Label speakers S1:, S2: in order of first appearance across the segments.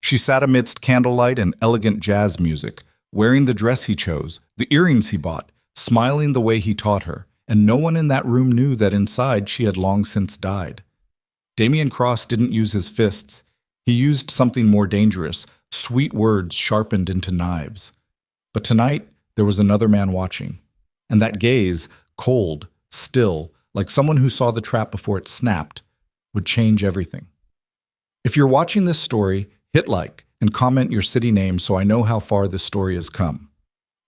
S1: She sat amidst candlelight and elegant jazz music, wearing the dress he chose, the earrings he bought, smiling the way he taught her, and no one in that room knew that inside she had long since died. Damian Cross didn't use his fists. He used something more dangerous, sweet words sharpened into knives. But tonight, there was another man watching. And that gaze, cold, still, like someone who saw the trap before it snapped, would change everything. If you're watching this story, hit like and comment your city name so I know how far this story has come.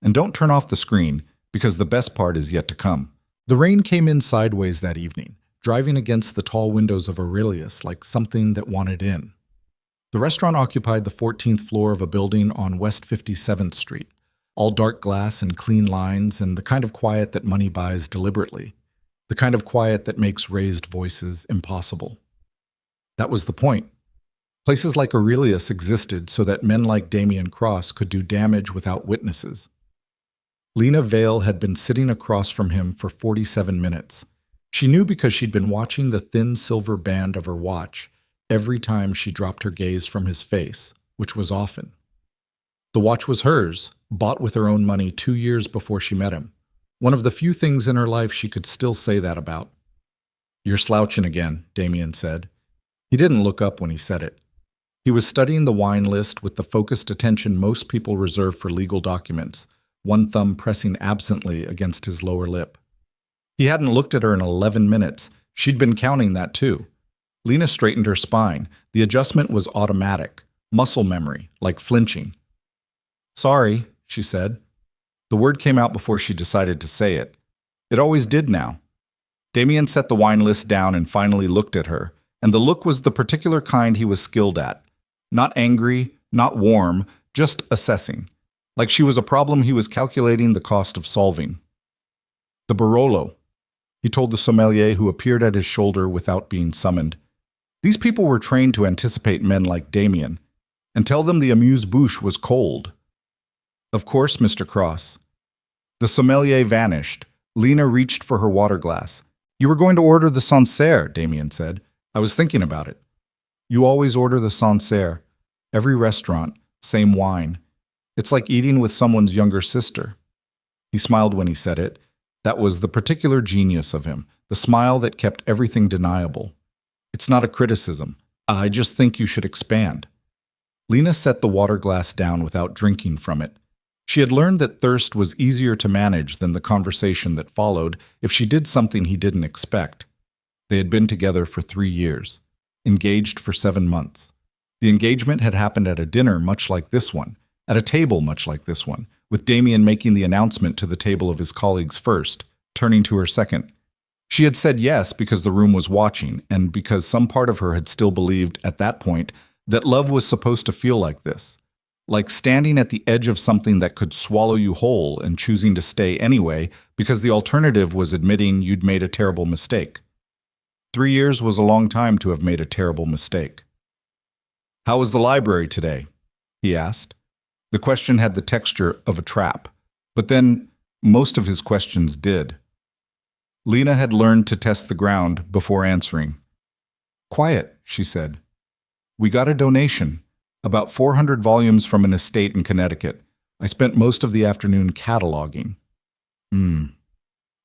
S1: And don't turn off the screen, because the best part is yet to come. The rain came in sideways that evening, driving against the tall windows of Aurelius like something that wanted in. The restaurant occupied the 14th floor of a building on West 57th Street, all dark glass and clean lines, and the kind of quiet that money buys deliberately, the kind of quiet that makes raised voices impossible. That was the point. Places like Aurelius existed so that men like Damian Cross could do damage without witnesses. Lena Vale had been sitting across from him for 47 minutes. She knew because she'd been watching the thin silver band of her watch every time she dropped her gaze from his face, which was often. The watch was hers, bought with her own money 2 years before she met him. One of the few things in her life she could still say that about. "You're slouching again," Damian said. He didn't look up when he said it. He was studying the wine list with the focused attention most people reserve for legal documents, one thumb pressing absently against his lower lip. He hadn't looked at her in 11 minutes. She'd been counting that too. Lena straightened her spine. The adjustment was automatic, muscle memory, like flinching. "Sorry," she said. The word came out before she decided to say it. It always did now. Damian set the wine list down and finally looked at her, and the look was the particular kind he was skilled at. Not angry, not warm, just assessing. Like she was a problem he was calculating the cost of solving. "The Barolo," he told the sommelier who appeared at his shoulder without being summoned. These people were trained to anticipate men like Damian, and tell them the amuse-bouche was cold. "Of course, Mr. Cross." The sommelier vanished. Lena reached for her water glass. "You were going to order the Sancerre," Damian said. "I was thinking about it." "You always order the Sancerre. Every restaurant, same wine. It's like eating with someone's younger sister." He smiled when he said it. That was the particular genius of him, the smile that kept everything deniable. "It's not a criticism. I just think you should expand." Lena set the water glass down without drinking from it. She had learned that thirst was easier to manage than the conversation that followed if she did something he didn't expect. They had been together for 3 years, engaged for 7 months. The engagement had happened at a dinner much like this one, at a table much like this one, with Damian making the announcement to the table of his colleagues first, turning to her second. She had said yes because the room was watching, and because some part of her had still believed, at that point, that love was supposed to feel like this. Like standing at the edge of something that could swallow you whole and choosing to stay anyway because the alternative was admitting you'd made a terrible mistake. 3 years was a long time to have made a terrible mistake. "How was the library today?" he asked. The question had the texture of a trap, but then most of his questions did. Lena had learned to test the ground before answering. "Quiet," she said. "We got a donation. About 400 volumes from an estate in Connecticut. I spent most of the afternoon cataloging."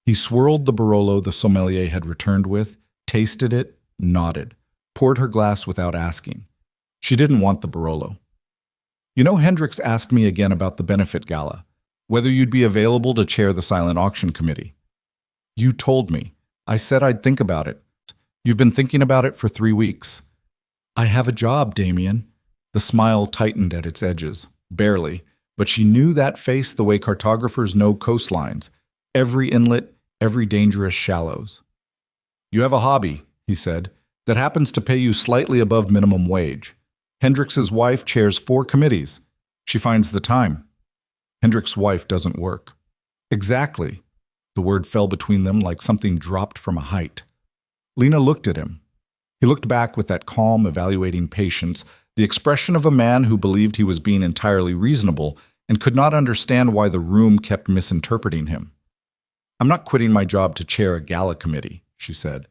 S1: He swirled the Barolo the sommelier had returned with, tasted it, nodded, poured her glass without asking. She didn't want the Barolo. "You know, Hendricks asked me again about the benefit gala, whether you'd be available to chair the silent auction committee." "You told me. I said I'd think about it." "You've been thinking about it for 3 weeks." "I have a job, Damian." The smile tightened at its edges, barely, but she knew that face the way cartographers know coastlines, every inlet, every dangerous shallows. "You have a hobby," he said, "that happens to pay you slightly above minimum wage. Hendricks's wife chairs 4 committees. She finds the time. Hendricks's wife doesn't work." "Exactly." The word fell between them like something dropped from a height. Lena looked at him. He looked back with that calm, evaluating patience, the expression of a man who believed he was being entirely reasonable and could not understand why the room kept misinterpreting him. "I'm not quitting my job to chair a gala committee," she said.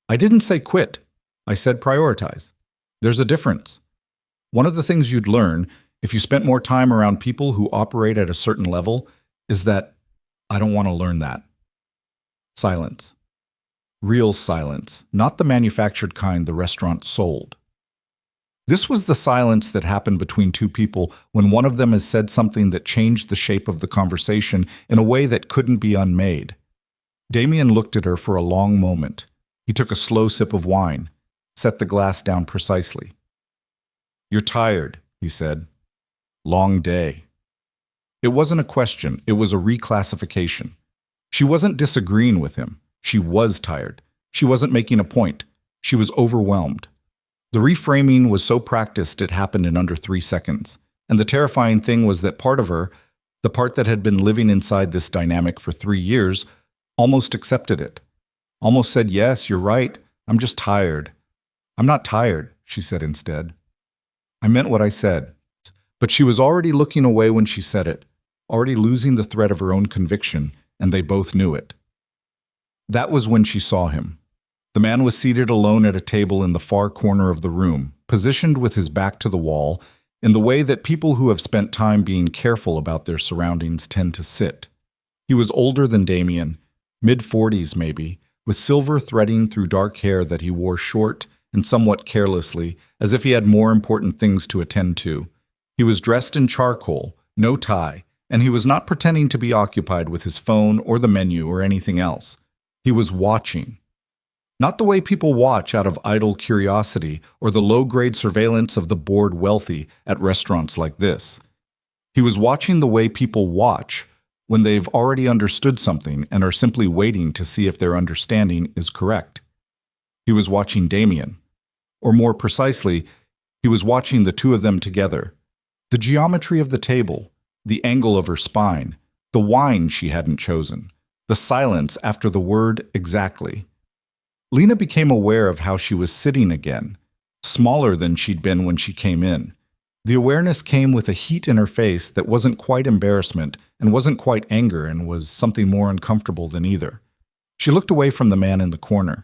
S1: "I didn't say quit. I said prioritize. There's a difference. One of the things you'd learn if you spent more time around people who operate at a certain level is that I don't want to learn that. Silence. Real silence, not the manufactured kind the restaurant sold. This was the silence that happened between two people when one of them has said something that changed the shape of the conversation in a way that couldn't be unmade. Damian looked at her for a long moment. He took a slow sip of wine, set the glass down precisely. "You're tired," he said. "Long day." It wasn't a question, it was a reclassification. She wasn't disagreeing with him. She was tired. She wasn't making a point. She was overwhelmed. The reframing was so practiced it happened in under 3 seconds. And the terrifying thing was that part of her, the part that had been living inside this dynamic for 3 years, almost accepted it. Almost said, "Yes, you're right. I'm just tired." "I'm not tired," she said instead. "I meant what I said." But she was already looking away when she said it, already losing the thread of her own conviction, and they both knew it. That was when she saw him. The man was seated alone at a table in the far corner of the room, positioned with his back to the wall, in the way that people who have spent time being careful about their surroundings tend to sit. He was older than Damian, mid-40s maybe, with silver threading through dark hair that he wore short and somewhat carelessly, as if he had more important things to attend to. He was dressed in charcoal, no tie, and he was not pretending to be occupied with his phone or the menu or anything else. He was watching. Not the way people watch out of idle curiosity or the low-grade surveillance of the bored wealthy at restaurants like this. He was watching the way people watch when they've already understood something and are simply waiting to see if their understanding is correct. He was watching Damian. Or more precisely, he was watching the two of them together. The geometry of the table, the angle of her spine, the wine she hadn't chosen, the silence after the word exactly. Lena became aware of how she was sitting again, smaller than she'd been when she came in. The awareness came with a heat in her face that wasn't quite embarrassment and wasn't quite anger and was something more uncomfortable than either. She looked away from the man in the corner.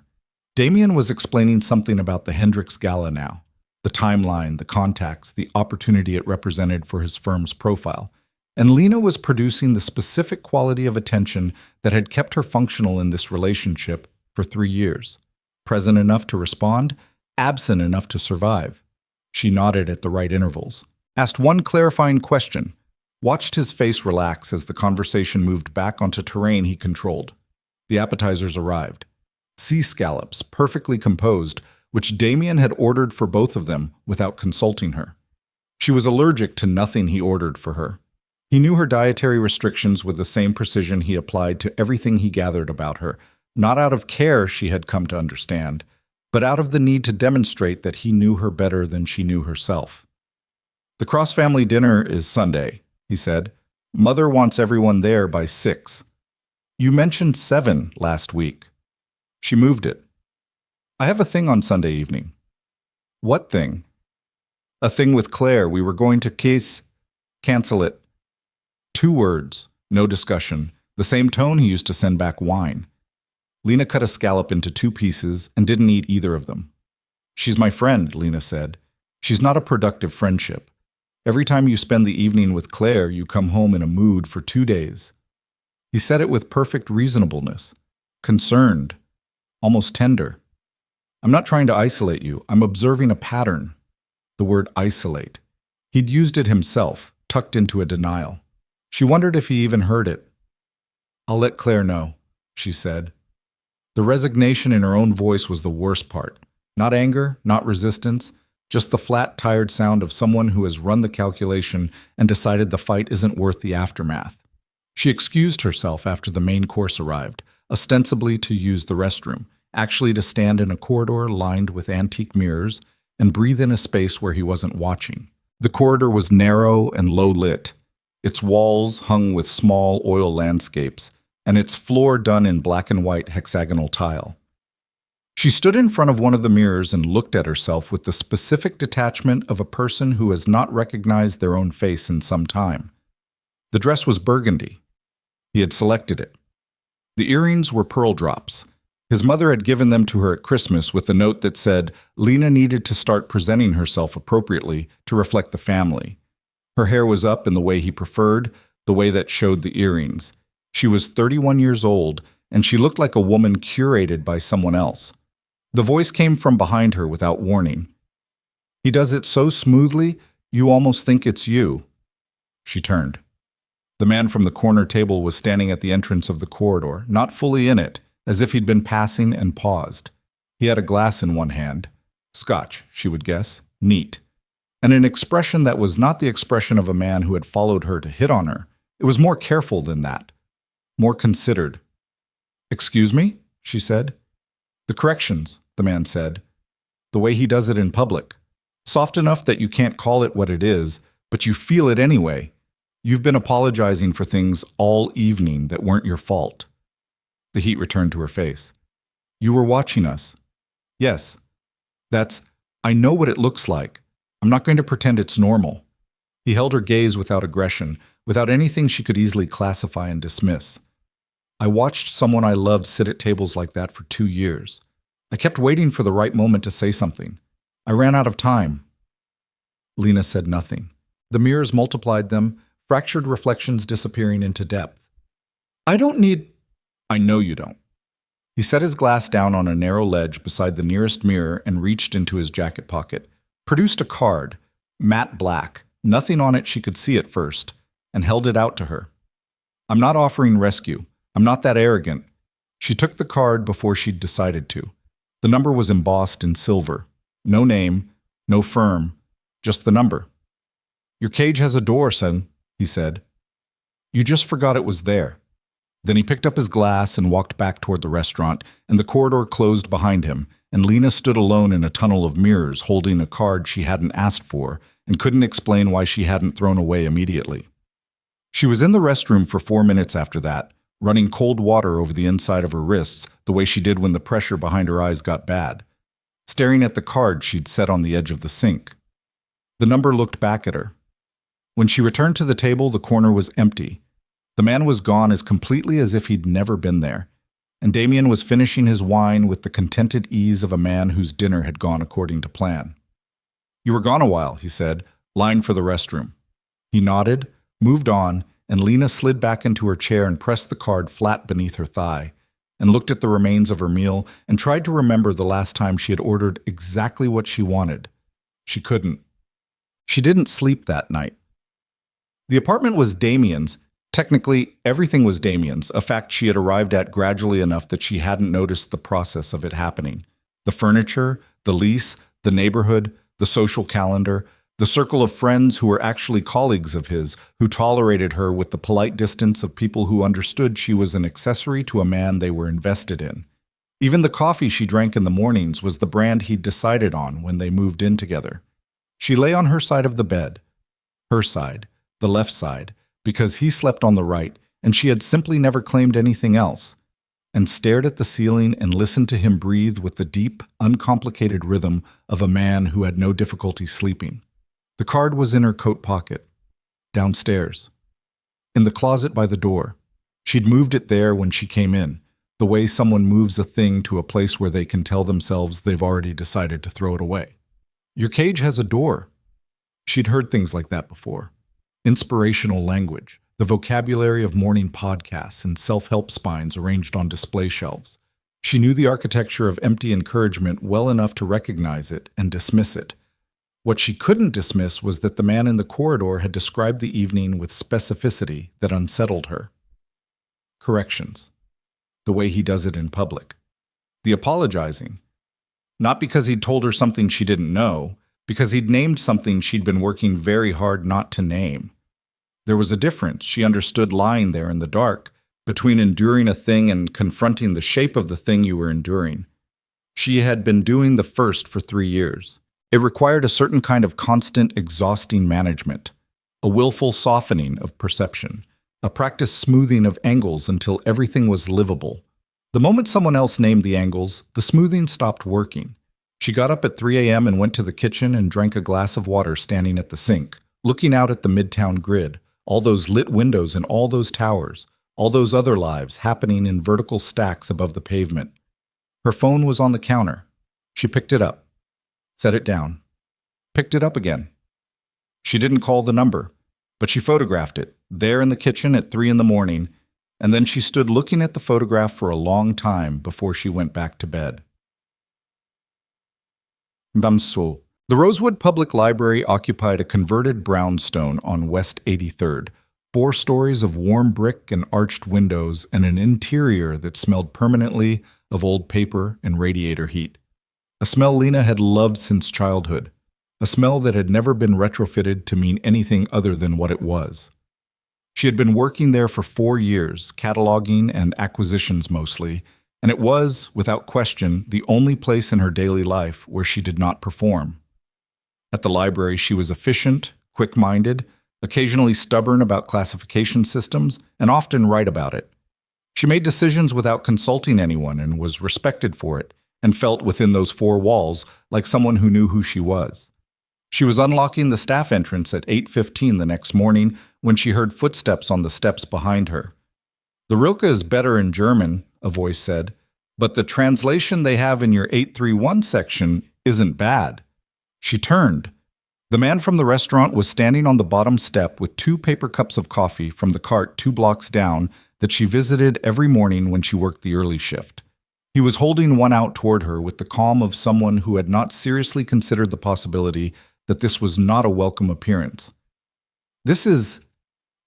S1: Damian was explaining something about the Hendrix Gala now, the timeline, the contacts, the opportunity it represented for his firm's profile. And Lena was producing the specific quality of attention that had kept her functional in this relationship for 3 years. Present enough to respond, absent enough to survive. She nodded at the right intervals, asked one clarifying question, watched his face relax as the conversation moved back onto terrain he controlled. The appetizers arrived. Sea scallops, perfectly composed, which Damian had ordered for both of them without consulting her. She was allergic to nothing he ordered for her. He knew her dietary restrictions with the same precision he applied to everything he gathered about her, not out of care, she had come to understand, but out of the need to demonstrate that he knew her better than she knew herself. "The Cross family dinner is Sunday," he said. "Mother wants everyone there by 6. You mentioned 7 last week." She moved it. "I have a thing on Sunday evening." "What thing?" "A thing with Claire. We were going to cancel it." 2 words, no discussion, the same tone he used to send back wine. Lena cut a scallop into 2 pieces and didn't eat either of them. "She's my friend," Lena said. "She's not a productive friendship. Every time you spend the evening with Claire, you come home in a mood for 2 days." He said it with perfect reasonableness, concerned, almost tender. "I'm not trying to isolate you. I'm observing a pattern." The word isolate. He'd used it himself, tucked into a denial. She wondered if he even heard it. "I'll let Claire know," she said. The resignation in her own voice was the worst part. Not anger, not resistance, just the flat, tired sound of someone who has run the calculation and decided the fight isn't worth the aftermath. She excused herself after the main course arrived, ostensibly to use the restroom, actually to stand in a corridor lined with antique mirrors and breathe in a space where he wasn't watching. The corridor was narrow and low-lit, its walls hung with small oil landscapes, and its floor done in black and white hexagonal tile. She stood in front of one of the mirrors and looked at herself with the specific detachment of a person who has not recognized their own face in some time. The dress was burgundy. He had selected it. The earrings were pearl drops, His mother had given them to her at Christmas with a note that said Lena needed to start presenting herself appropriately to reflect the family. Her hair was up in the way he preferred, the way that showed the earrings. She was 31 years old, and she looked like a woman curated by someone else. The voice came from behind her without warning. He does it so smoothly, you almost think it's you. She turned. The man from the corner table was standing at the entrance of the corridor, not fully in it, as if he'd been passing and paused. He had a glass in one hand. Scotch, she would guess. Neat. And an expression that was not the expression of a man who had followed her to hit on her. It was more careful than that. More considered. "Excuse me?" she said. "The corrections," the man said. The way he does it in public. Soft enough that you can't call it what it is, but you feel it anyway. You've been apologizing for things all evening that weren't your fault. The heat returned to her face. "You were watching us." "Yes. I know what it looks like. I'm not going to pretend it's normal." He held her gaze without aggression, without anything she could easily classify and dismiss. "I watched someone I loved sit at tables like that for 2 years. I kept waiting for the right moment to say something. I ran out of time." Lena said nothing. The mirrors multiplied them, fractured reflections disappearing into depth. "I don't need—" "I know you don't." He set his glass down on a narrow ledge beside the nearest mirror and reached into his jacket pocket, produced a card, matte black, nothing on it she could see at first, and held it out to her. "I'm not offering rescue. I'm not that arrogant." She took the card before she'd decided to. The number was embossed in silver. No name, no firm, just the number. "Your cage has a door, son," he said. "You just forgot it was there." Then he picked up his glass and walked back toward the restaurant, and the corridor closed behind him, and Lena stood alone in a tunnel of mirrors holding a card she hadn't asked for and couldn't explain why she hadn't thrown away immediately. She was in the restroom for 4 minutes after that, running cold water over the inside of her wrists the way she did when the pressure behind her eyes got bad, staring at the card she'd set on the edge of the sink. The number looked back at her. When she returned to the table, the corner was empty. The man was gone as completely as if he'd never been there, and Damian was finishing his wine with the contented ease of a man whose dinner had gone according to plan. "You were gone a while," he said, "line for the restroom." He nodded, moved on, and Lena slid back into her chair and pressed the card flat beneath her thigh, and looked at the remains of her meal and tried to remember the last time she had ordered exactly what she wanted. She couldn't. She didn't sleep that night. The apartment was Damian's. Technically, everything was Damian's, a fact she had arrived at gradually enough that she hadn't noticed the process of it happening. The furniture, the lease, the neighborhood, the social calendar, the circle of friends who were actually colleagues of his, who tolerated her with the polite distance of people who understood she was an accessory to a man they were invested in. Even the coffee she drank in the mornings was the brand he'd decided on when they moved in together. She lay on her side of the bed. Her side, the left side, because he slept on the right, and she had simply never claimed anything else, and stared at the ceiling and listened to him breathe with the deep, uncomplicated rhythm of a man who had no difficulty sleeping. The card was in her coat pocket, downstairs, in the closet by the door. She'd moved it there when she came in, the way someone moves a thing to a place where they can tell themselves they've already decided to throw it away. "Your cage has a door." She'd heard things like that before. Inspirational language, the vocabulary of morning podcasts and self-help spines arranged on display shelves. She knew the architecture of empty encouragement well enough to recognize it and dismiss it. What she couldn't dismiss was that the man in the corridor had described the evening with specificity that unsettled her. Corrections. The way he does it in public. The apologizing. Not because he'd told her something she didn't know, because he'd named something she'd been working very hard not to name. There was a difference, she understood lying there in the dark, between enduring a thing and confronting the shape of the thing you were enduring. She had been doing the first for 3 years. It required a certain kind of constant, exhausting management, a willful softening of perception, a practiced smoothing of angles until everything was livable. The moment someone else named the angles, the smoothing stopped working. She got up at 3 a.m. and went to the kitchen and drank a glass of water standing at the sink, looking out at the midtown grid, all those lit windows and all those towers, all those other lives happening in vertical stacks above the pavement. Her phone was on the counter. She picked it up, set it down, picked it up again. She didn't call the number, but she photographed it, there in the kitchen at 3 in the morning, and then she stood looking at the photograph for a long time before she went back to bed. Bamso. The Rosewood Public Library occupied a converted brownstone on West 83rd, 4 stories of warm brick and arched windows, and an interior that smelled permanently of old paper and radiator heat. A smell Lena had loved since childhood, a smell that had never been retrofitted to mean anything other than what it was. She had been working there for 4 years, cataloging and acquisitions mostly, and it was, without question, the only place in her daily life where she did not perform. At the library, she was efficient, quick-minded, occasionally stubborn about classification systems, and often right about it. She made decisions without consulting anyone and was respected for it, and felt within those 4 walls like someone who knew who she was. She was unlocking the staff entrance at 8:15 the next morning when she heard footsteps on the steps behind her. "The Rilke is better in German," a voice said, "but the translation they have in your 831 section isn't bad." She turned. The man from the restaurant was standing on the bottom step with 2 paper cups of coffee from the cart 2 blocks down that she visited every morning when she worked the early shift. He was holding one out toward her with the calm of someone who had not seriously considered the possibility that this was not a welcome appearance. "This is—"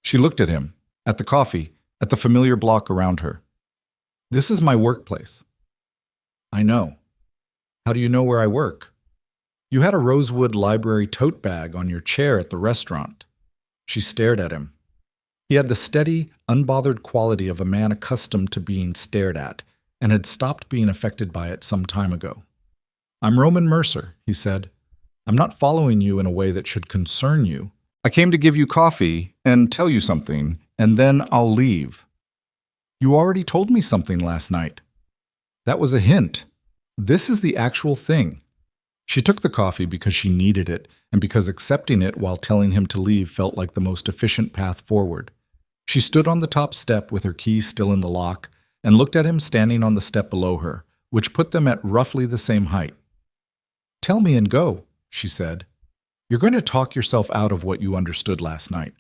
S1: She looked at him, at the coffee, at the familiar block around her. "This is my workplace." "I know. How do you know where I work?" "You had a Rosewood Library tote bag on your chair at the restaurant." She stared at him. He had the steady, unbothered quality of a man accustomed to being stared at, and had stopped being affected by it some time ago. "I'm Roman Mercer," he said. "I'm not following you in a way that should concern you. I came to give you coffee and tell you something, and then I'll leave." "You already told me something last night." "That was a hint. This is the actual thing." She took the coffee because she needed it, and because accepting it while telling him to leave felt like the most efficient path forward. She stood on the top step with her key still in the lock, and looked at him standing on the step below her, which put them at roughly the same height. "Tell me and go," she said. "You're going to talk yourself out of what you understood last night.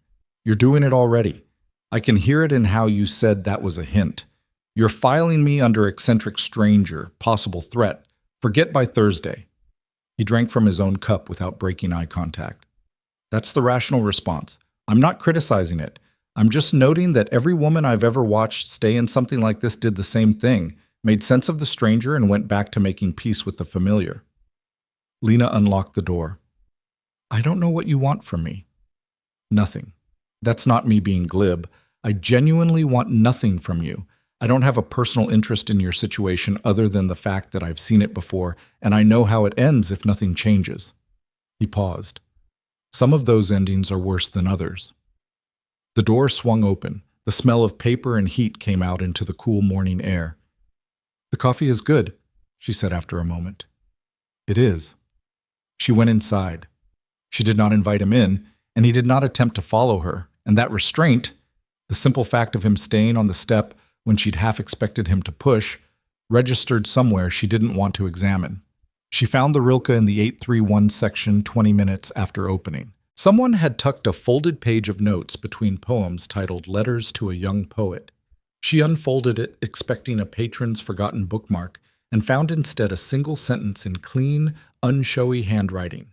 S1: You're doing it already. I can hear it in how you said that was a hint. You're filing me under eccentric stranger, possible threat. Forget by Thursday." He drank from his own cup without breaking eye contact. "That's the rational response. I'm not criticizing it. I'm just noting that every woman I've ever watched stay in something like this did the same thing, made sense of the stranger, and went back to making peace with the familiar." Lena unlocked the door. "I don't know what you want from me." "Nothing. That's not me being glib. I genuinely want nothing from you. I don't have a personal interest in your situation other than the fact that I've seen it before, and I know how it ends if nothing changes." He paused. "Some of those endings are worse than others." The door swung open. The smell of paper and heat came out into the cool morning air. "The coffee is good," she said after a moment. "It is." She went inside. She did not invite him in, and he did not attempt to follow her, and that restraint, the simple fact of him staying on the step when she'd half expected him to push, registered somewhere she didn't want to examine. She found the Rilke in the 831 section 20 minutes after opening. Someone had tucked a folded page of notes between poems titled Letters to a Young Poet. She unfolded it, expecting a patron's forgotten bookmark, and found instead a single sentence in clean, unshowy handwriting.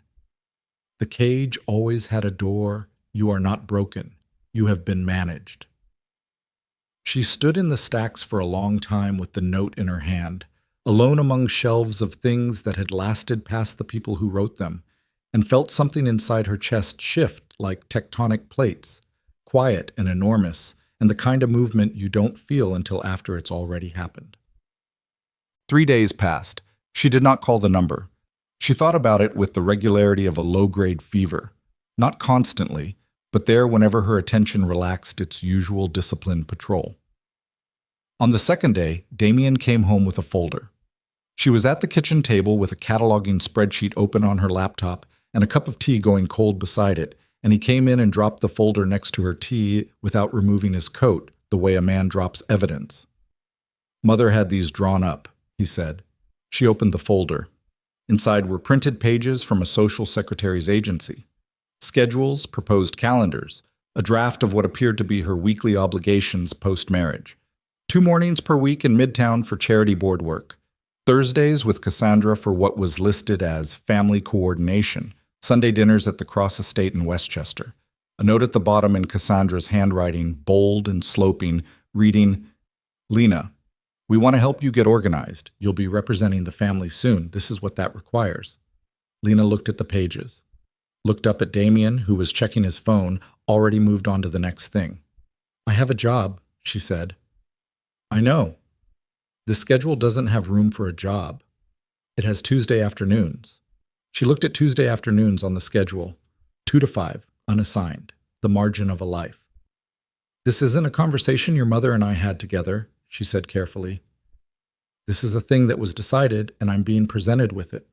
S1: "The cage always had a door. You are not broken. You have been managed." She stood in the stacks for a long time with the note in her hand, alone among shelves of things that had lasted past the people who wrote them, and felt something inside her chest shift like tectonic plates, quiet and enormous, and the kind of movement you don't feel until after it's already happened. 3 days passed. She did not call the number. She thought about it with the regularity of a low-grade fever, not constantly, but there whenever her attention relaxed its usual disciplined patrol. On the second day, Damian came home with a folder. She was at the kitchen table with a cataloging spreadsheet open on her laptop and a cup of tea going cold beside it, and he came in and dropped the folder next to her tea without removing his coat, the way a man drops evidence. "Mother had these drawn up," he said. She opened the folder. Inside were printed pages from a social secretary's agency, schedules, proposed calendars, a draft of what appeared to be her weekly obligations post-marriage. 2 mornings per week in Midtown for charity board work. Thursdays with Cassandra for what was listed as family coordination. Sunday dinners at the Cross Estate in Westchester. A note at the bottom in Cassandra's handwriting, bold and sloping, reading, "Lena, we want to help you get organized. You'll be representing the family soon. This is what that requires." Lena looked at the pages. Looked up at Damian, who was checking his phone, already moved on to the next thing. "I have a job," she said. "I know. The schedule doesn't have room for a job. It has Tuesday afternoons." She looked at Tuesday afternoons on the schedule. 2 to 5, unassigned, the margin of a life. "This isn't a conversation your mother and I had together," she said carefully. "This is a thing that was decided, and I'm being presented with it."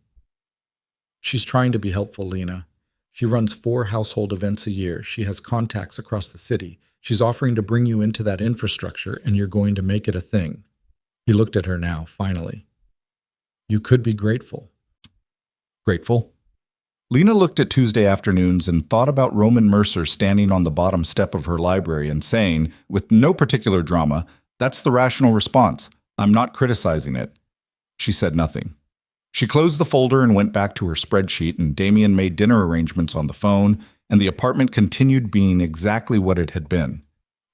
S1: She's trying to be helpful, Lena. She runs 4 household events a year. She has contacts across the city. She's offering to bring you into that infrastructure, and you're going to make it a thing. He looked at her now, finally. "You could be grateful." Grateful? Lena looked at Tuesday afternoons and thought about Roman Mercer standing on the bottom step of her library and saying, with no particular drama, "That's the rational response. I'm not criticizing it." She said nothing. She closed the folder and went back to her spreadsheet, and Damian made dinner arrangements on the phone, and the apartment continued being exactly what it had been.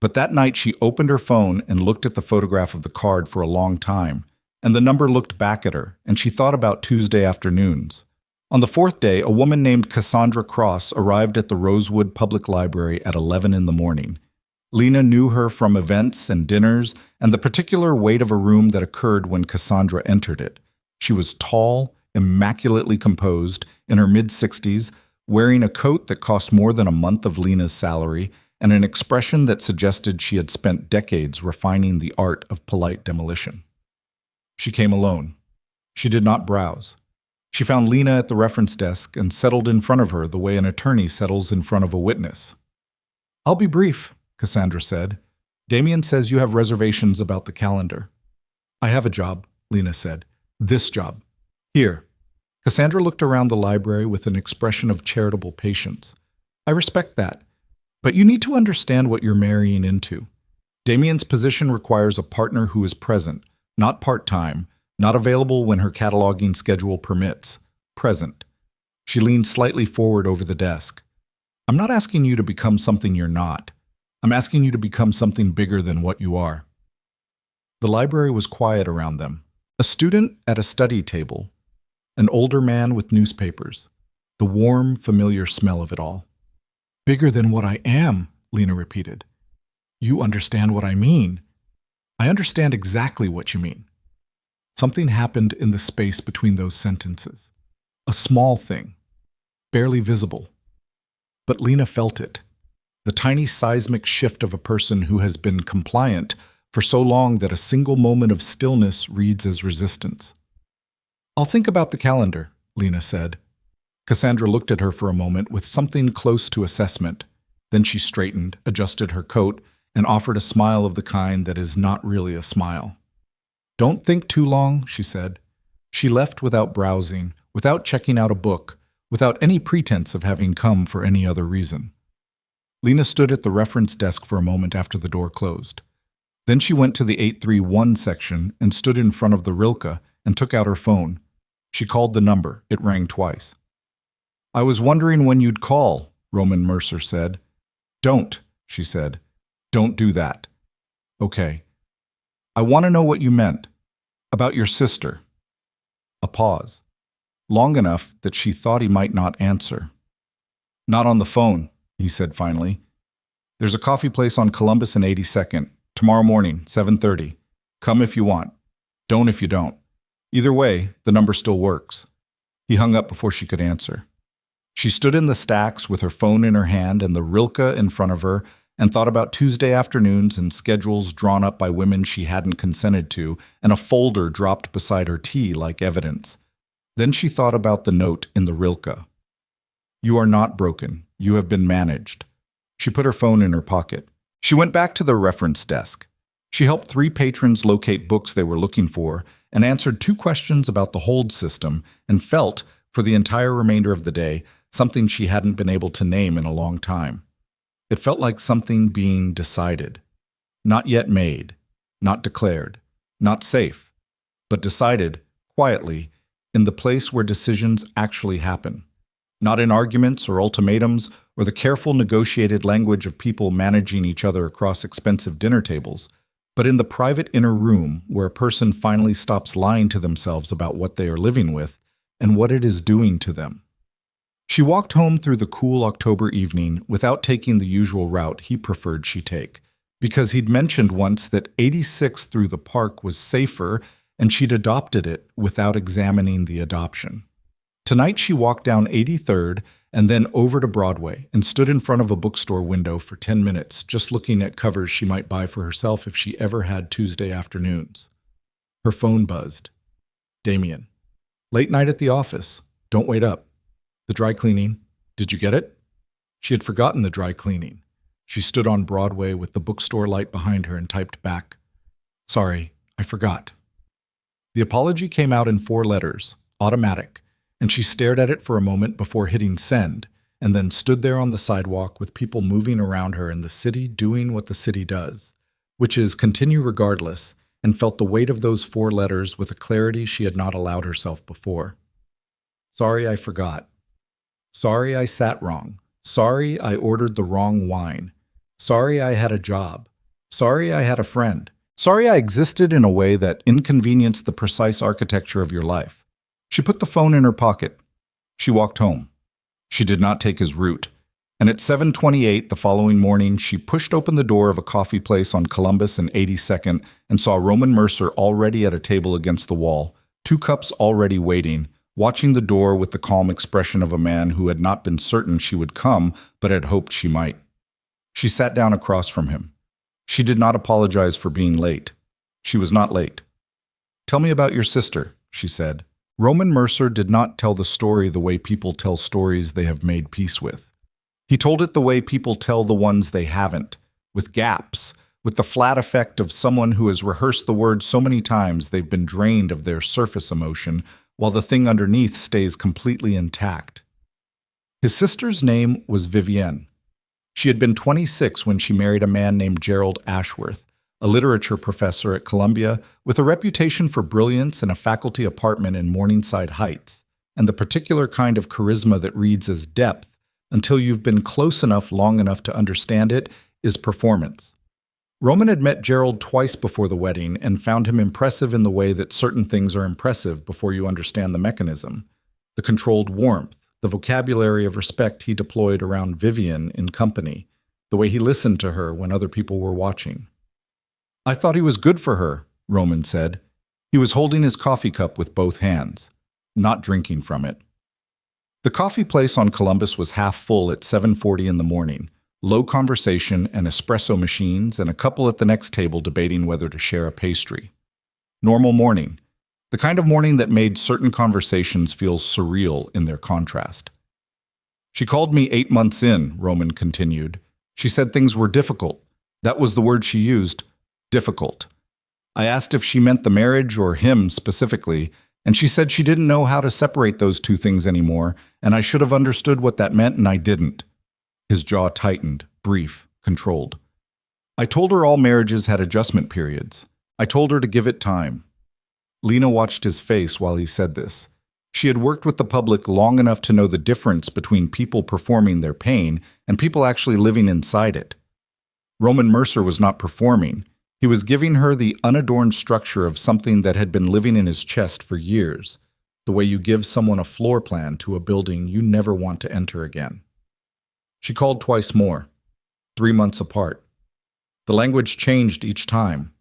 S1: But that night she opened her phone and looked at the photograph of the card for a long time, and the number looked back at her, and she thought about Tuesday afternoons. On the 4th day, a woman named Cassandra Cross arrived at the Rosewood Public Library at 11 in the morning. Lena knew her from events and dinners and the particular weight of a room that occurred when Cassandra entered it. She was tall, immaculately composed, in her mid-60s, wearing a coat that cost more than a month of Lena's salary, and an expression that suggested she had spent decades refining the art of polite demolition. She came alone. She did not browse. She found Lena at the reference desk and settled in front of her the way an attorney settles in front of a witness. "I'll be brief," Cassandra said. "Damian says you have reservations about the calendar." "I have a job," Lena said. "This job. Here." Cassandra looked around the library with an expression of charitable patience. "I respect that. But you need to understand what you're marrying into. Damian's position requires a partner who is present, not part-time, not available when her cataloging schedule permits. Present." She leaned slightly forward over the desk. "I'm not asking you to become something you're not. I'm asking you to become something bigger than what you are." The library was quiet around them. A student at a study table. An older man with newspapers. The warm, familiar smell of it all. "Bigger than what I am," Lena repeated. "You understand what I mean." "I understand exactly what you mean." Something happened in the space between those sentences. A small thing, barely visible. But Lena felt it. The tiny seismic shift of a person who has been compliant for so long that a single moment of stillness reads as resistance. "I'll think about the calendar," Lena said. Cassandra looked at her for a moment with something close to assessment. Then she straightened, adjusted her coat, and offered a smile of the kind that is not really a smile. "Don't think too long," she said. She left without browsing, without checking out a book, without any pretense of having come for any other reason. Lena stood at the reference desk for a moment after the door closed. Then she went to the 831 section and stood in front of the Rilke and took out her phone. She called the number. It rang twice. "I was wondering when you'd call," Roman Mercer said. "Don't," she said. "Don't do that." "Okay. I want to know what you meant. About your sister." A pause. Long enough that she thought he might not answer. "Not on the phone," he said finally. "There's a coffee place on Columbus and 82nd. Tomorrow morning, 7:30. Come if you want. Don't if you don't. Either way, the number still works." He hung up before she could answer. She stood in the stacks with her phone in her hand and the Rilke in front of her and thought about Tuesday afternoons and schedules drawn up by women she hadn't consented to and a folder dropped beside her tea like evidence. Then she thought about the note in the Rilke. "You are not broken. You have been managed." She put her phone in her pocket. She went back to the reference desk. She helped 3 patrons locate books they were looking for and answered 2 questions about the hold system and felt, for the entire remainder of the day, something she hadn't been able to name in a long time. It felt like something being decided. Not yet made, not declared, not safe, but decided, quietly, in the place where decisions actually happen. Not in arguments or ultimatums or the careful negotiated language of people managing each other across expensive dinner tables, but in the private inner room where a person finally stops lying to themselves about what they are living with and what it is doing to them. She walked home through the cool October evening without taking the usual route he preferred she take, because he'd mentioned once that 86 through the park was safer and she'd adopted it without examining the adoption. Tonight she walked down 83rd and then over to Broadway and stood in front of a bookstore window for 10 minutes, just looking at covers she might buy for herself if she ever had Tuesday afternoons. Her phone buzzed. Damian. Late night at the office. Don't wait up. The dry cleaning. Did you get it? She had forgotten the dry cleaning. She stood on Broadway with the bookstore light behind her and typed back, "Sorry, I forgot." The apology came out in 4 letters, automatic, and she stared at it for a moment before hitting send, and then stood there on the sidewalk with people moving around her in the city doing what the city does, which is continue regardless, and felt the weight of those 4 letters with a clarity she had not allowed herself before. Sorry, I forgot. Sorry, I sat wrong. Sorry, I ordered the wrong wine. Sorry, I had a job. Sorry, I had a friend. Sorry, I existed in a way that inconvenienced the precise architecture of your life. She put the phone in her pocket. She walked home. She did not take his route. And at 7:28 the following morning, she pushed open the door of a coffee place on Columbus and 82nd and saw Roman Mercer already at a table against the wall, 2 cups already waiting, watching the door with the calm expression of a man who had not been certain she would come but had hoped she might. She sat down across from him. She did not apologize for being late. She was not late. "Tell me about your sister," she said. Roman Mercer did not tell the story the way people tell stories they have made peace with. He told it the way people tell the ones they haven't, with gaps, with the flat effect of someone who has rehearsed the words so many times they've been drained of their surface emotion, while the thing underneath stays completely intact. His sister's name was Vivienne. She had been 26 when she married a man named Gerald Ashworth, a literature professor at Columbia with a reputation for brilliance and a faculty apartment in Morningside Heights, and the particular kind of charisma that reads as depth until you've been close enough long enough to understand it is performance. Roman had met Gerald twice before the wedding and found him impressive in the way that certain things are impressive before you understand the mechanism. The controlled warmth, the vocabulary of respect he deployed around Vivienne in company, the way he listened to her when other people were watching. "I thought he was good for her," Roman said. He was holding his coffee cup with both hands, not drinking from it. The coffee place on Columbus was half full at 7:40 in the morning, low conversation and espresso machines and a couple at the next table debating whether to share a pastry. Normal morning, the kind of morning that made certain conversations feel surreal in their contrast. "She called me 8 months in," Roman continued. "She said things were difficult. That was the word she used. Difficult. I asked if she meant the marriage or him specifically, and she said she didn't know how to separate those 2 things anymore, and I should have understood what that meant, and I didn't." His jaw tightened, brief, controlled. "I told her all marriages had adjustment periods. I told her to give it time." Lena watched his face while he said this. She had worked with the public long enough to know the difference between people performing their pain and people actually living inside it. Roman Mercer was not performing. He was giving her the unadorned structure of something that had been living in his chest for years, the way you give someone a floor plan to a building you never want to enter again. She called twice more, 3 months apart. The language changed each time.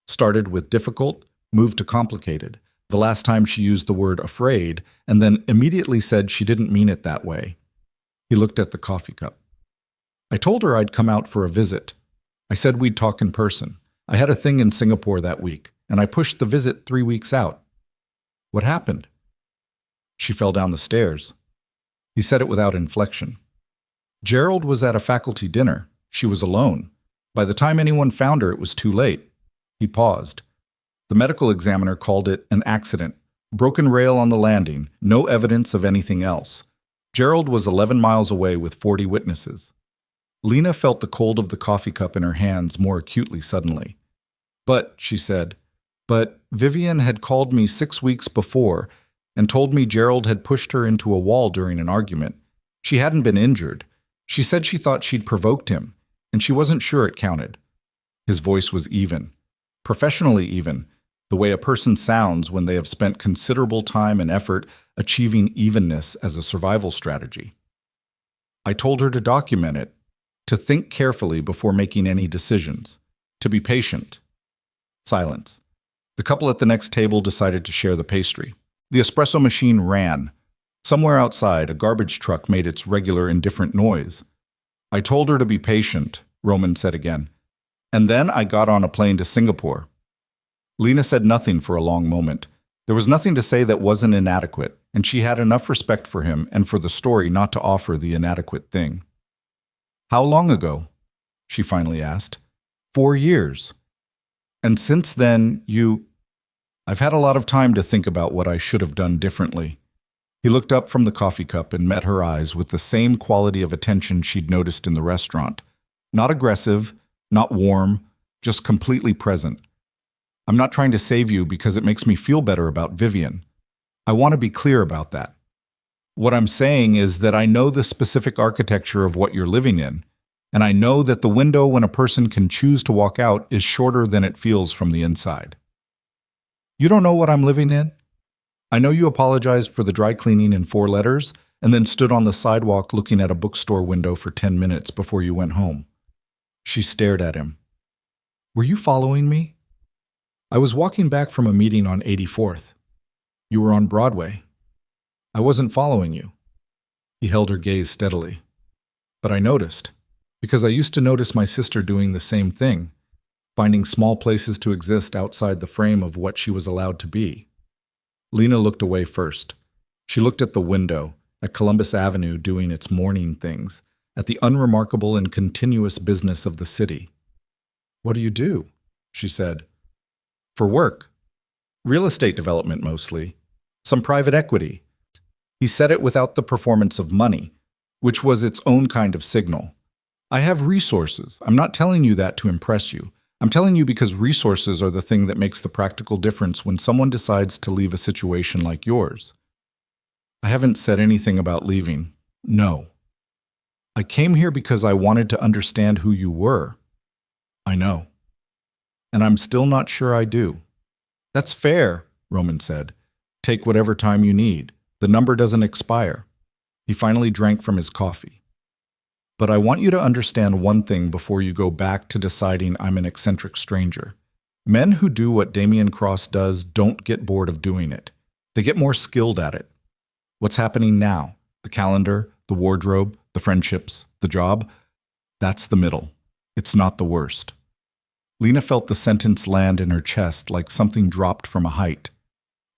S1: Started with difficult, moved to complicated. The last time she used the word afraid, and then immediately said she didn't mean it that way. He looked at the coffee cup. "I told her I'd come out for a visit. I said we'd talk in person. I had a thing in Singapore that week, and I pushed the visit 3 weeks out." "What happened?" "She fell down the stairs." He said it without inflection. "Gerald was at a faculty dinner. She was alone. By the time anyone found her, it was too late." He paused. The medical examiner called it an accident. Broken rail on the landing, no evidence of anything else. Gerald was 11 miles away with 40 witnesses. Lena felt the cold of the coffee cup in her hands more acutely suddenly. But, she said, but Vivian had called me 6 weeks before and told me Gerald had pushed her into a wall during an argument. She hadn't been injured. She said she thought she'd provoked him, and she wasn't sure it counted. His voice was even, professionally even, the way a person sounds when they have spent considerable time and effort achieving evenness as a survival strategy. I told her to document it, to think carefully before making any decisions, to be patient. Silence. The couple at the next table decided to share the pastry. The espresso machine ran. Somewhere outside, a garbage truck made its regular indifferent noise. I told her to be patient, Roman said again. And then I got on a plane to Singapore. Lena said nothing for a long moment. There was nothing to say that wasn't inadequate, and she had enough respect for him and for the story not to offer the inadequate thing. How long ago? She finally asked. 4 years. And since then, I've had a lot of time to think about what I should have done differently. He looked up from the coffee cup and met her eyes with the same quality of attention she'd noticed in the restaurant. Not aggressive, not warm, just completely present. I'm not trying to save you because it makes me feel better about Vivian. I want to be clear about that. What I'm saying is that I know the specific architecture of what you're living in, and I know that the window when a person can choose to walk out is shorter than it feels from the inside. You don't know what I'm living in? I know you apologized for the dry cleaning in 4 letters and then stood on the sidewalk looking at a bookstore window for 10 minutes before you went home. She stared at him. Were you following me? I was walking back from a meeting on 84th. You were on Broadway. I wasn't following you. He held her gaze steadily. But I noticed, because I used to notice my sister doing the same thing, finding small places to exist outside the frame of what she was allowed to be. Lena looked away first. She looked at the window, at Columbus Avenue doing its morning things, at the unremarkable and continuous business of the city. What do you do? She said. For work. Real estate development mostly. Some private equity. He said it without the performance of money, which was its own kind of signal. I have resources. I'm not telling you that to impress you. I'm telling you because resources are the thing that makes the practical difference when someone decides to leave a situation like yours. I haven't said anything about leaving. No. I came here because I wanted to understand who you were. I know. And I'm still not sure I do. That's fair, Roman said. Take whatever time you need. The number doesn't expire. He finally drank from his coffee. But I want you to understand one thing before you go back to deciding I'm an eccentric stranger. Men who do what Damian Cross does don't get bored of doing it. They get more skilled at it. What's happening now? The calendar, the wardrobe, the friendships, the job? That's the middle. It's not the worst. Lena felt the sentence land in her chest like something dropped from a height.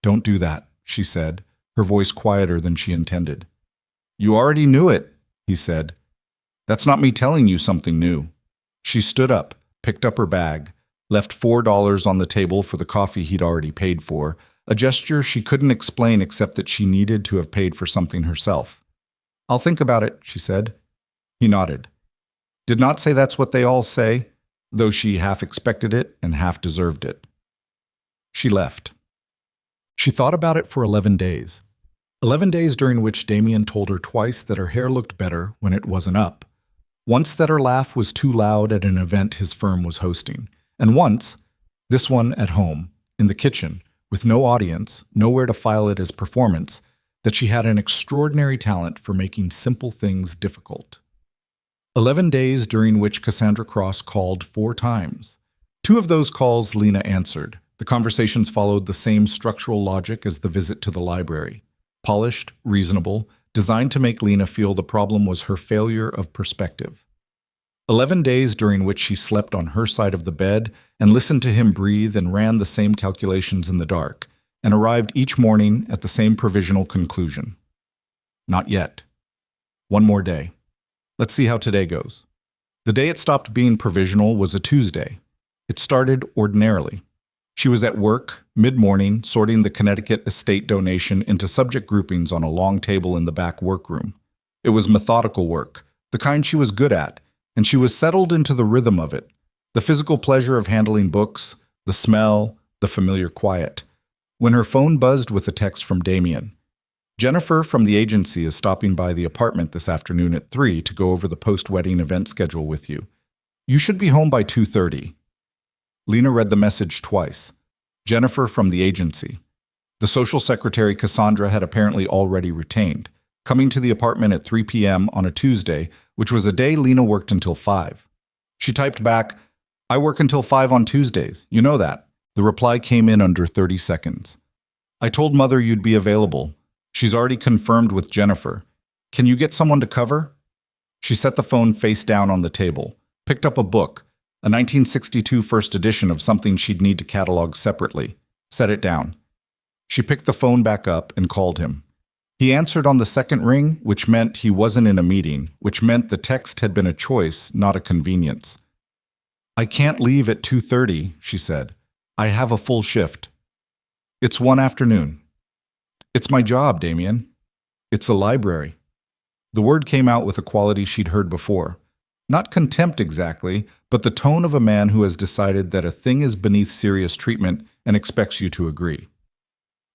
S1: Don't do that, she said, her voice quieter than she intended. You already knew it, he said. That's not me telling you something new. She stood up, picked up her bag, left $4 on the table for the coffee he'd already paid for, a gesture she couldn't explain except that she needed to have paid for something herself. I'll think about it, she said. He nodded. Did not say that's what they all say, though she half expected it and half deserved it. She left. She thought about it for 11 days. 11 days during which Damian told her twice that her hair looked better when it wasn't up. Once that her laugh was too loud at an event his firm was hosting. And once, this one at home, in the kitchen, with no audience, nowhere to file it as performance, that she had an extraordinary talent for making simple things difficult. 11 days during which Cassandra Cross called 4 times. 2 of those calls Lena answered. The conversations followed the same structural logic as the visit to the library. Polished, reasonable, designed to make Lena feel the problem was her failure of perspective. 11 days during which she slept on her side of the bed and listened to him breathe and ran the same calculations in the dark, and arrived each morning at the same provisional conclusion. Not yet. One more day. Let's see how today goes. The day it stopped being provisional was a Tuesday. It started ordinarily. She was at work, mid-morning, sorting the Connecticut estate donation into subject groupings on a long table in the back workroom. It was methodical work, the kind she was good at, and she was settled into the rhythm of it. The physical pleasure of handling books, the smell, the familiar quiet. When her phone buzzed with a text from Damian. Jennifer from the agency is stopping by the apartment this afternoon at 3 to go over the post-wedding event schedule with you. You should be home by 2:30. Lena read the message twice. Jennifer from the agency. The social secretary Cassandra had apparently already retained, coming to the apartment at 3 p.m. on a Tuesday, which was a day Lena worked until 5. She typed back, "I work until 5 on Tuesdays. You know that." The reply came in under 30 seconds. "I told Mother you'd be available. She's already confirmed with Jennifer. Can you get someone to cover?" She set the phone face down on the table, picked up a book, a 1962 first edition of something she'd need to catalog separately, set it down. She picked the phone back up and called him. He answered on the second ring, which meant he wasn't in a meeting, which meant the text had been a choice, not a convenience. "I can't leave at 2:30, she said. "I have a full shift." "It's one afternoon." "It's my job, Damian." "It's a library." The word came out with a quality she'd heard before. Not contempt exactly, but the tone of a man who has decided that a thing is beneath serious treatment and expects you to agree.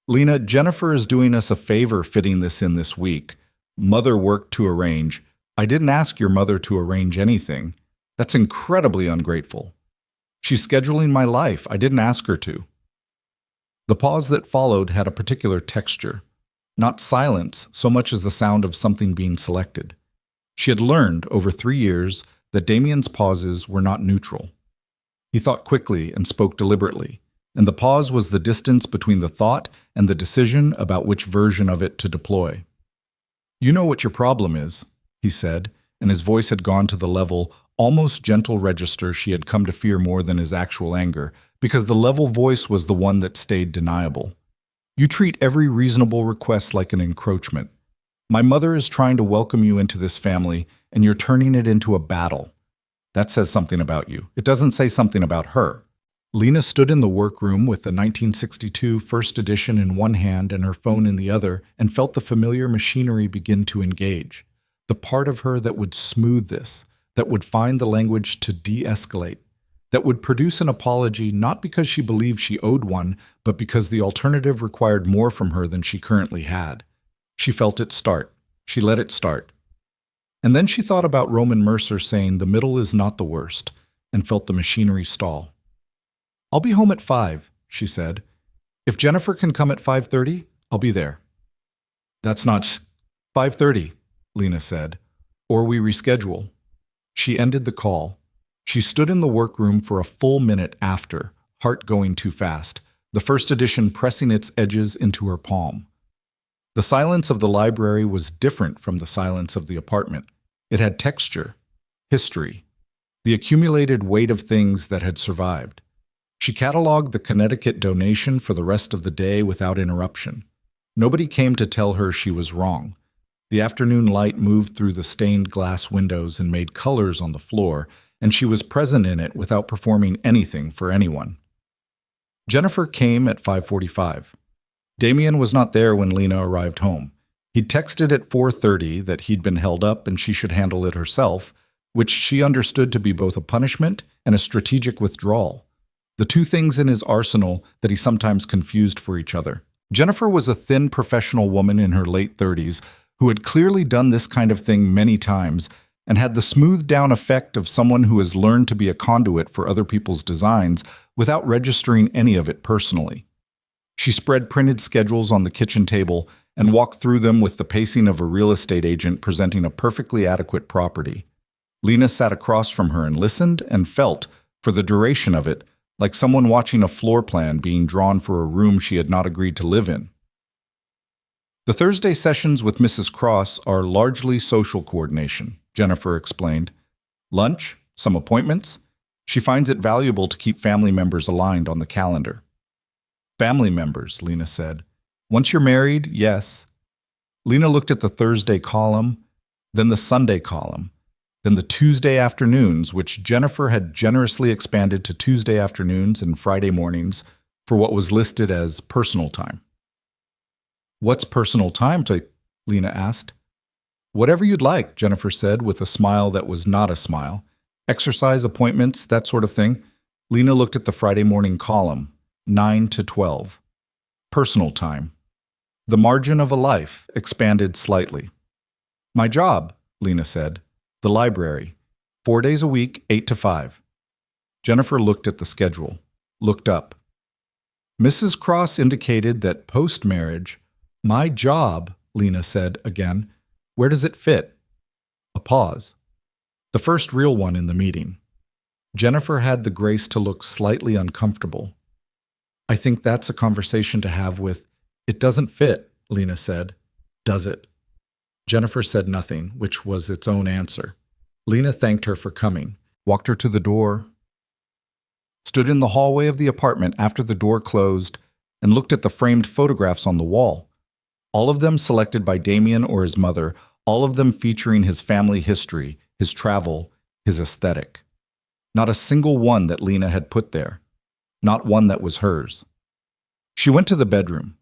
S1: "Lena, Jennifer is doing us a favor fitting this in this week. Mother worked to arrange. I didn't ask your mother to arrange anything. That's incredibly ungrateful. She's scheduling my life. I didn't ask her to." The pause that followed had a particular texture. Not silence so much as the sound of something being selected. She had learned, over 3 years, that Damian's pauses were not neutral. He thought quickly and spoke deliberately, and the pause was the distance between the thought and the decision about which version of it to deploy. "You know what your problem is," he said, and his voice had gone to the level, almost gentle register she had come to fear more than his actual anger, because the level voice was the one that stayed deniable. "You treat every reasonable request like an encroachment. My mother is trying to welcome you into this family, and you're turning it into a battle. That says something about you. It doesn't say something about her." Lena stood in the workroom with the 1962 first edition in one hand and her phone in the other and felt the familiar machinery begin to engage. The part of her that would smooth this, that would find the language to de-escalate, that would produce an apology not because she believed she owed one, but because the alternative required more from her than she currently had. She felt it start. She let it start. And then she thought about Roman Mercer saying the middle is not the worst, and felt the machinery stall. "I'll be home at 5, she said. "If Jennifer can come at 5:30, I'll be there." "That's not 5:30, Lena said. "Or we reschedule." She ended the call. She stood in the workroom for a full minute after, heart going too fast, the first edition pressing its edges into her palm. The silence of the library was different from the silence of the apartment. It had texture, history, the accumulated weight of things that had survived. She cataloged the Connecticut donation for the rest of the day without interruption. Nobody came to tell her she was wrong. The afternoon light moved through the stained glass windows and made colors on the floor, and she was present in it without performing anything for anyone. Jennifer came at 5:45. Damian was not there when Lena arrived home. He texted at 4:30 that he'd been held up and she should handle it herself, which she understood to be both a punishment and a strategic withdrawal. The two things in his arsenal that he sometimes confused for each other. Jennifer was a thin professional woman in her late 30s who had clearly done this kind of thing many times and had the smoothed-down effect of someone who has learned to be a conduit for other people's designs without registering any of it personally. She spread printed schedules on the kitchen table and walked through them with the pacing of a real estate agent presenting a perfectly adequate property. Lena sat across from her and listened and felt, for the duration of it, like someone watching a floor plan being drawn for a room she had not agreed to live in. "The Thursday sessions with Mrs. Cross are largely social coordination," Jennifer explained. "Lunch, some appointments. She finds it valuable to keep family members aligned on the calendar." "Family members," Lena said. "Once you're married, yes." Lena looked at the Thursday column, then the Sunday column, then the Tuesday afternoons, which Jennifer had generously expanded to Tuesday afternoons and Friday mornings, for what was listed as personal time. What's personal time? Lena asked. Whatever you'd like, Jennifer said with a smile that was not a smile. Exercise, appointments, that sort of thing. Lena looked at the Friday morning column, 9 to 12. Personal time. The margin of a life expanded slightly. My job, Lena said. The library. 4 days a week, 8 to 5. Jennifer looked at the schedule, looked up. Mrs. Cross indicated that post-marriage, my job, Lena said again. Where does it fit? A pause. The first real one in the meeting. Jennifer had the grace to look slightly uncomfortable. I think that's a conversation to have with, it doesn't fit, Lena said. Does it? Jennifer said nothing, which was its own answer. Lena thanked her for coming, walked her to the door, stood in the hallway of the apartment after the door closed, and looked at the framed photographs on the wall. All of them selected by Damian or his mother, all of them featuring his family history, his travel, his aesthetic. Not a single one that Lena had put there. Not one that was hers. She went to the bedroom.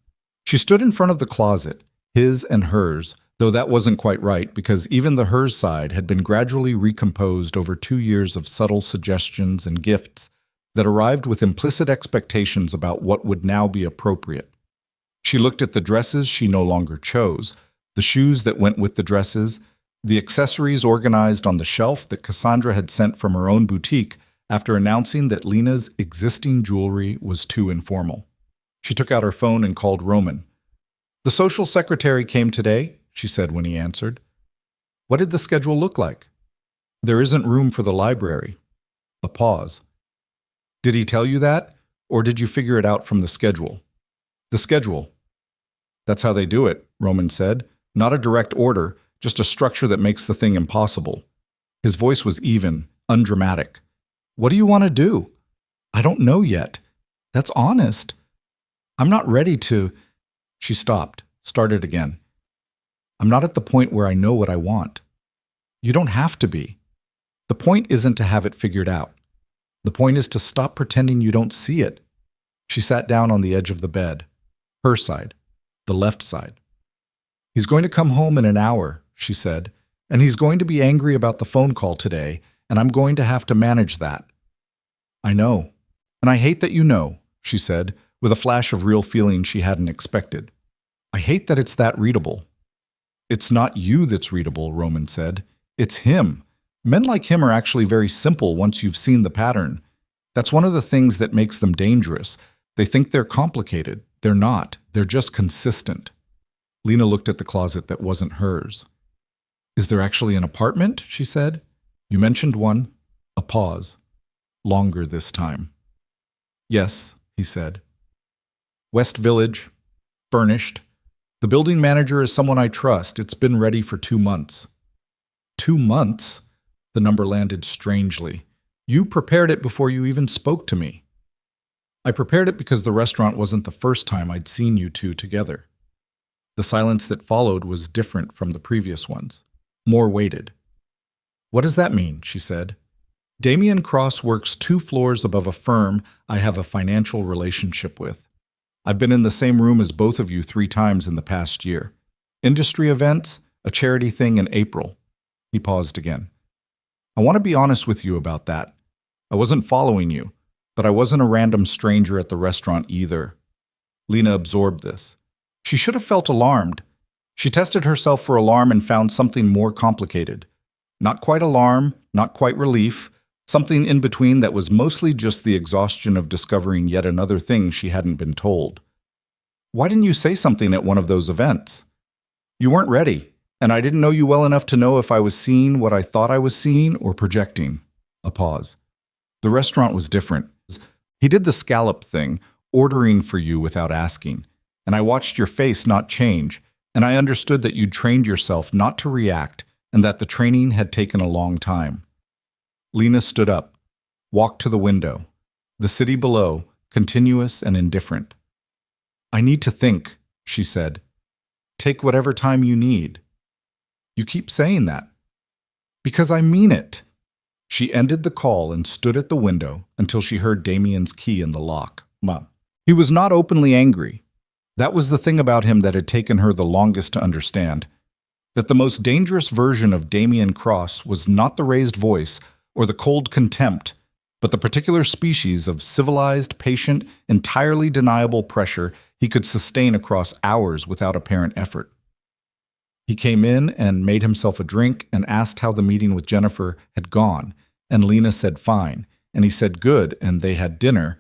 S1: She stood in front of the closet, his and hers, though that wasn't quite right because even the hers side had been gradually recomposed over 2 years of subtle suggestions and gifts that arrived with implicit expectations about what would now be appropriate. She looked at the dresses she no longer chose, the shoes that went with the dresses, the accessories organized on the shelf that Cassandra had sent from her own boutique after announcing that Lena's existing jewelry was too informal. She took out her phone and called Roman. The social secretary came today, she said when he answered. What did the schedule look like? There isn't room for the library. A pause. Did he tell you that, or did you figure it out from the schedule? The schedule. That's how they do it, Roman said. Not a direct order, just a structure that makes the thing impossible. His voice was even, undramatic. What do you want to do? I don't know yet. That's honest. I'm not ready to... She stopped, started again. I'm not at the point where I know what I want. You don't have to be. The point isn't to have it figured out. The point is to stop pretending you don't see it. She sat down on the edge of the bed. Her side. The left side. He's going to come home in an hour, she said, and he's going to be angry about the phone call today, and I'm going to have to manage that. I know. And I hate that you know, she said, with a flash of real feeling she hadn't expected. I hate that it's that readable. It's not you that's readable, Roman said. It's him. Men like him are actually very simple once you've seen the pattern. That's one of the things that makes them dangerous. They think they're complicated. They're not. They're just consistent. Lena looked at the closet that wasn't hers. Is there actually an apartment? She said. You mentioned one. A pause. Longer this time. Yes, he said. West Village. Furnished. The building manager is someone I trust. It's been ready for 2 months. 2 months? The number landed strangely. You prepared it before you even spoke to me. I prepared it because the restaurant wasn't the first time I'd seen you two together. The silence that followed was different from the previous ones, more weighted. What does that mean? She said. Damian Cross works 2 floors above a firm I have a financial relationship with. I've been in the same room as both of you 3 times in the past year. Industry events, a charity thing in April. He paused again. I want to be honest with you about that. I wasn't following you, but I wasn't a random stranger at the restaurant either. Lena absorbed this. She should have felt alarmed. She tested herself for alarm and found something more complicated. Not quite alarm, not quite relief, something in between that was mostly just the exhaustion of discovering yet another thing she hadn't been told. Why didn't you say something at one of those events? You weren't ready, and I didn't know you well enough to know if I was seeing what I thought I was seeing or projecting. A pause. The restaurant was different. He did the scallop thing, ordering for you without asking, and I watched your face not change, and I understood that you'd trained yourself not to react and that the training had taken a long time. Lena stood up, walked to the window. The city below, continuous and indifferent. I need to think, she said. Take whatever time you need. You keep saying that. Because I mean it. She ended the call and stood at the window until she heard Damian's key in the lock. Mom. He was not openly angry. That was the thing about him that had taken her the longest to understand. That the most dangerous version of Damian Cross was not the raised voice or the cold contempt, but the particular species of civilized, patient, entirely deniable pressure he could sustain across hours without apparent effort. He came in and made himself a drink and asked how the meeting with Jennifer had gone, and Lena said fine, and he said good, and they had dinner,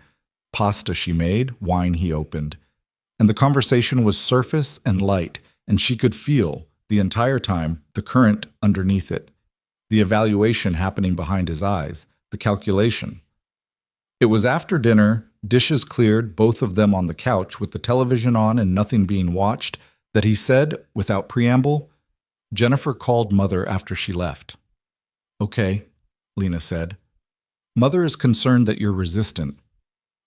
S1: pasta she made, wine he opened. And the conversation was surface and light, and she could feel, the entire time, the current underneath it, the evaluation happening behind his eyes, the calculation. It was after dinner, dishes cleared, both of them on the couch with the television on and nothing being watched, that he said, without preamble, Jennifer called Mother after she left. Okay, Lena said. Mother is concerned that you're resistant.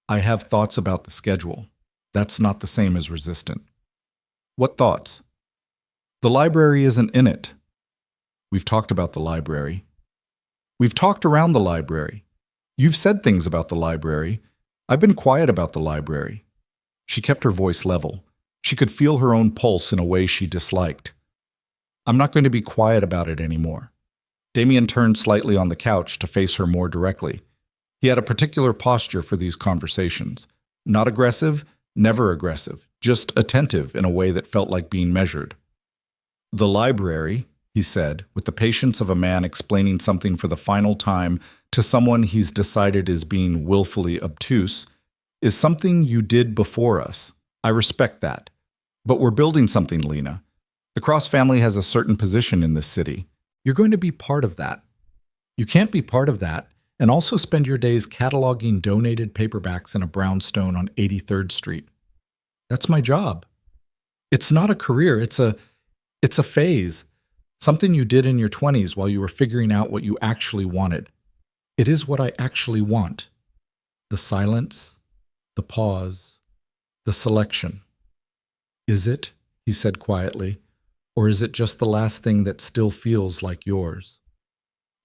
S1: I have thoughts about the schedule. That's not the same as resistant. What thoughts? The library isn't in it. We've talked about the library. We've talked around the library. You've said things about the library. I've been quiet about the library. She kept her voice level. She could feel her own pulse in a way she disliked. I'm not going to be quiet about it anymore. Damian turned slightly on the couch to face her more directly. He had a particular posture for these conversations. Not aggressive, never aggressive, just attentive in a way that felt like being measured. The library, he said, with the patience of a man explaining something for the final time to someone he's decided is being willfully obtuse, is something you did before us. I respect that. But we're building something, Lena. The Cross family has a certain position in this city. You're going to be part of that. You can't be part of that and also spend your days cataloging donated paperbacks in a brownstone on 83rd Street. That's my job. It's not a career, it's a phase, something you did in your 20s while you were figuring out what you actually wanted. It is what I actually want. The silence, the pause, the selection. Is it, he said quietly, or is it just the last thing that still feels like yours?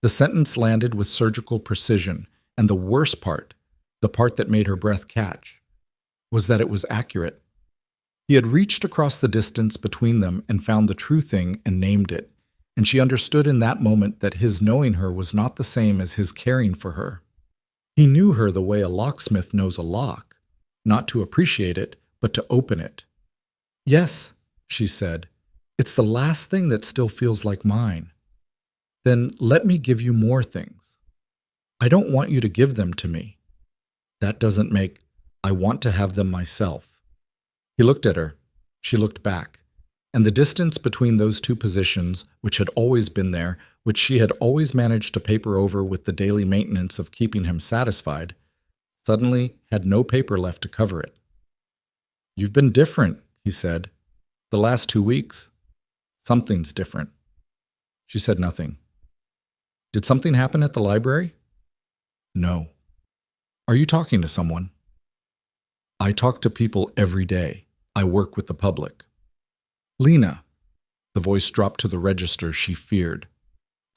S1: The sentence landed with surgical precision, and the worst part, the part that made her breath catch, was that it was accurate. He had reached across the distance between them and found the true thing and named it, and she understood in that moment that his knowing her was not the same as his caring for her. He knew her the way a locksmith knows a lock, not to appreciate it, but to open it. Yes, she said, it's the last thing that still feels like mine. Then let me give you more things. I don't want you to give them to me. That doesn't make, I want to have them myself. He looked at her. She looked back. And the distance between those two positions, which had always been there, which she had always managed to paper over with the daily maintenance of keeping him satisfied, suddenly had no paper left to cover it. You've been different, he said. The last 2 weeks. Something's different. She said nothing. Did something happen at the library? No. Are you talking to someone? I talk to people every day. I work with the public. Lena, the voice dropped to the register she feared.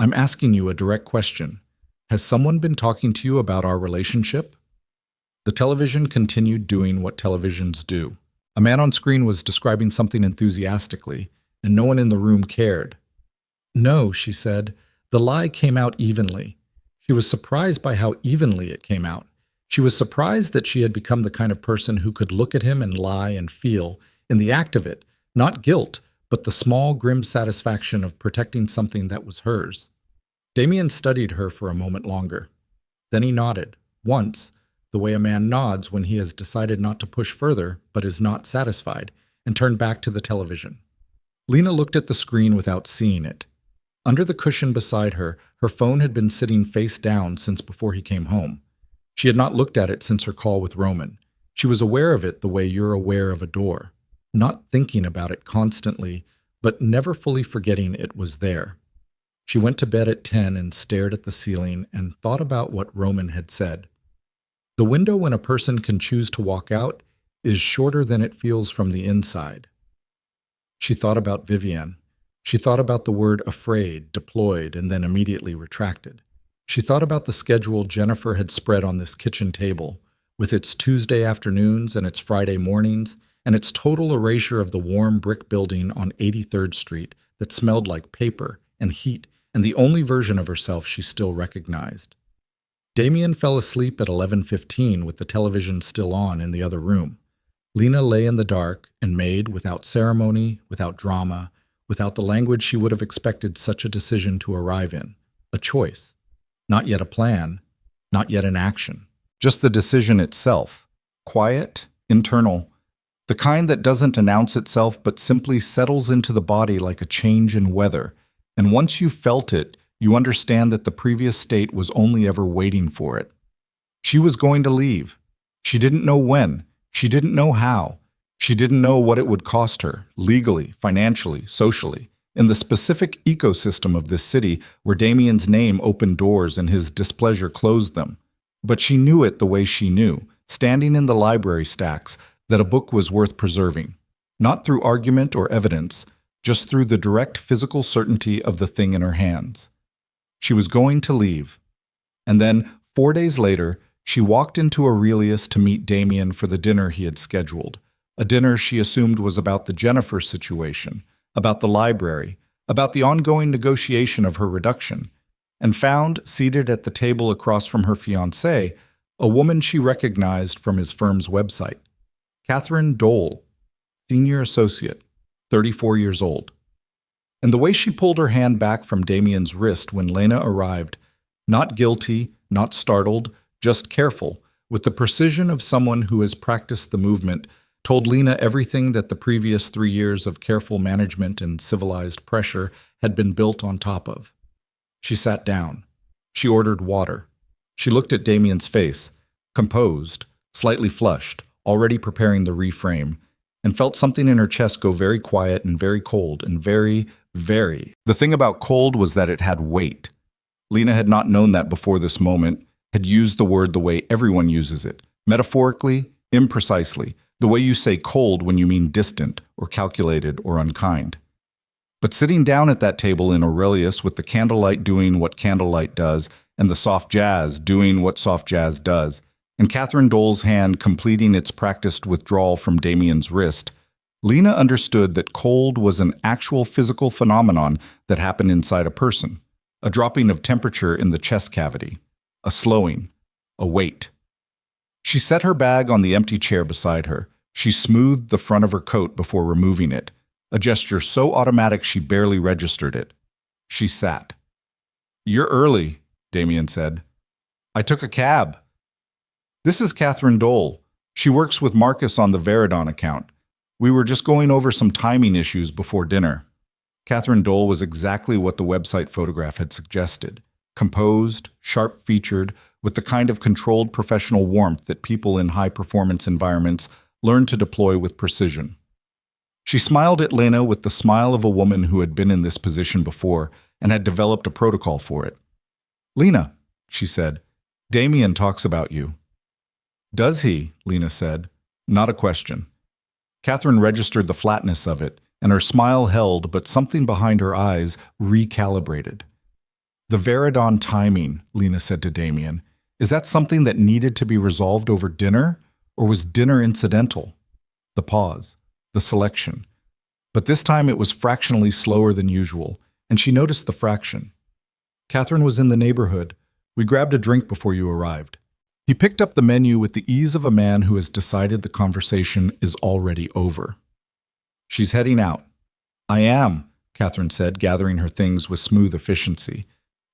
S1: I'm asking you a direct question. Has someone been talking to you about our relationship? The television continued doing what televisions do. A man on screen was describing something enthusiastically, and no one in the room cared. No, she said. The lie came out evenly. She was surprised by how evenly it came out. She was surprised that she had become the kind of person who could look at him and lie and feel, in the act of it, not guilt, but the small, grim satisfaction of protecting something that was hers. Damian studied her for a moment longer. Then he nodded, once, the way a man nods when he has decided not to push further but is not satisfied, and turned back to the television. Lena looked at the screen without seeing it. Under the cushion beside her, her phone had been sitting face down since before he came home. She had not looked at it since her call with Roman. She was aware of it the way you're aware of a door, not thinking about it constantly, but never fully forgetting it was there. She went to bed at 10 and stared at the ceiling and thought about what Roman had said. The window when a person can choose to walk out is shorter than it feels from the inside. She thought about Vivienne. She thought about the word afraid, deployed, and then immediately retracted. She thought about the schedule Jennifer had spread on this kitchen table, with its Tuesday afternoons and its Friday mornings, and its total erasure of the warm brick building on 83rd Street that smelled like paper and heat and the only version of herself she still recognized. Damian fell asleep at 11:15 with the television still on in the other room. Lena lay in the dark and made, without ceremony, without drama, without the language she would have expected such a decision to arrive in, a choice. Not yet a plan, not yet an action. Just the decision itself. Quiet, internal, the kind that doesn't announce itself but simply settles into the body like a change in weather. And once you've felt it, you understand that the previous state was only ever waiting for it. She was going to leave. She didn't know when. She didn't know how. She didn't know what it would cost her, legally, financially, socially, in the specific ecosystem of this city where Damian's name opened doors and his displeasure closed them. But she knew it the way she knew, standing in the library stacks, that a book was worth preserving, not through argument or evidence, just through the direct physical certainty of the thing in her hands. She was going to leave. And then, 4 days later, she walked into Aurelius to meet Damian for the dinner he had scheduled, a dinner she assumed was about the Jennifer situation, about the library, about the ongoing negotiation of her reduction, and found, seated at the table across from her fiancé, a woman she recognized from his firm's website. Catherine Dole, senior associate, 34 years old. And the way she pulled her hand back from Damian's wrist when Lena arrived, not guilty, not startled, just careful, with the precision of someone who has practiced the movement, told Lena everything that the previous 3 years of careful management and civilized pressure had been built on top of. She sat down. She ordered water. She looked at Damian's face, composed, slightly flushed, already preparing the reframe, and felt something in her chest go very quiet and very cold and very, very. The thing about cold was that it had weight. Lena had not known that before this moment, had used the word the way everyone uses it, metaphorically, imprecisely, the way you say cold when you mean distant or calculated or unkind. But sitting down at that table in Aurelius with the candlelight doing what candlelight does and the soft jazz doing what soft jazz does, and Catherine Dole's hand completing its practiced withdrawal from Damian's wrist, Lena understood that cold was an actual physical phenomenon that happened inside a person, a dropping of temperature in the chest cavity, a slowing, a weight. She set her bag on the empty chair beside her. She smoothed the front of her coat before removing it, a gesture so automatic she barely registered it. She sat. "You're early," Damian said. "I took a cab." "This is Catherine Dole. She works with Marcus on the Veridon account. We were just going over some timing issues before dinner." Catherine Dole was exactly what the website photograph had suggested. Composed, sharp-featured, with the kind of controlled professional warmth that people in high-performance environments learn to deploy with precision. She smiled at Lena with the smile of a woman who had been in this position before and had developed a protocol for it. "Lena," she said, "Damian talks about you." "Does he?" Lena said. Not a question. Catherine registered the flatness of it, and her smile held, but something behind her eyes recalibrated. "The Veridon timing," Lena said to Damian. "Is that something that needed to be resolved over dinner, or was dinner incidental?" The pause, the selection. But this time it was fractionally slower than usual, and she noticed the fraction. "Catherine was in the neighborhood. We grabbed a drink before you arrived." He picked up the menu with the ease of a man who has decided the conversation is already over. "She's heading out." "I am," Catherine said, gathering her things with smooth efficiency.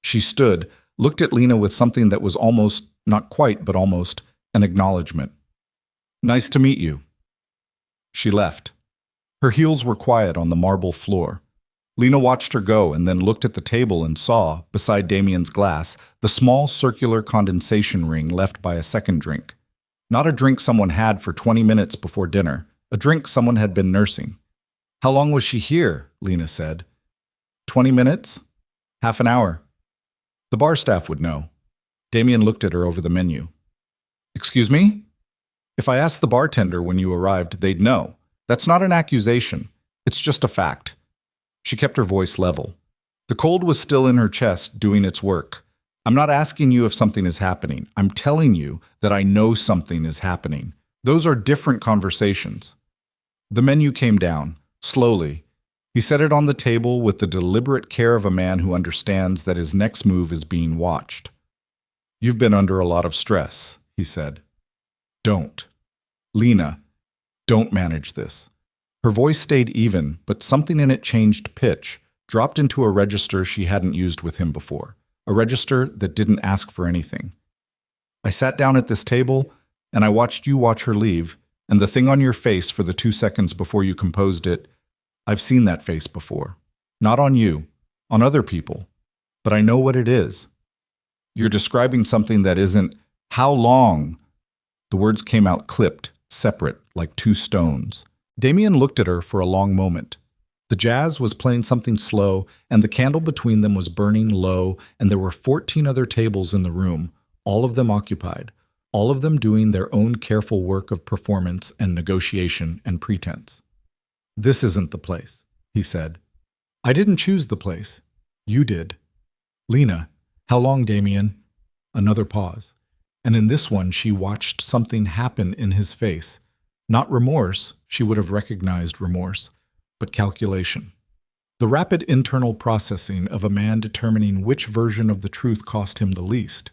S1: She stood, looked at Lena with something that was almost, not quite, but almost, an acknowledgement. "Nice to meet you." She left. Her heels were quiet on the marble floor. Lena watched her go and then looked at the table and saw, beside Damian's glass, the small circular condensation ring left by a second drink. Not a drink someone had for 20 minutes before dinner, a drink someone had been nursing. "How long was she here?" Lena said. 20 minutes? Half an hour. The bar staff would know. Damian looked at her over the menu. "Excuse me?" "If I asked the bartender when you arrived, they'd know. That's not an accusation. It's just a fact." She kept her voice level. The cold was still in her chest, doing its work. I'm not asking you if something is happening. I'm telling you that I know something is happening. Those are different conversations. The menu came down, slowly. He set it on the table with the deliberate care of a man who understands that his next move is being watched. You've been under a lot of stress, he said. Don't. Lena, don't manage this. Her voice stayed even, but something in it changed pitch, dropped into a register she hadn't used with him before, a register that didn't ask for anything. I sat down at this table, and I watched you watch her leave, and the thing on your face for the 2 seconds before you composed it, I've seen that face before. Not on you, on other people, but I know what it is. You're describing something that isn't, how long? The words came out clipped, separate, like two stones. Damian looked at her for a long moment. The jazz was playing something slow, and the candle between them was burning low, and there were 14 other tables in the room, all of them occupied, all of them doing their own careful work of performance and negotiation and pretense. This isn't the place, he said. I didn't choose the place. You did. Lena, how long, Damian? Another pause. And in this one, she watched something happen in his face. Not remorse, she would have recognized remorse, but calculation. The rapid internal processing of a man determining which version of the truth cost him the least.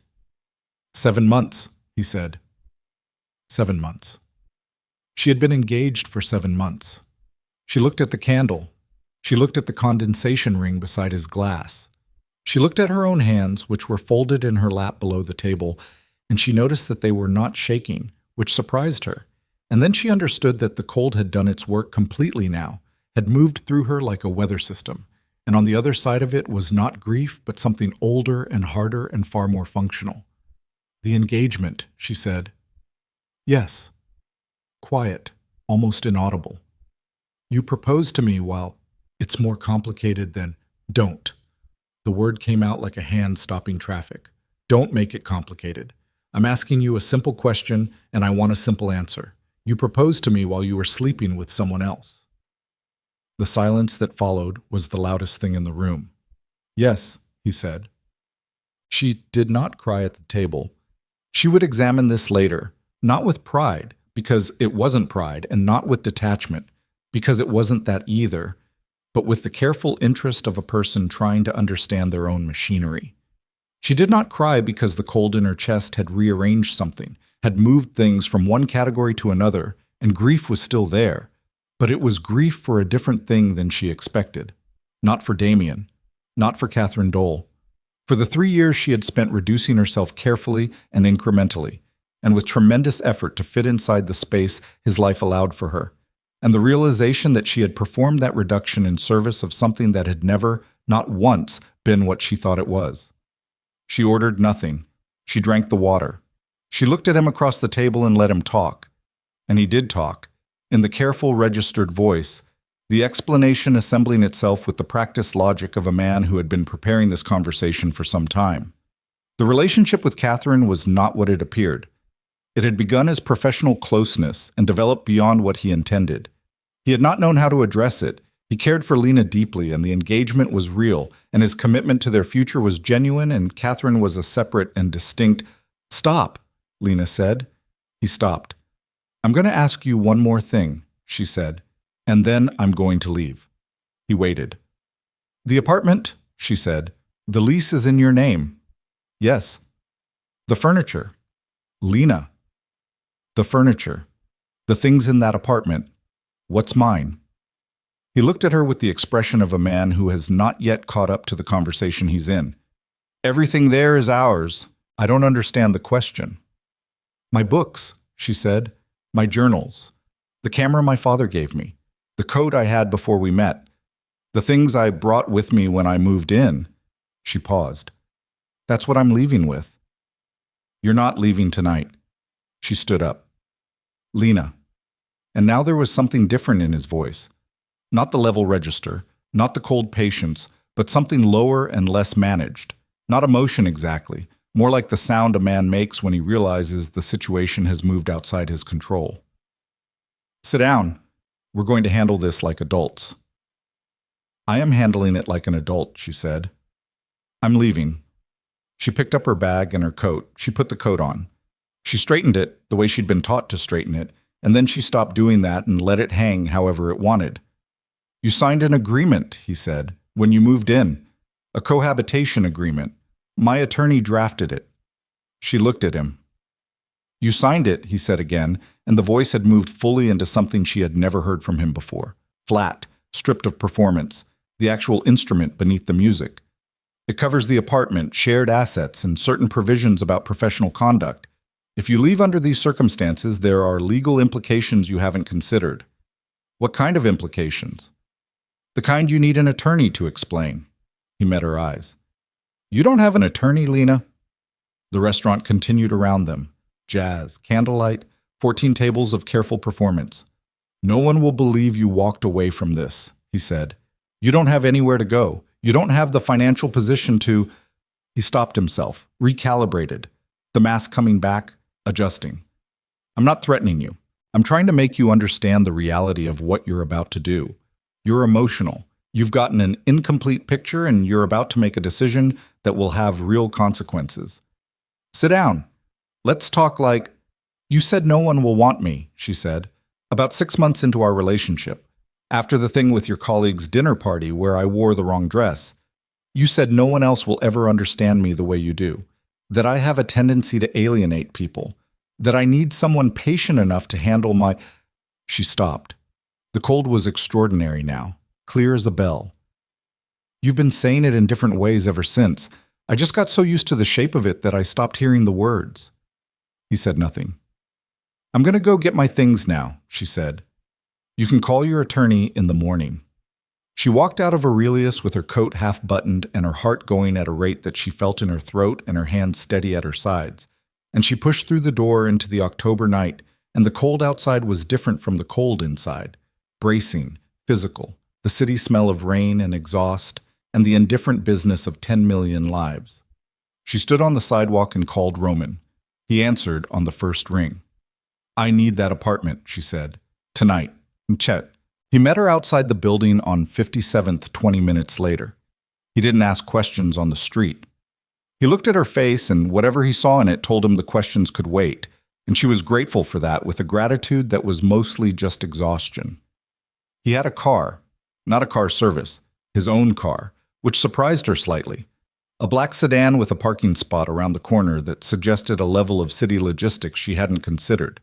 S1: 7 months, he said. 7 months. She had been engaged for 7 months. She looked at the candle. She looked at the condensation ring beside his glass. She looked at her own hands, which were folded in her lap below the table, and she noticed that they were not shaking, which surprised her. And then she understood that the cold had done its work completely now, had moved through her like a weather system, and on the other side of it was not grief, but something older and harder and far more functional. The engagement, she said. Yes. Quiet, almost inaudible. You proposed to me while it's more complicated than don't. The word came out like a hand stopping traffic. Don't make it complicated. I'm asking you a simple question, and I want a simple answer. You proposed to me while you were sleeping with someone else. The silence that followed was the loudest thing in the room. Yes, he said. She did not cry at the table. She would examine this later, not with pride, because it wasn't pride, and not with detachment, because it wasn't that either, but with the careful interest of a person trying to understand their own machinery. She did not cry because the cold in her chest had rearranged something, had moved things from one category to another, and grief was still there, but it was grief for a different thing than she expected. Not for Damian, not for Catherine Dole. For the 3 years she had spent reducing herself carefully and incrementally, and with tremendous effort to fit inside the space his life allowed for her, and the realization that she had performed that reduction in service of something that had never, not once, been what she thought it was. She ordered nothing. She drank the water. She looked at him across the table and let him talk. And he did talk, in the careful, registered voice, the explanation assembling itself with the practiced logic of a man who had been preparing this conversation for some time. The relationship with Catherine was not what it appeared. It had begun as professional closeness and developed beyond what he intended. He had not known how to address it. He cared for Lena deeply, and the engagement was real, and his commitment to their future was genuine, and Catherine was a separate and distinct. Stop, Lena said. He stopped. I'm going to ask you one more thing, she said, and then I'm going to leave. He waited. The apartment, she said. The lease is in your name. Yes. The furniture. Lena. The furniture. The things in that apartment. What's mine? He looked at her with the expression of a man who has not yet caught up to the conversation he's in. Everything there is ours. I don't understand the question. My books, she said. My journals. The camera my father gave me. The coat I had before we met. The things I brought with me when I moved in. She paused. That's what I'm leaving with. You're not leaving tonight. She stood up. Lena. And now there was something different in his voice. Not the level register, not the cold patience, but something lower and less managed. Not emotion exactly, more like the sound a man makes when he realizes the situation has moved outside his control. Sit down. We're going to handle this like adults. I am handling it like an adult, she said. I'm leaving. She picked up her bag and her coat. She put the coat on. She straightened it the way she'd been taught to straighten it, and then she stopped doing that and let it hang however it wanted. "You signed an agreement," he said, "when you moved in. A cohabitation agreement. My attorney drafted it." She looked at him. "You signed it," he said again, and the voice had moved fully into something she had never heard from him before. Flat, stripped of performance, the actual instrument beneath the music. "It covers the apartment, shared assets, and certain provisions about professional conduct. If you leave under these circumstances, there are legal implications you haven't considered." "What kind of implications?" "The kind you need an attorney to explain." He met her eyes. "You don't have an attorney, Lena?" The restaurant continued around them. Jazz, candlelight, 14 tables of careful performance. "No one will believe you walked away from this," he said. "You don't have anywhere to go. You don't have the financial position to—" He stopped himself, recalibrated, the mask coming back, adjusting. "I'm not threatening you. I'm trying to make you understand the reality of what you're about to do. You're emotional. You've gotten an incomplete picture and you're about to make a decision that will have real consequences. Sit down. Let's talk like—" "You said no one will want me," she said, "about 6 months into our relationship. After the thing with your colleague's dinner party where I wore the wrong dress. You said no one else will ever understand me the way you do. That I have a tendency to alienate people. That I need someone patient enough to handle my—" She stopped. The cold was extraordinary now, clear as a bell. "You've been saying it in different ways ever since. I just got so used to the shape of it that I stopped hearing the words." He said nothing. "I'm going to go get my things now," she said. "You can call your attorney in the morning." She walked out of Aurelius with her coat half buttoned and her heart going at a rate that she felt in her throat and her hands steady at her sides. And she pushed through the door into the October night, and the cold outside was different from the cold inside. Bracing, physical, the city smell of rain and exhaust, and the indifferent business of 10 million lives. She stood on the sidewalk and called Roman. He answered on the first ring. "I need that apartment," she said. "Tonight." And Chet. He met her outside the building on 57th 20 minutes later. He didn't ask questions on the street. He looked at her face, and whatever he saw in it told him the questions could wait, and she was grateful for that with a gratitude that was mostly just exhaustion. He had a car, not a car service, his own car, which surprised her slightly. A black sedan with a parking spot around the corner that suggested a level of city logistics she hadn't considered.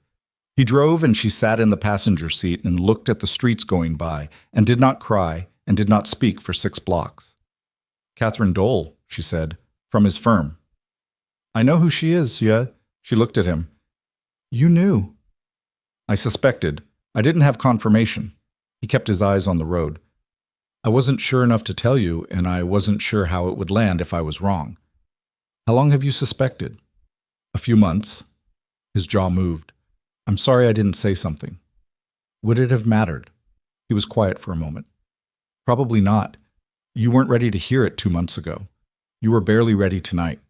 S1: He drove and she sat in the passenger seat and looked at the streets going by and did not cry and did not speak for 6 blocks. "Catherine Dole," she said, "from his firm." "I know who she is, yeah." She looked at him. "You knew." "I suspected. I didn't have confirmation." He kept his eyes on the road. "I wasn't sure enough to tell you, and I wasn't sure how it would land if I was wrong." "How long have you suspected?" "A few months." His jaw moved. "I'm sorry I didn't say something." "Would it have mattered?" He was quiet for a moment. "Probably not. You weren't ready to hear it 2 months ago. You were barely ready tonight."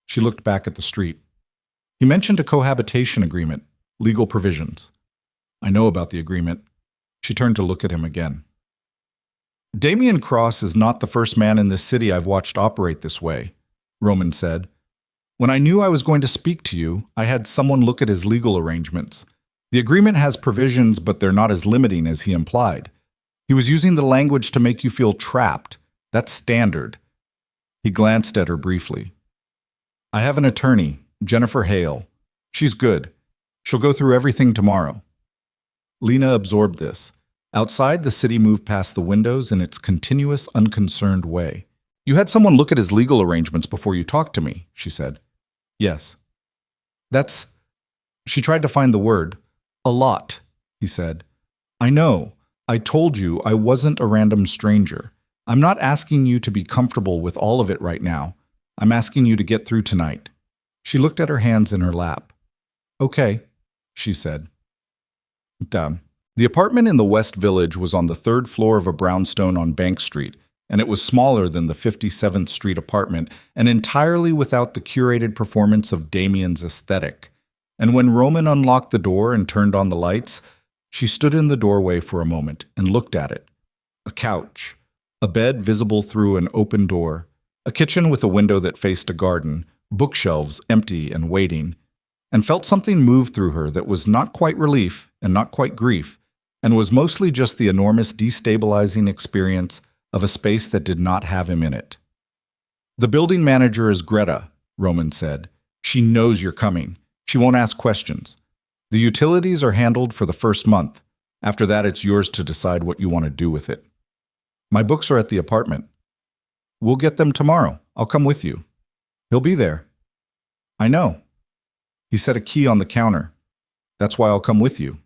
S1: She looked back at the street. "He mentioned a cohabitation agreement, legal provisions." "I know about the agreement." She turned to look at him again. "Damian Cross is not the first man in this city I've watched operate this way," Roman said. "When I knew I was going to speak to you, I had someone look at his legal arrangements. The agreement has provisions, but they're not as limiting as he implied. He was using the language to make you feel trapped. That's standard." He glanced at her briefly. "I have an attorney, Jennifer Hale. She's good. She'll go through everything tomorrow." Lena absorbed this. Outside, the city moved past the windows in its continuous, unconcerned way. "You had someone look at his legal arrangements before you talked to me," she said. "Yes." "That's—" She tried to find the word. "A lot," he said. "I know. I told you I wasn't a random stranger. I'm not asking you to be comfortable with all of it right now. I'm asking you to get through tonight." She looked at her hands in her lap. "Okay," she said. Down. The apartment in the West Village was on the 3rd floor of a brownstone on Bank Street, and it was smaller than the 57th Street apartment and entirely without the curated performance of Damian's aesthetic. And when Roman unlocked the door and turned on the lights, she stood in the doorway for a moment and looked at it. A couch, a bed visible through an open door, A kitchen with a window that faced a garden, bookshelves empty and waiting, and felt something move through her that was not quite relief and not quite grief, and was mostly just the enormous destabilizing experience of a space that did not have him in it. "The building manager is Greta," Roman said. "She knows you're coming. She won't ask questions. The utilities are handled for the first month. After that, it's yours to decide what you want to do with it. My books are at the apartment. We'll get them tomorrow. I'll come with you." "He'll be there." "I know. He set a key on the counter. That's why I'll come with you."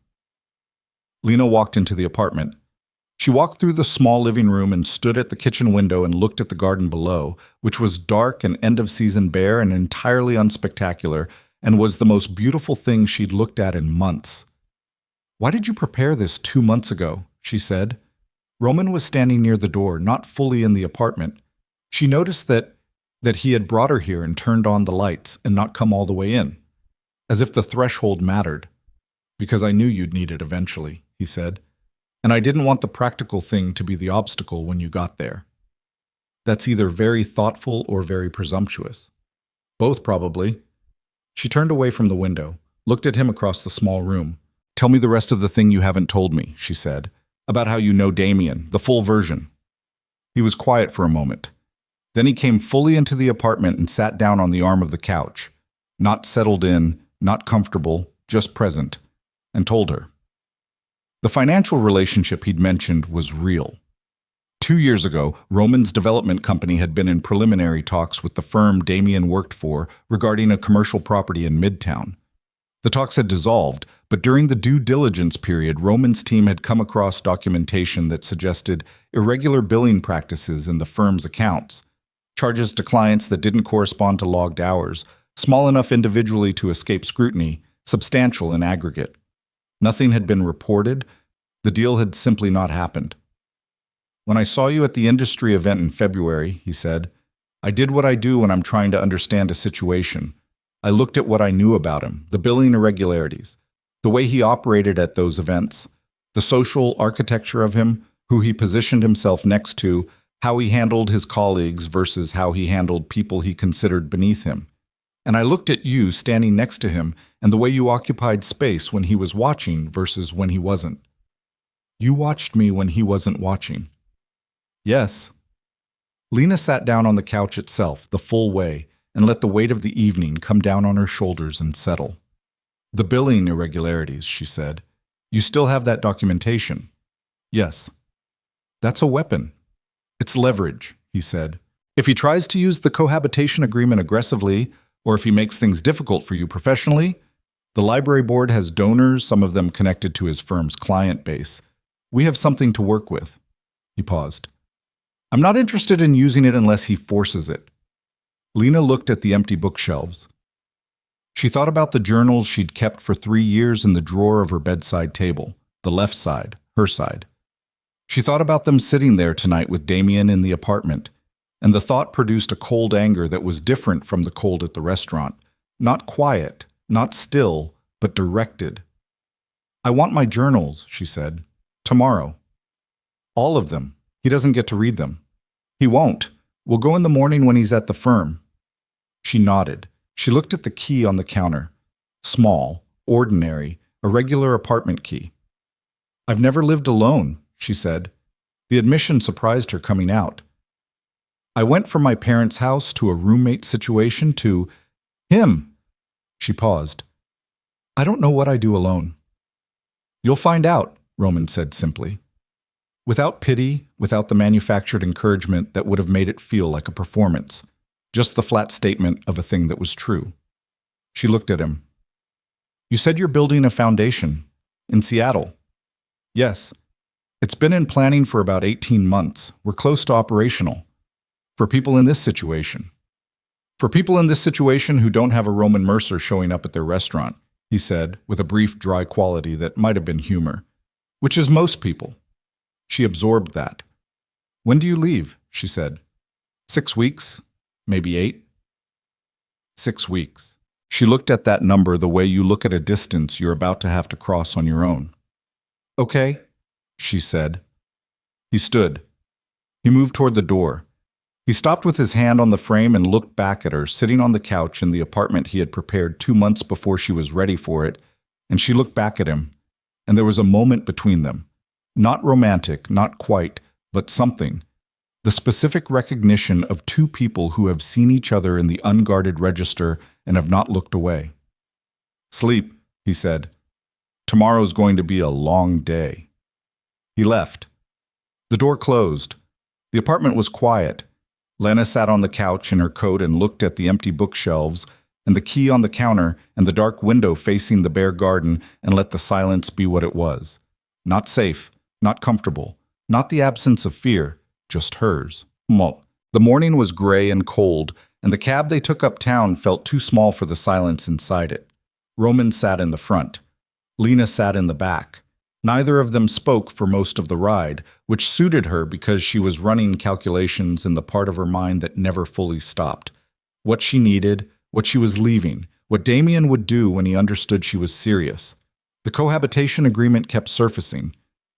S1: Lena walked into the apartment. She walked through the small living room and stood at the kitchen window and looked at the garden below, which was dark and end-of-season bare and entirely unspectacular, and was the most beautiful thing she'd looked at in months. "Why did you prepare this 2 months ago?" she said. Roman was standing near the door, not fully in the apartment. She noticed that he had brought her here and turned on the lights and not come all the way in, as if the threshold mattered. "Because I knew you'd need it eventually," he said. "And I didn't want the practical thing to be the obstacle when you got there." "That's either very thoughtful or very presumptuous." "Both, probably." She turned away from the window, looked at him across the small room. "Tell me the rest of the thing you haven't told me," she said, "about how you know Damian, the full version." He was quiet for a moment. Then he came fully into the apartment and sat down on the arm of the couch, not settled in, not comfortable, just present, and told her. The financial relationship he'd mentioned was real. 2 years ago, Roman's development company had been in preliminary talks with the firm Damian worked for regarding a commercial property in Midtown. The talks had dissolved, but during the due diligence period, Roman's team had come across documentation that suggested irregular billing practices in the firm's accounts, charges to clients that didn't correspond to logged hours, small enough individually to escape scrutiny, substantial in aggregate. Nothing had been reported. The deal had simply not happened. "When I saw you at the industry event in February," he said, "I did what I do when I'm trying to understand a situation. I looked at what I knew about him, the billing irregularities, the way he operated at those events, the social architecture of him, who he positioned himself next to, how he handled his colleagues versus how he handled people he considered beneath him. And I looked at you standing next to him and the way you occupied space when he was watching versus when he wasn't. You watched me when he wasn't watching." "Yes." Lena sat down on the couch itself, the full way, and let the weight of the evening come down on her shoulders and settle. "The billing irregularities," she said. "You still have that documentation?" "Yes." "That's a weapon. It's leverage," he said. "If he tries to use the cohabitation agreement aggressively, or if he makes things difficult for you professionally, the library board has donors, some of them connected to his firm's client base. We have something to work with." He paused. "I'm not interested in using it unless he forces it." Lena looked at the empty bookshelves. She thought about the journals she'd kept for 3 years in the drawer of her bedside table, the left side, her side. She thought about them sitting there tonight with Damian in the apartment, and the thought produced a cold anger that was different from the cold at the restaurant. Not quiet, not still, but directed. "I want my journals," she said. "Tomorrow." "All of them. He doesn't get to read them." "He won't. We'll go in the morning when he's at the firm." She nodded. She looked at the key on the counter. Small, ordinary, a regular apartment key. "I've never lived alone," she said. The admission surprised her coming out. "I went from my parents' house to a roommate situation to him." She paused. "I don't know what I do alone." "You'll find out," Roman said simply. Without pity, without the manufactured encouragement that would have made it feel like a performance. Just the flat statement of a thing that was true. She looked at him. "You said you're building a foundation. In Seattle." "Yes. It's been in planning for about 18 months. We're close to operational. For people in this situation." "For people in this situation who don't have a Roman Mercer showing up at their restaurant," he said, with a brief dry quality that might have been humor. "Which is most people." She absorbed that. "When do you leave?" she said. 6 weeks, maybe 8. 6 weeks. She looked at that number the way you look at a distance you're about to have to cross on your own. "Okay," she said. He stood. He moved toward the door. He stopped with his hand on the frame and looked back at her, sitting on the couch in the apartment he had prepared 2 months before she was ready for it, and she looked back at him, and there was a moment between them. Not romantic, not quite, but something. The specific recognition of two people who have seen each other in the unguarded register and have not looked away. "Sleep," he said. "Tomorrow's going to be a long day." He left. The door closed. The apartment was quiet. Lena sat on the couch in her coat and looked at the empty bookshelves and the key on the counter and the dark window facing the bare garden and let the silence be what it was. Not safe, not comfortable, not the absence of fear, just hers. The morning was gray and cold, and the cab they took uptown felt too small for the silence inside it. Roman sat in the front. Lena sat in the back. Neither of them spoke for most of the ride, which suited her because she was running calculations in the part of her mind that never fully stopped. What she needed, what she was leaving, what Damian would do when he understood she was serious. The cohabitation agreement kept surfacing.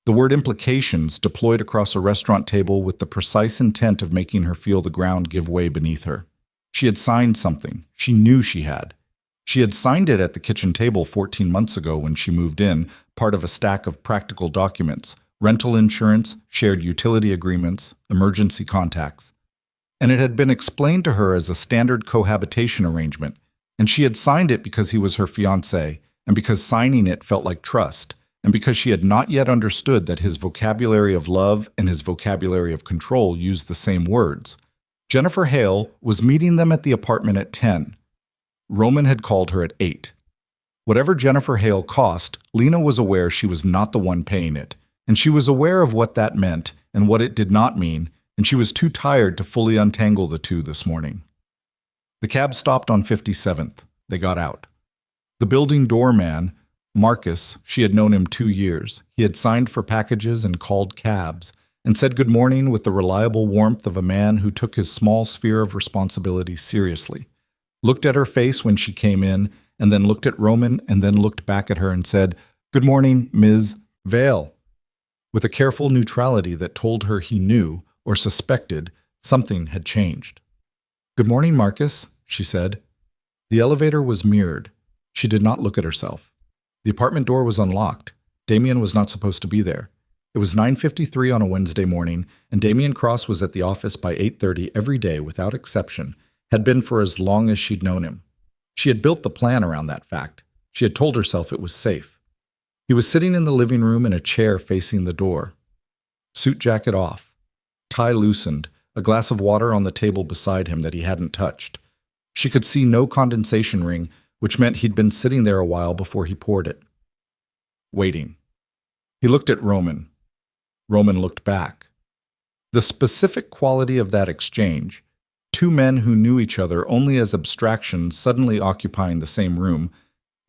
S1: The word implications deployed across a restaurant table with the precise intent of making her feel the ground give way beneath her. She had signed something. She knew she had. She had signed it at the kitchen table 14 months ago when she moved in, part of a stack of practical documents, rental insurance, shared utility agreements, emergency contacts. And it had been explained to her as a standard cohabitation arrangement, and she had signed it because he was her fiancé, and because signing it felt like trust, and because she had not yet understood that his vocabulary of love and his vocabulary of control used the same words. Jennifer Hale was meeting them at the apartment at 10. Roman had called her at 8. Whatever Jennifer Hale cost, Lena was aware she was not the one paying it, and she was aware of what that meant and what it did not mean, and she was too tired to fully untangle the two this morning. The cab stopped on 57th. They got out. The building doorman, Marcus, she had known him 2 years. He had signed for packages and called cabs, and said good morning with the reliable warmth of a man who took his small sphere of responsibility seriously. Looked at her face when she came in, and then looked at Roman, and then looked back at her and said, "Good morning, Ms. Vale," with a careful neutrality that told her he knew, or suspected, something had changed. "Good morning, Marcus," she said. The elevator was mirrored. She did not look at herself. The apartment door was unlocked. Damian was not supposed to be there. It was 9:53 on a Wednesday morning, and Damian Cross was at the office by 8:30 every day without exception, had been for as long as she'd known him. She had built the plan around that fact. She had told herself it was safe. He was sitting in the living room in a chair facing the door. Suit jacket off. Tie loosened, a glass of water on the table beside him that he hadn't touched. She could see no condensation ring, which meant he'd been sitting there a while before he poured it. Waiting. He looked at Roman. Roman looked back. The specific quality of that exchange, two men who knew each other only as abstractions suddenly occupying the same room,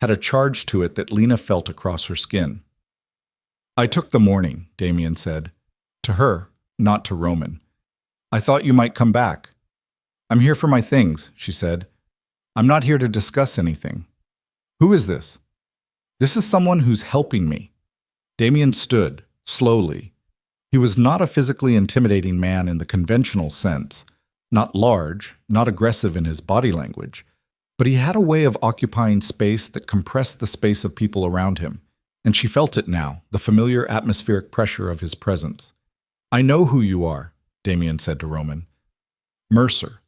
S1: had a charge to it that Lena felt across her skin. "I took the morning," Damian said. To her, not to Roman. "I thought you might come back." "I'm here for my things," she said. "I'm not here to discuss anything." "Who is this?" "This is someone who's helping me." Damian stood, slowly. He was not a physically intimidating man in the conventional sense, not large, not aggressive in his body language, but he had a way of occupying space that compressed the space of people around him, and she felt it now, the familiar atmospheric pressure of his presence. "I know who you are," Damian said to Roman. "Mercer,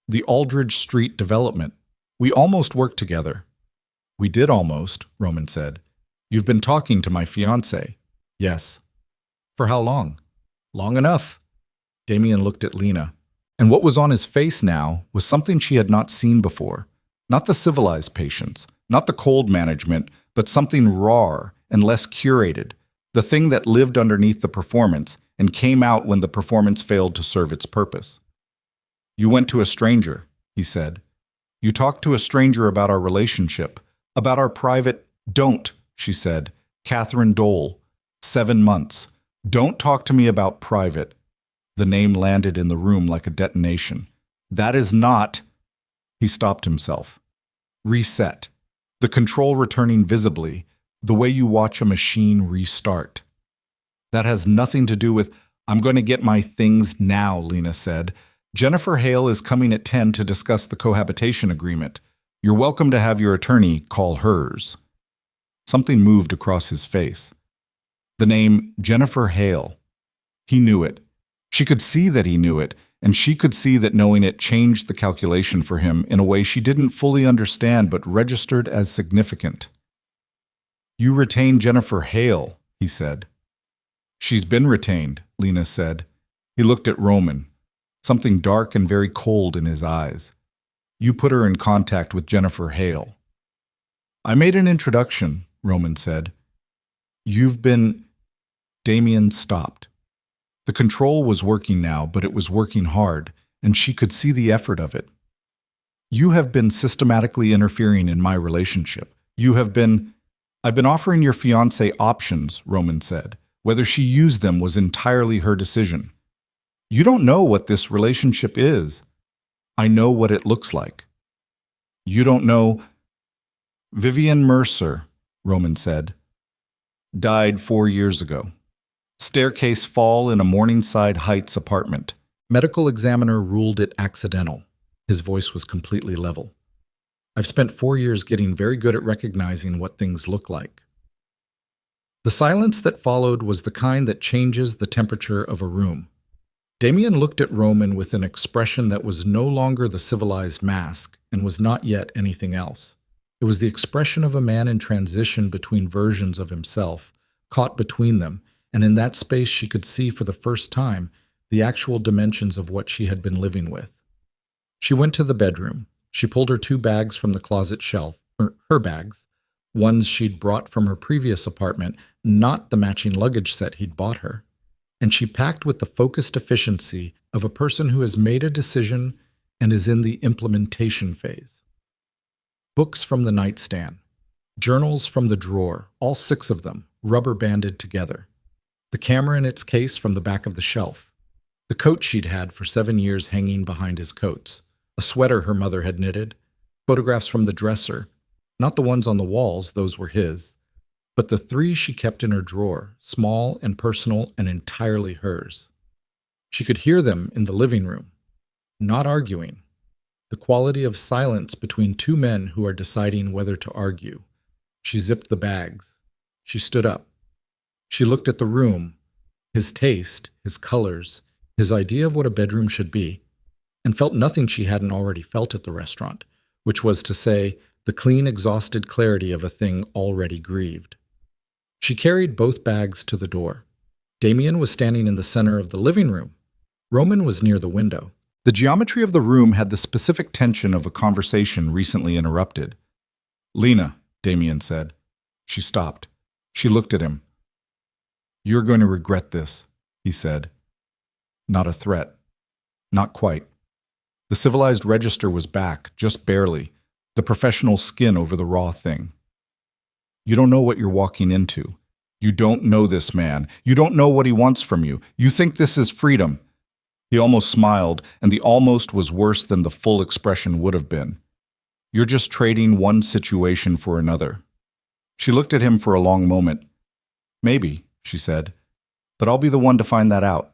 S1: the Aldridge Street development. We almost worked together." "We did almost," Roman said. "You've been talking to my fiancé." "Yes." "For how long?" "Long enough." Damian looked at Lena, and what was on his face now was something she had not seen before. Not the civilized patience, not the cold management, but something rawer and less curated, the thing that lived underneath the performance and came out when the performance failed to serve its purpose. "You went to a stranger," he said. "You talked to a stranger about our relationship, about our private—" "Don't," she said. "Catherine Dole. 7 months. Don't talk to me about private." The name landed in the room like a detonation. "That is not—" He stopped himself. Reset. The control returning visibly, the way you watch a machine restart. "That has nothing to do with—" "I'm going to get my things now," Lena said. Jennifer Hale is coming at 10 to discuss the cohabitation agreement. You're welcome to have your attorney call hers. Something moved across his face. The name Jennifer Hale. He knew it. She could see that he knew it, and she could see that knowing it changed the calculation for him in a way she didn't fully understand but registered as significant. You retained Jennifer Hale, he said. She's been retained, Lena said. He looked at Roman, something dark and very cold in his eyes. You put her in contact with Jennifer Hale. I made an introduction, Roman said. You've been... Damian stopped. The control was working now, but it was working hard, and she could see the effort of it. You have been systematically interfering in my relationship. I've been offering your fiancé options, Roman said. Whether she used them was entirely her decision. You don't know what this relationship is. I know what it looks like. You don't know... Vivian Mercer, Roman said, died 4 years ago. Staircase fall in a Morningside Heights apartment. Medical examiner ruled it accidental. His voice was completely level. I've spent 4 years getting very good at recognizing what things look like. The silence that followed was the kind that changes the temperature of a room. Damian looked at Roman with an expression that was no longer the civilized mask and was not yet anything else. It was the expression of a man in transition between versions of himself, caught between them, and in that space she could see for the first time the actual dimensions of what she had been living with. She went to the bedroom. She pulled her 2 bags from the closet shelf, her bags, ones she'd brought from her previous apartment, not the matching luggage set he'd bought her, and she packed with the focused efficiency of a person who has made a decision and is in the implementation phase. Books from the nightstand, journals from the drawer, all 6 of them, rubber-banded together. The camera in its case from the back of the shelf. The coat she'd had for 7 years hanging behind his coats. A sweater her mother had knitted. Photographs from the dresser. Not the ones on the walls, those were his. But the 3 she kept in her drawer, small and personal and entirely hers. She could hear them in the living room. Not arguing. The quality of silence between 2 men who are deciding whether to argue. She zipped the bags. She stood up. She looked at the room, his taste, his colors, his idea of what a bedroom should be, and felt nothing she hadn't already felt at the restaurant, which was to say, the clean, exhausted clarity of a thing already grieved. She carried both bags to the door. Damian was standing in the center of the living room. Roman was near the window. The geometry of the room had the specific tension of a conversation recently interrupted. Lena, Damian said. She stopped. She looked at him. You're going to regret this, he said. Not a threat. Not quite. The civilized register was back, just barely, the professional skin over the raw thing. You don't know what you're walking into. You don't know this man. You don't know what he wants from you. You think this is freedom. He almost smiled, and the almost was worse than the full expression would have been. You're just trading one situation for another. She looked at him for a long moment. Maybe, she said, but I'll be the one to find that out.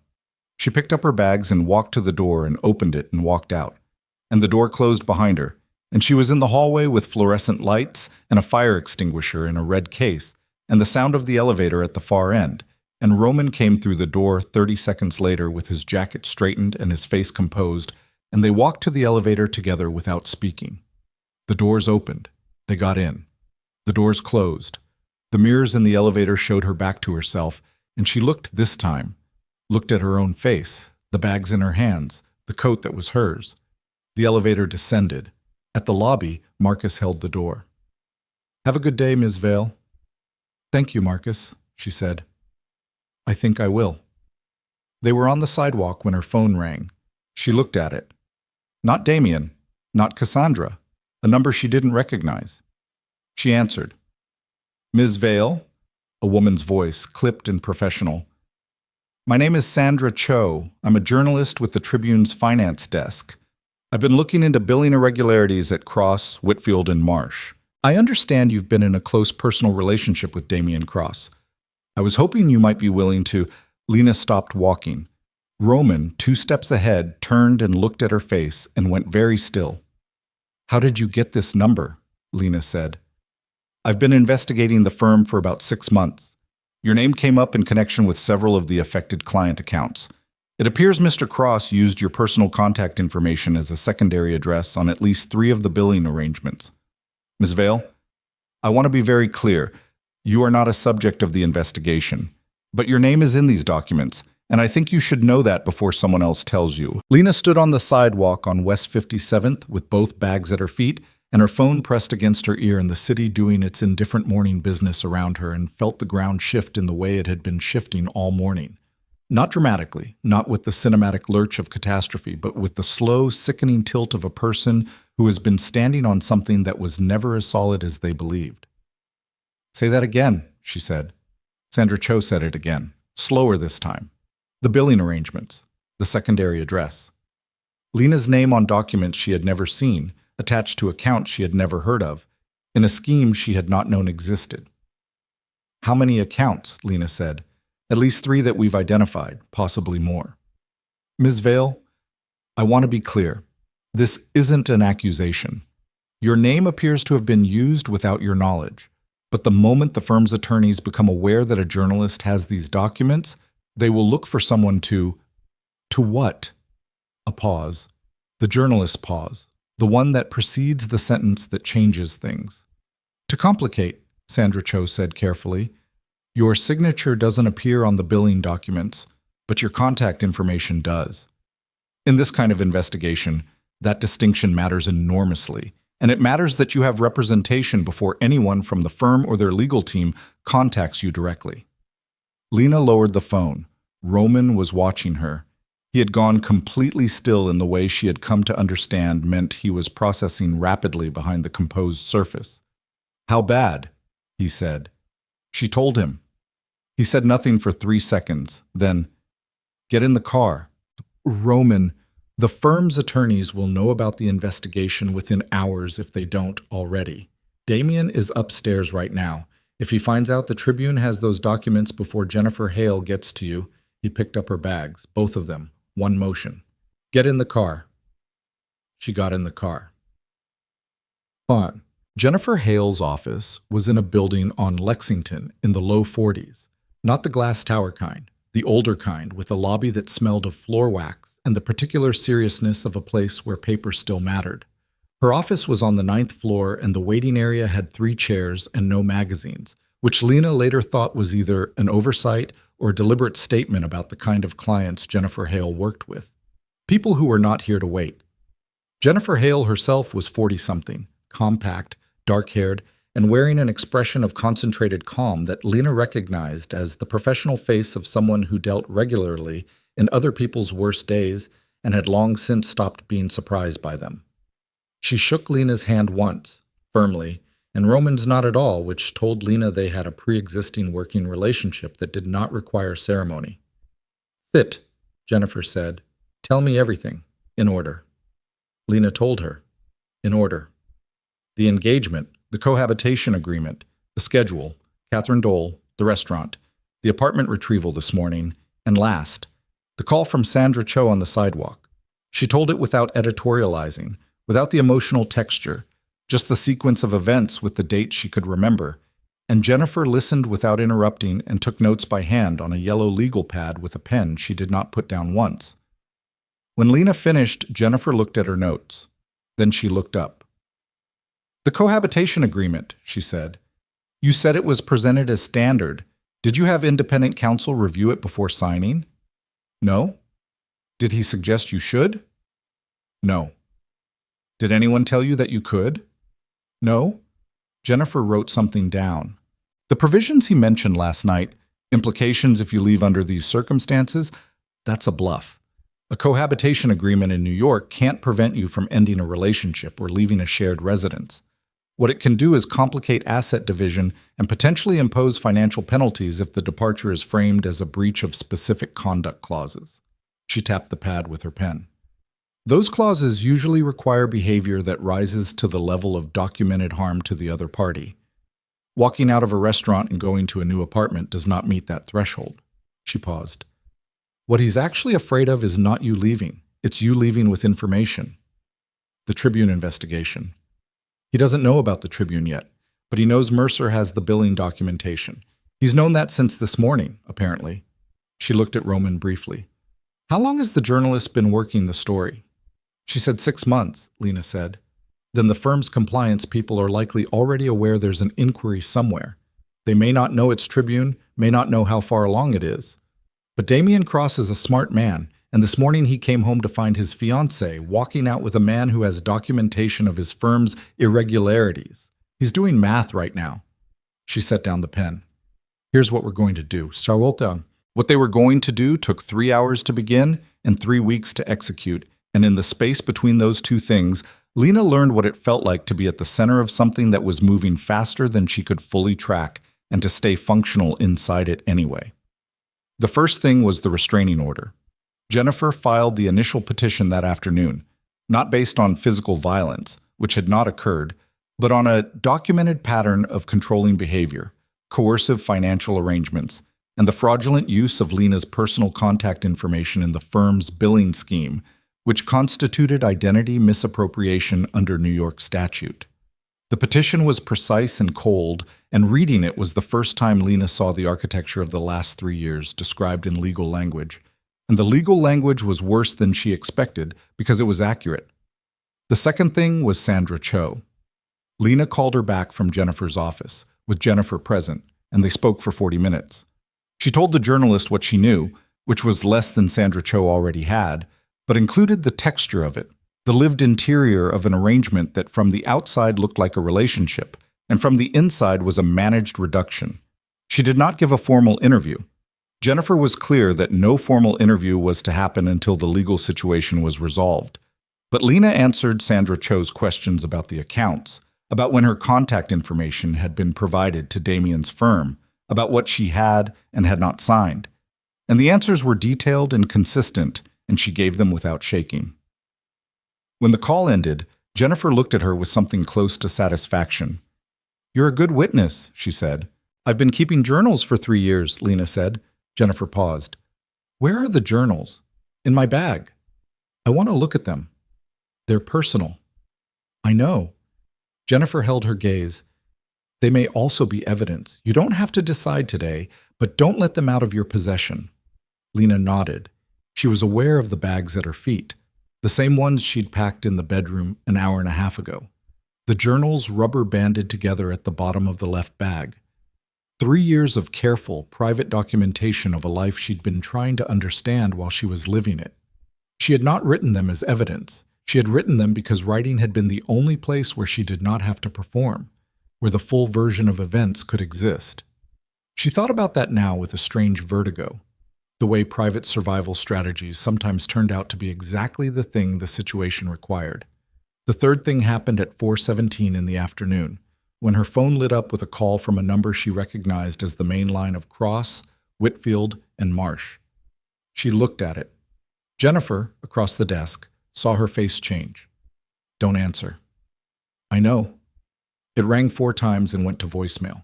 S1: She picked up her bags and walked to the door and opened it and walked out. And the door closed behind her, and she was in the hallway with fluorescent lights and a fire extinguisher in a red case, and the sound of the elevator at the far end. And Roman came through the door 30 seconds later with his jacket straightened and his face composed, and they walked to the elevator together without speaking. The doors opened. They got in. The doors closed. The mirrors in the elevator showed her back to herself, and she looked this time, looked at her own face, the bags in her hands, the coat that was hers. The elevator descended. At the lobby, Marcus held the door. Have a good day, Ms. Vale. Thank you, Marcus, she said. I think I will. They were on the sidewalk when her phone rang. She looked at it. Not Damian, not Cassandra, a number she didn't recognize. She answered. Ms. Vale, a woman's voice, clipped and professional. My name is Sandra Cho. I'm a journalist with the Tribune's finance desk. I've been looking into billing irregularities at Cross, Whitfield, and Marsh. I understand you've been in a close personal relationship with Damian Cross. I was hoping you might be willing to... Lena stopped walking. Roman, 2 steps ahead, turned and looked at her face and went very still. "How did you get this number?" Lena said. "I've been investigating the firm for about 6 months. Your name came up in connection with several of the affected client accounts. It appears Mr. Cross used your personal contact information as a secondary address on at least 3 of the billing arrangements. Ms. Vale, I want to be very clear. You are not a subject of the investigation, but your name is in these documents, and I think you should know that before someone else tells you." Lena stood on the sidewalk on West 57th with both bags at her feet and her phone pressed against her ear, and the city doing its indifferent morning business around her, and felt the ground shift in the way it had been shifting all morning. Not dramatically, not with the cinematic lurch of catastrophe, but with the slow, sickening tilt of a person who has been standing on something that was never as solid as they believed. "Say that again," she said. Sandra Cho said it again, slower this time. "The billing arrangements, the secondary address." Lena's name on documents she had never seen, attached to accounts she had never heard of, in a scheme she had not known existed. "How many accounts?" Lena said. "At least 3 that we've identified, possibly more." "Ms. Vale, I want to be clear. This isn't an accusation. Your name appears to have been used without your knowledge, but the moment the firm's attorneys become aware that a journalist has these documents, they will look for someone to what?" A pause. The journalist's pause. The one that precedes the sentence that changes things. "To complicate," Sandra Cho said carefully, "your signature doesn't appear on the billing documents, but your contact information does. In this kind of investigation, that distinction matters enormously, and it matters that you have representation before anyone from the firm or their legal team contacts you directly." Lena lowered the phone. Roman was watching her. He had gone completely still in the way she had come to understand meant he was processing rapidly behind the composed surface. "How bad?" he said. She told him. He said nothing for 3 seconds, then, "Get in the car." "Roman, the firm's attorneys will know about the investigation within hours if they don't already. Damian is upstairs right now. If he finds out the Tribune has those documents before Jennifer Hale gets to you," he picked up her bags, both of them, one motion. "Get in the car." She got in the car. On. Jennifer Hale's office was in a building on Lexington in the low 40s. Not the glass tower kind, the older kind with a lobby that smelled of floor wax and the particular seriousness of a place where paper still mattered. Her office was on the 9th floor, and the waiting area had 3 chairs and no magazines, which Lena later thought was either an oversight or a deliberate statement about the kind of clients Jennifer Hale worked with. People who were not here to wait. Jennifer Hale herself was 40-something, compact, dark-haired, and wearing an expression of concentrated calm that Lena recognized as the professional face of someone who dealt regularly in other people's worst days and had long since stopped being surprised by them. She shook Lena's hand once, firmly, and Roman's not at all, which told Lena they had a pre-existing working relationship that did not require ceremony. "Sit," Jennifer said. "Tell me everything, in order." Lena told her, in order. The engagement, the cohabitation agreement, the schedule, Catherine Dole, the restaurant, the apartment retrieval this morning, and last, the call from Sandra Cho on the sidewalk. She told it without editorializing, without the emotional texture, just the sequence of events with the dates she could remember, and Jennifer listened without interrupting and took notes by hand on a yellow legal pad with a pen she did not put down once. When Lena finished, Jennifer looked at her notes. Then she looked up. "The cohabitation agreement," she said. "You said it was presented as standard. Did you have independent counsel review it before signing?" "No." "Did he suggest you should?" "No." "Did anyone tell you that you could?" "No." Jennifer wrote something down. "The provisions he mentioned last night, implications if you leave under these circumstances, that's a bluff. A cohabitation agreement in New York can't prevent you from ending a relationship or leaving a shared residence. What it can do is complicate asset division and potentially impose financial penalties if the departure is framed as a breach of specific conduct clauses." She tapped the pad with her pen. "Those clauses usually require behavior that rises to the level of documented harm to the other party. Walking out of a restaurant and going to a new apartment does not meet that threshold." She paused. What he's actually afraid of is not you leaving. It's you leaving with information. The Tribune investigation. He doesn't know about the Tribune yet, but he knows Mercer has the billing documentation. He's known that since this morning, apparently. She looked at Roman briefly. How long has the journalist been working the story? She said 6 months, Lena said. Then the firm's compliance people are likely already aware there's an inquiry somewhere. They may not know it's Tribune, may not know how far along it is. But Damian Cross is a smart man, and this morning he came home to find his fiancée walking out with a man who has documentation of his firm's irregularities. He's doing math right now. She set down the pen. Here's what we're going to do. Sarwolta. What they were going to do took 3 hours to begin and 3 weeks to execute, and in the space between those two things, Lena learned what it felt like to be at the center of something that was moving faster than she could fully track, and to stay functional inside it anyway. The first thing was the restraining order. Jennifer filed the initial petition that afternoon, not based on physical violence, which had not occurred, but on a documented pattern of controlling behavior, coercive financial arrangements, and the fraudulent use of Lena's personal contact information in the firm's billing scheme, which constituted identity misappropriation under New York statute. The petition was precise and cold, and reading it was the first time Lena saw the architecture of the last 3 years described in legal language. And the legal language was worse than she expected because it was accurate. The second thing was Sandra Cho. Lena called her back from Jennifer's office, with Jennifer present, and they spoke for 40 minutes. She told the journalist what she knew, which was less than Sandra Cho already had, but included the texture of it, the lived interior of an arrangement that from the outside looked like a relationship, and from the inside was a managed reduction. She did not give a formal interview. Jennifer was clear that no formal interview was to happen until the legal situation was resolved. But Lena answered Sandra Cho's questions about the accounts, about when her contact information had been provided to Damian's firm, about what she had and had not signed. And the answers were detailed and consistent, and she gave them without shaking. When the call ended, Jennifer looked at her with something close to satisfaction. "You're a good witness," she said. "I've been keeping journals for 3 years," Lena said. Jennifer paused. "Where are the journals?" "In my bag." "I want to look at them." "They're personal." "I know." Jennifer held her gaze. "They may also be evidence. You don't have to decide today, but don't let them out of your possession." Lena nodded. She was aware of the bags at her feet, the same ones she'd packed in the bedroom an hour and a half ago. The journals rubber-banded together at the bottom of the left bag. 3 years of careful, private documentation of a life she'd been trying to understand while she was living it. She had not written them as evidence. She had written them because writing had been the only place where she did not have to perform, where the full version of events could exist. She thought about that now with a strange vertigo, the way private survival strategies sometimes turned out to be exactly the thing the situation required. The third thing happened at 4:17 in the afternoon, when her phone lit up with a call from a number she recognized as the main line of Cross, Whitfield, and Marsh. She looked at it. Jennifer, across the desk, saw her face change. "Don't answer." "I know." It rang 4 times and went to voicemail.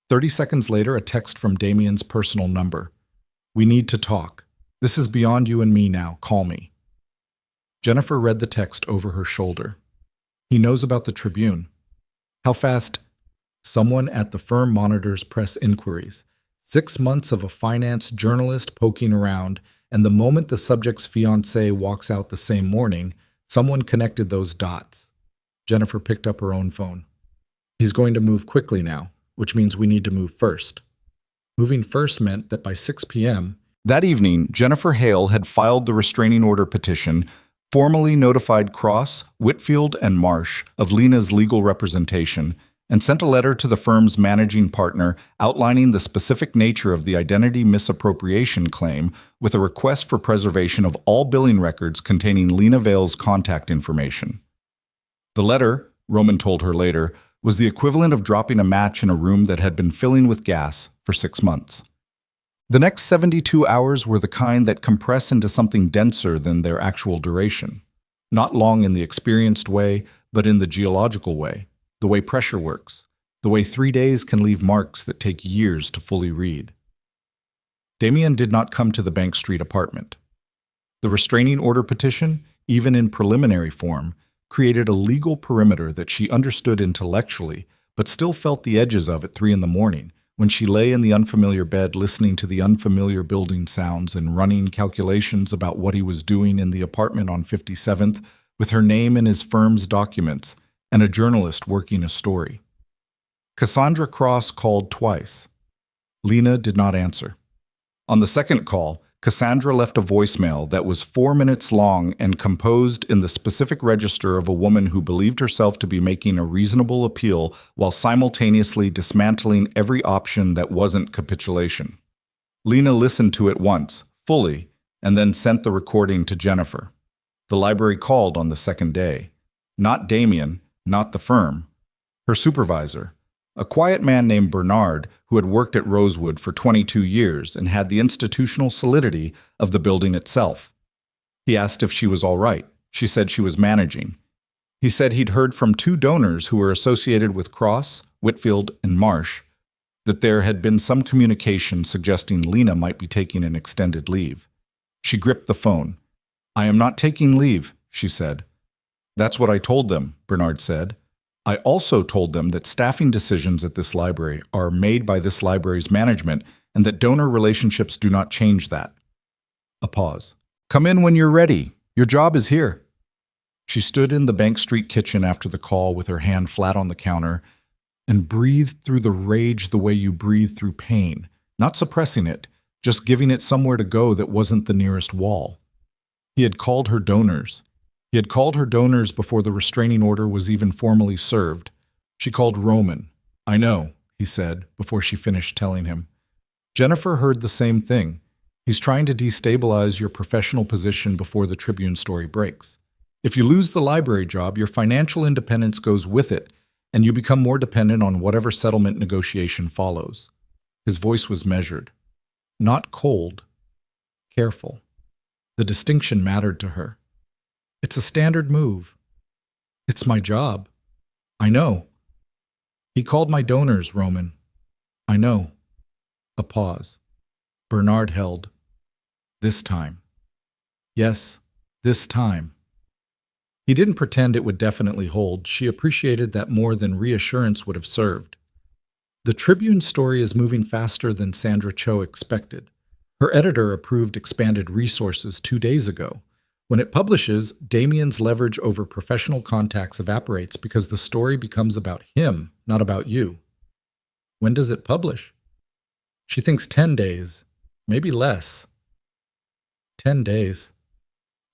S1: 30 seconds later, a text from Damian's personal number. "We need to talk. This is beyond you and me now. Call me." Jennifer read the text over her shoulder. "He knows about the Tribune. How fast?" "Someone at the firm monitors press inquiries. 6 months of a finance journalist poking around, and the moment the subject's fiancé walks out the same morning, someone connected those dots." Jennifer picked up her own phone. "He's going to move quickly now, which means we need to move first." Moving first meant that by 6 p.m. that evening, Jennifer Hale had filed the restraining order petition, formally notified Cross, Whitfield, and Marsh of Lena's legal representation, and sent a letter to the firm's managing partner outlining the specific nature of the identity misappropriation claim with a request for preservation of all billing records containing Lena Vale's contact information. The letter, Roman told her later, was the equivalent of dropping a match in a room that had been filling with gas for 6 months. The next 72 hours were the kind that compress into something denser than their actual duration. Not long in the experienced way, but in the geological way, the way pressure works, the way 3 days can leave marks that take years to fully read. Damian did not come to the Bank Street apartment. The restraining order petition, even in preliminary form, created a legal perimeter that she understood intellectually, but still felt the edges of at 3 in the morning, when she lay in the unfamiliar bed listening to the unfamiliar building sounds and running calculations about what he was doing in the apartment on 57th with her name in his firm's documents and a journalist working a story. Cassandra Cross called twice. Lena did not answer. On the second call, Cassandra left a voicemail that was 4 minutes long and composed in the specific register of a woman who believed herself to be making a reasonable appeal while simultaneously dismantling every option that wasn't capitulation. Lena listened to it once, fully, and then sent the recording to Jennifer. The library called on the second day. Not Damian, not the firm. Her supervisor, a quiet man named Bernard who had worked at Rosewood for 22 years and had the institutional solidity of the building itself. He asked if she was all right. She said she was managing. He said he'd heard from 2 donors who were associated with Cross, Whitfield, and Marsh that there had been some communication suggesting Lena might be taking an extended leave. She gripped the phone. "I am not taking leave," she said. "That's what I told them," Bernard said. "I also told them that staffing decisions at this library are made by this library's management and that donor relationships do not change that." A pause. "Come in when you're ready. Your job is here." She stood in the Bank Street kitchen after the call with her hand flat on the counter and breathed through the rage the way you breathe through pain, not suppressing it, just giving it somewhere to go that wasn't the nearest wall. He had called her donors. He had called her donors before the restraining order was even formally served. She called Roman. "I know," he said, before she finished telling him. Jennifer heard the same thing. "He's trying to destabilize your professional position before the Tribune story breaks. If you lose the library job, your financial independence goes with it, and you become more dependent on whatever settlement negotiation follows." His voice was measured. Not cold. Careful. The distinction mattered to her. "It's a standard move. It's my job. I know." "He called my donors, Roman." "I know." A pause. Bernard held. "This time." "Yes, this time." He didn't pretend it would definitely hold. She appreciated that more than reassurance would have served. The Tribune story is moving faster than Sandra Cho expected. Her editor approved expanded resources 2 days ago. When it publishes, Damian's leverage over professional contacts evaporates because the story becomes about him, not about you. When does it publish? She thinks 10 days, maybe less. 10 days.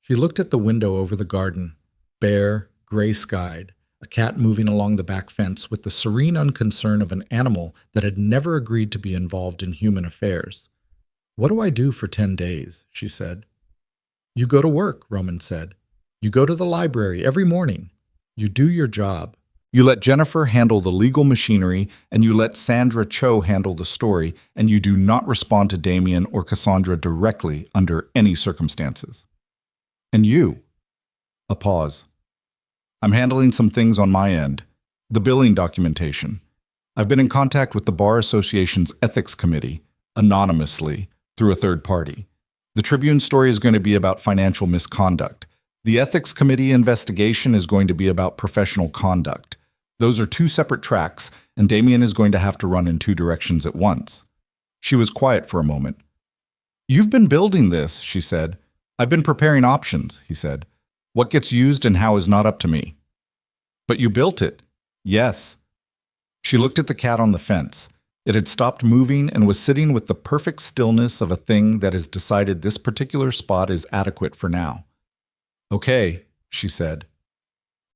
S1: She looked at the window over the garden, bare, gray-skied, a cat moving along the back fence with the serene unconcern of an animal that had never agreed to be involved in human affairs. "What do I do for 10 days?" she said. "You go to work," Roman said. "You go to the library every morning. You do your job. You let Jennifer handle the legal machinery, and you let Sandra Cho handle the story, and you do not respond to Damian or Cassandra directly under any circumstances." "And you?" A pause. "I'm handling some things on my end. The billing documentation. I've been in contact with the Bar Association's Ethics Committee, anonymously, through a third party. The Tribune story is going to be about financial misconduct. The Ethics Committee investigation is going to be about professional conduct. Those are 2 separate tracks, and Damian is going to have to run in 2 directions at once." She was quiet for a moment. "You've been building this," she said. "I've been preparing options," he said. "What gets used and how is not up to me." "But you built it." "Yes." She looked at the cat on the fence. It had stopped moving and was sitting with the perfect stillness of a thing that has decided this particular spot is adequate for now. "Okay," she said.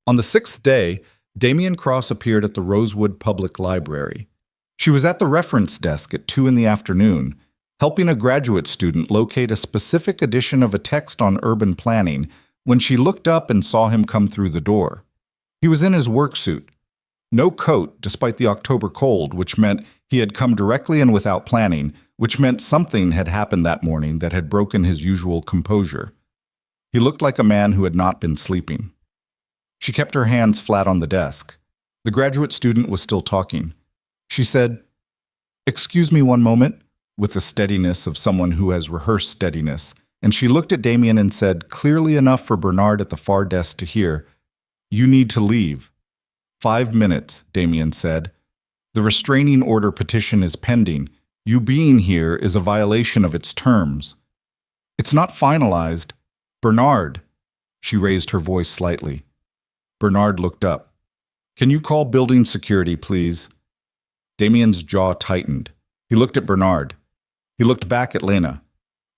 S1: On the 6th day, Damian Cross appeared at the Rosewood Public Library. She was at the reference desk at 2 in the afternoon, helping a graduate student locate a specific edition of a text on urban planning when she looked up and saw him come through the door. He was in his work suit. No coat, despite the October cold, which meant he had come directly and without planning, which meant something had happened that morning that had broken his usual composure. He looked like a man who had not been sleeping. She kept her hands flat on the desk. The graduate student was still talking. She said, "Excuse me one moment. with the steadiness of someone who has rehearsed steadiness, and she looked at Damian and said, clearly enough for Bernard at the far desk to hear, "You need to leave." 5 minutes, Damian said. "The restraining order petition is pending. You being here is a violation of its terms." "It's not finalized." "Bernard." She raised her voice slightly. Bernard looked up. "Can you call building security, please?" Damian's jaw tightened. He looked at Bernard. He looked back at Lena.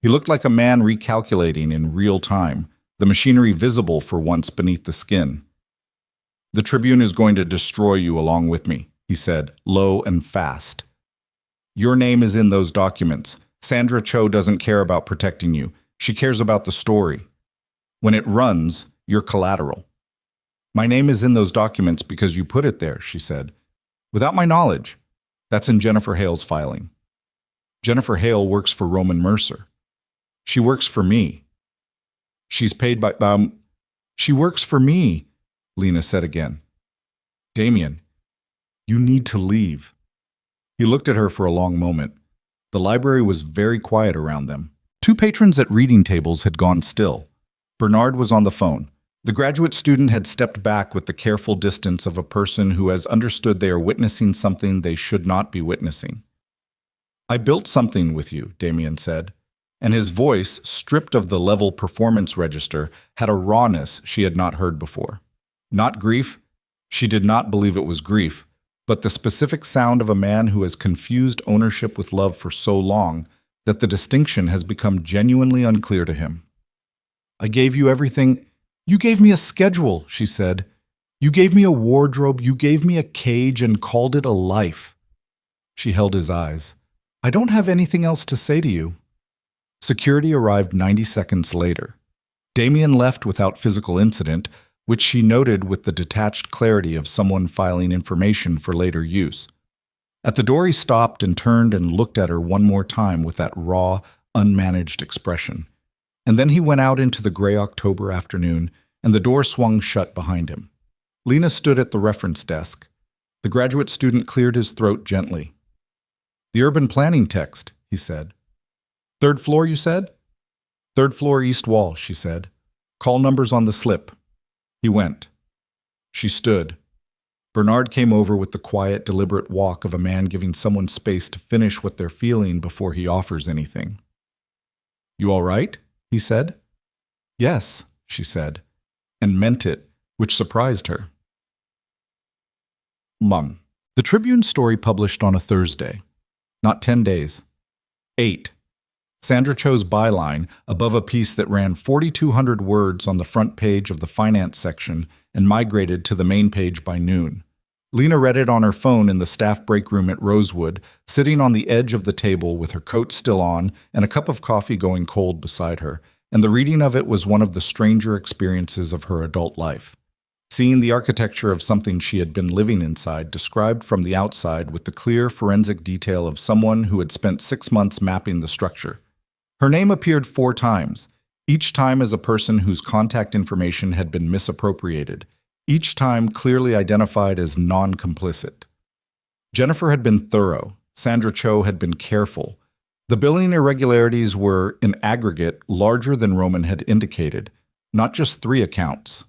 S1: He looked like a man recalculating in real time, the machinery visible for once beneath the skin. "The Tribune is going to destroy you along with me," he said, low and fast. "Your name is in those documents. Sandra Cho doesn't care about protecting you. She cares about the story. When it runs, you're collateral." "My name is in those documents because you put it there," she said. "Without my knowledge." "That's in Jennifer Hale's filing." "Jennifer Hale works for Roman Mercer." "She works for me." "She's paid by, She works for me," Lena said again. "Damian, you need to leave." He looked at her for a long moment. The library was very quiet around them. 2 patrons at reading tables had gone still. Bernard was on the phone. The graduate student had stepped back with the careful distance of a person who has understood they are witnessing something they should not be witnessing. "I built something with you," Damian said, and his voice, stripped of the level performance register, had a rawness she had not heard before. Not grief. She did not believe it was grief, but the specific sound of a man who has confused ownership with love for so long that the distinction has become genuinely unclear to him. "I gave you everything. You gave me a schedule," she said. "You gave me a wardrobe. You gave me a cage and called it a life." She held his eyes. "I don't have anything else to say to you." Security arrived 90 seconds later. Damian left without physical incident, which she noted with the detached clarity of someone filing information for later use. At the door he stopped and turned and looked at her one more time with that raw, unmanaged expression. And then he went out into the gray October afternoon, and the door swung shut behind him. Lena stood at the reference desk. The graduate student cleared his throat gently. "The urban planning text," he said. "Third floor, you said?" "Third floor, east wall," she said. "Call numbers on the slip." He went. She stood. Bernard came over with the quiet, deliberate walk of a man giving someone space to finish what they're feeling before he offers anything. "You all right?" he said. "Yes," she said, and meant it, which surprised her. Mum. The Tribune story published on a Thursday. Not 10 days. 8. Sandra Cho's byline above a piece that ran 4,200 words on the front page of the finance section and migrated to the main page by noon. Lena read it on her phone in the staff break room at Rosewood, sitting on the edge of the table with her coat still on and a cup of coffee going cold beside her, and the reading of it was one of the stranger experiences of her adult life. Seeing the architecture of something she had been living inside described from the outside with the clear forensic detail of someone who had spent 6 months mapping the structure. Her name appeared 4 times, each time as a person whose contact information had been misappropriated, each time clearly identified as non-complicit. Jennifer had been thorough. Sandra Cho had been careful. The billing irregularities were, in aggregate, larger than Roman had indicated, not just 3 accounts.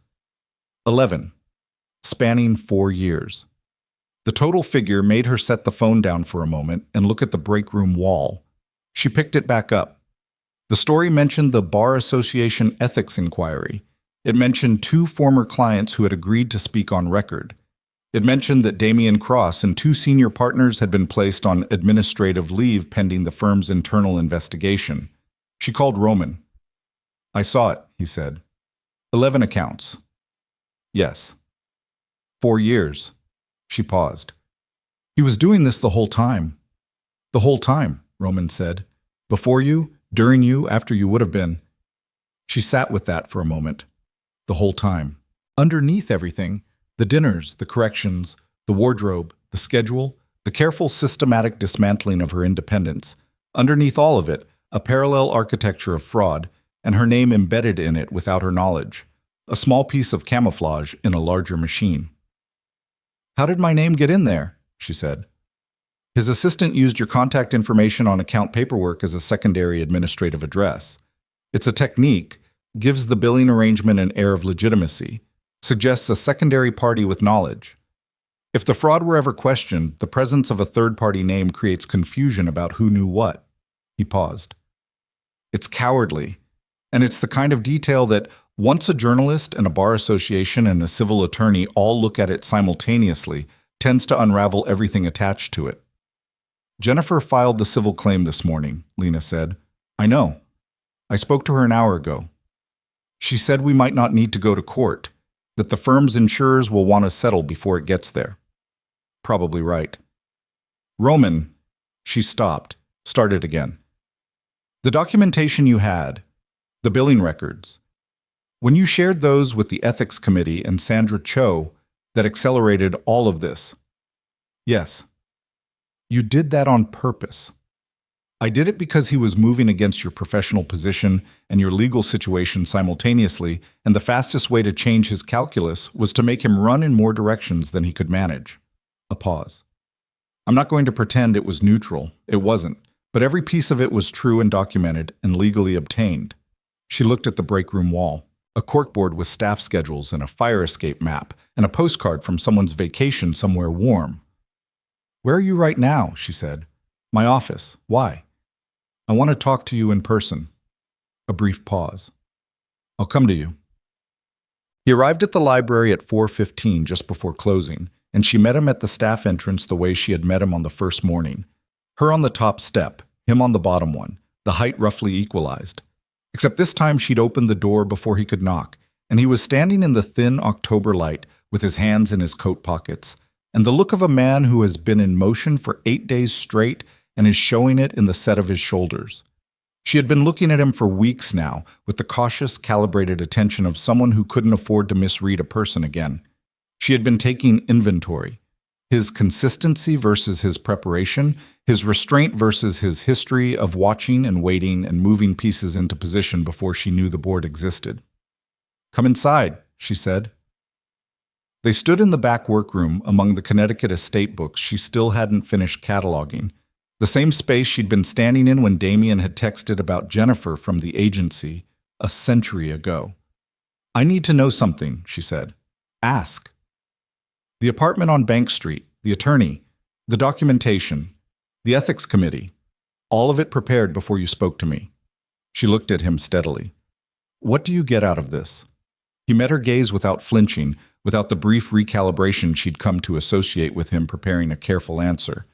S1: 11. Spanning 4 years. The total figure made her set the phone down for a moment and look at the break room wall. She picked it back up. The story mentioned the Bar Association ethics inquiry. It mentioned 2 former clients who had agreed to speak on record. It mentioned that Damian Cross and 2 senior partners had been placed on administrative leave pending the firm's internal investigation. She called Roman. "I saw it," he said. 11 accounts. "Yes." 4 years. She paused. "He was doing this the whole time." "The whole time," Roman said. "Before you, during you, after you would have been." She sat with that for a moment. The whole time. Underneath everything, the dinners, the corrections, the wardrobe, the schedule, the careful systematic dismantling of her independence. Underneath all of it, a parallel architecture of fraud, and her name embedded in it without her knowledge. A small piece of camouflage in a larger machine. "How did my name get in there?" she said. His assistant used your contact information on account paperwork as a secondary administrative address. It's a technique, gives the billing arrangement an air of legitimacy, suggests a secondary party with knowledge. If the fraud were ever questioned, the presence of a third-party name creates confusion about who knew what. He paused. It's cowardly, and it's the kind of detail that, once a journalist and a bar association and a civil attorney all look at it simultaneously, tends to unravel everything attached to it. Jennifer filed the civil claim this morning, Lena said. I know. I spoke to her an hour ago. She said we might not need to go to court, that the firm's insurers will want to settle before it gets there. Probably right. Roman, she stopped, started again. The documentation you had, the billing records, when you shared those with the ethics committee and Sandra Cho, that accelerated all of this. Yes. You did that on purpose. I did it because he was moving against your professional position and your legal situation simultaneously, and the fastest way to change his calculus was to make him run in more directions than he could manage. A pause. I'm not going to pretend it was neutral. It wasn't. But every piece of it was true and documented and legally obtained. She looked at the break room wall, a corkboard with staff schedules and a fire escape map, and a postcard from someone's vacation somewhere warm. Where are you right now? She said. My office. Why? I want to talk to you in person. A brief pause. I'll come to you. He arrived at the library at 4:15 just before closing, and she met him at the staff entrance the way she had met him on the first morning. Her on the top step, him on the bottom one, the height roughly equalized. Except this time she'd opened the door before he could knock, and he was standing in the thin October light with his hands in his coat pockets, and the look of a man who has been in motion for 8 days straight and is showing it in the set of his shoulders. She had been looking at him for weeks now, with the cautious, calibrated attention of someone who couldn't afford to misread a person again. She had been taking inventory. His consistency versus his preparation, his restraint versus his history of watching and waiting and moving pieces into position before she knew the board existed. Come inside, she said. They stood in the back workroom among the Connecticut estate books she still hadn't finished cataloging, the same space she'd been standing in when Damian had texted about Jennifer from the agency a century ago. I need to know something, she said. Ask. The apartment on Bank Street, the attorney, the documentation, the ethics committee, all of it prepared before you spoke to me. She looked at him steadily. What do you get out of this? He met her gaze without flinching, without the brief recalibration she'd come to associate with him preparing a careful answer.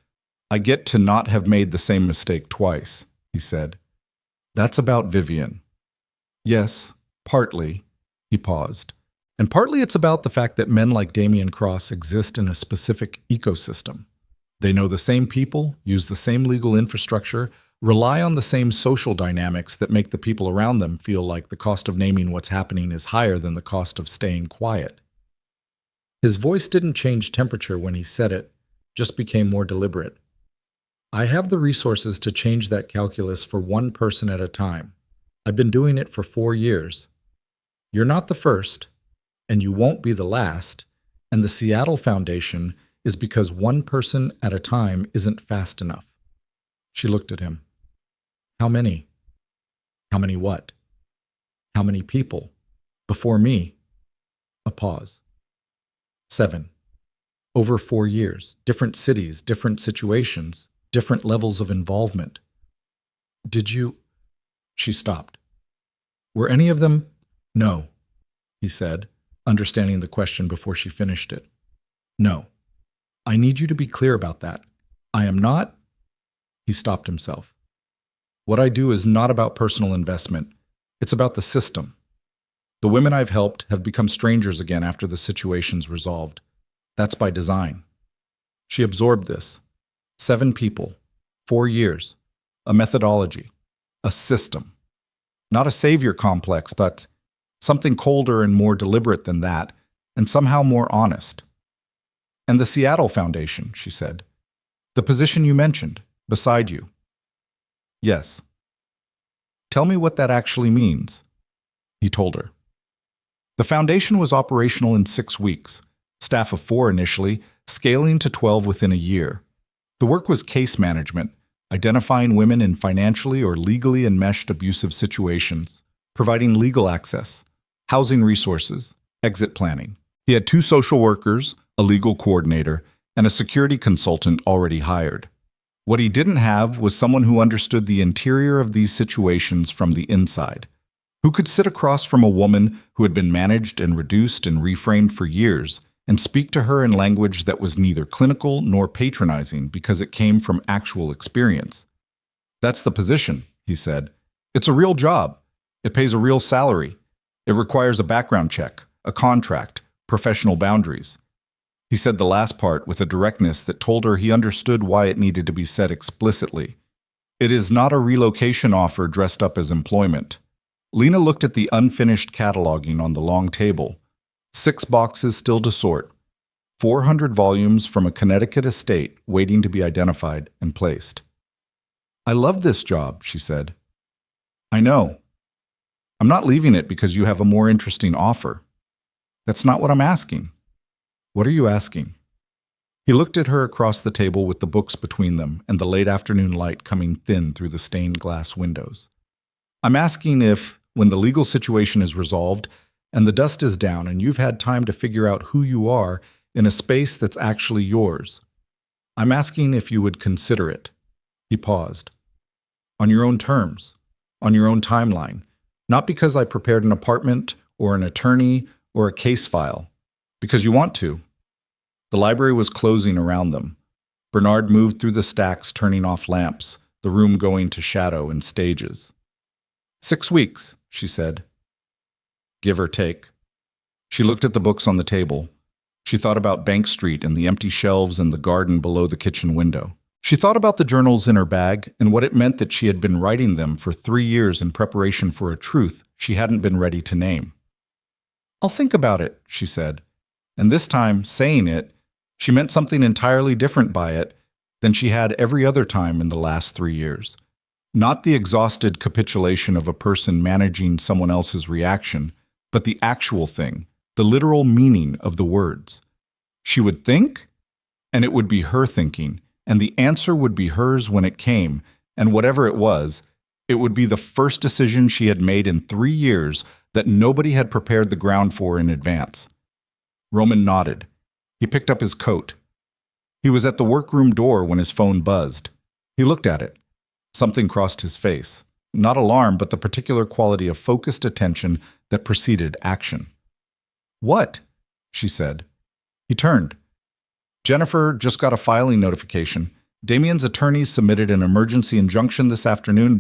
S1: I get to not have made the same mistake twice, he said. That's about Vivian. Yes, partly. He paused. And partly it's about the fact that men like Damian Cross exist in a specific ecosystem. They know the same people, use the same legal infrastructure, rely on the same social dynamics that make the people around them feel like the cost of naming what's happening is higher than the cost of staying quiet. His voice didn't change temperature when he said it, just became more deliberate. I have the resources to change that calculus for one person at a time. I've been doing it for 4 years. You're not the first, and you won't be the last, and the Seattle Foundation is because one person at a time isn't fast enough. She looked at him. How many? How many what? How many people? Before me? A pause. 7. Over 4 years, different cities, different situations, different levels of involvement. Did you? She stopped. Were any of them? No, he said, understanding the question before she finished it. No. I need you to be clear about that. I am not. He stopped himself. What I do is not about personal investment. It's about the system. The women I've helped have become strangers again after the situation's resolved. That's by design. She absorbed this. 7 people, 4 years, a methodology, a system. Not a savior complex, but something colder and more deliberate than that, and somehow more honest. And the Seattle Foundation, she said. The position you mentioned, beside you. Yes. Tell me what that actually means, he told her. The foundation was operational in 6 weeks, staff of 4 initially, scaling to 12 within a year. The work was case management, identifying women in financially or legally enmeshed abusive situations, providing legal access, housing resources, exit planning. He had 2 social workers, a legal coordinator, and a security consultant already hired. What he didn't have was someone who understood the interior of these situations from the inside, who could sit across from a woman who had been managed and reduced and reframed for years and speak to her in language that was neither clinical nor patronizing because it came from actual experience. "That's the position," he said. "It's a real job. It pays a real salary. It requires a background check, a contract, professional boundaries." He said the last part with a directness that told her he understood why it needed to be said explicitly. "It is not a relocation offer dressed up as employment." Lena looked at the unfinished cataloging on the long table. 6 boxes still to sort. 400 volumes from a Connecticut estate waiting to be identified and placed. "I love this job," she said. "I know. I'm not leaving it because you have a more interesting offer. That's not what I'm asking." "What are you asking?" He looked at her across the table with the books between them and the late afternoon light coming thin through the stained glass windows. "I'm asking if, when the legal situation is resolved and the dust is down and you've had time to figure out who you are in a space that's actually yours, I'm asking if you would consider it." He paused. "On your own terms, on your own timeline, not because I prepared an apartment or an attorney or a case file, because you want to." The library was closing around them. Bernard moved through the stacks, turning off lamps, the room going to shadow in stages. 6 weeks, she said. Give or take. She looked at the books on the table. She thought about Bank Street and the empty shelves and the garden below the kitchen window. She thought about the journals in her bag and what it meant that she had been writing them for 3 years in preparation for a truth she hadn't been ready to name. "I'll think about it," she said. And this time, saying it, she meant something entirely different by it than she had every other time in the last 3 years. Not the exhausted capitulation of a person managing someone else's reaction, but the actual thing, the literal meaning of the words. She would think, and it would be her thinking, and the answer would be hers when it came, and whatever it was, it would be the first decision she had made in 3 years that nobody had prepared the ground for in advance. Roman nodded. He picked up his coat. He was at the workroom door when his phone buzzed. He looked at it. Something crossed his face. Not alarm, but the particular quality of focused attention that preceded action. "What?" she said. He turned. "Jennifer just got a filing notification. Damian's attorneys submitted an emergency injunction this afternoon,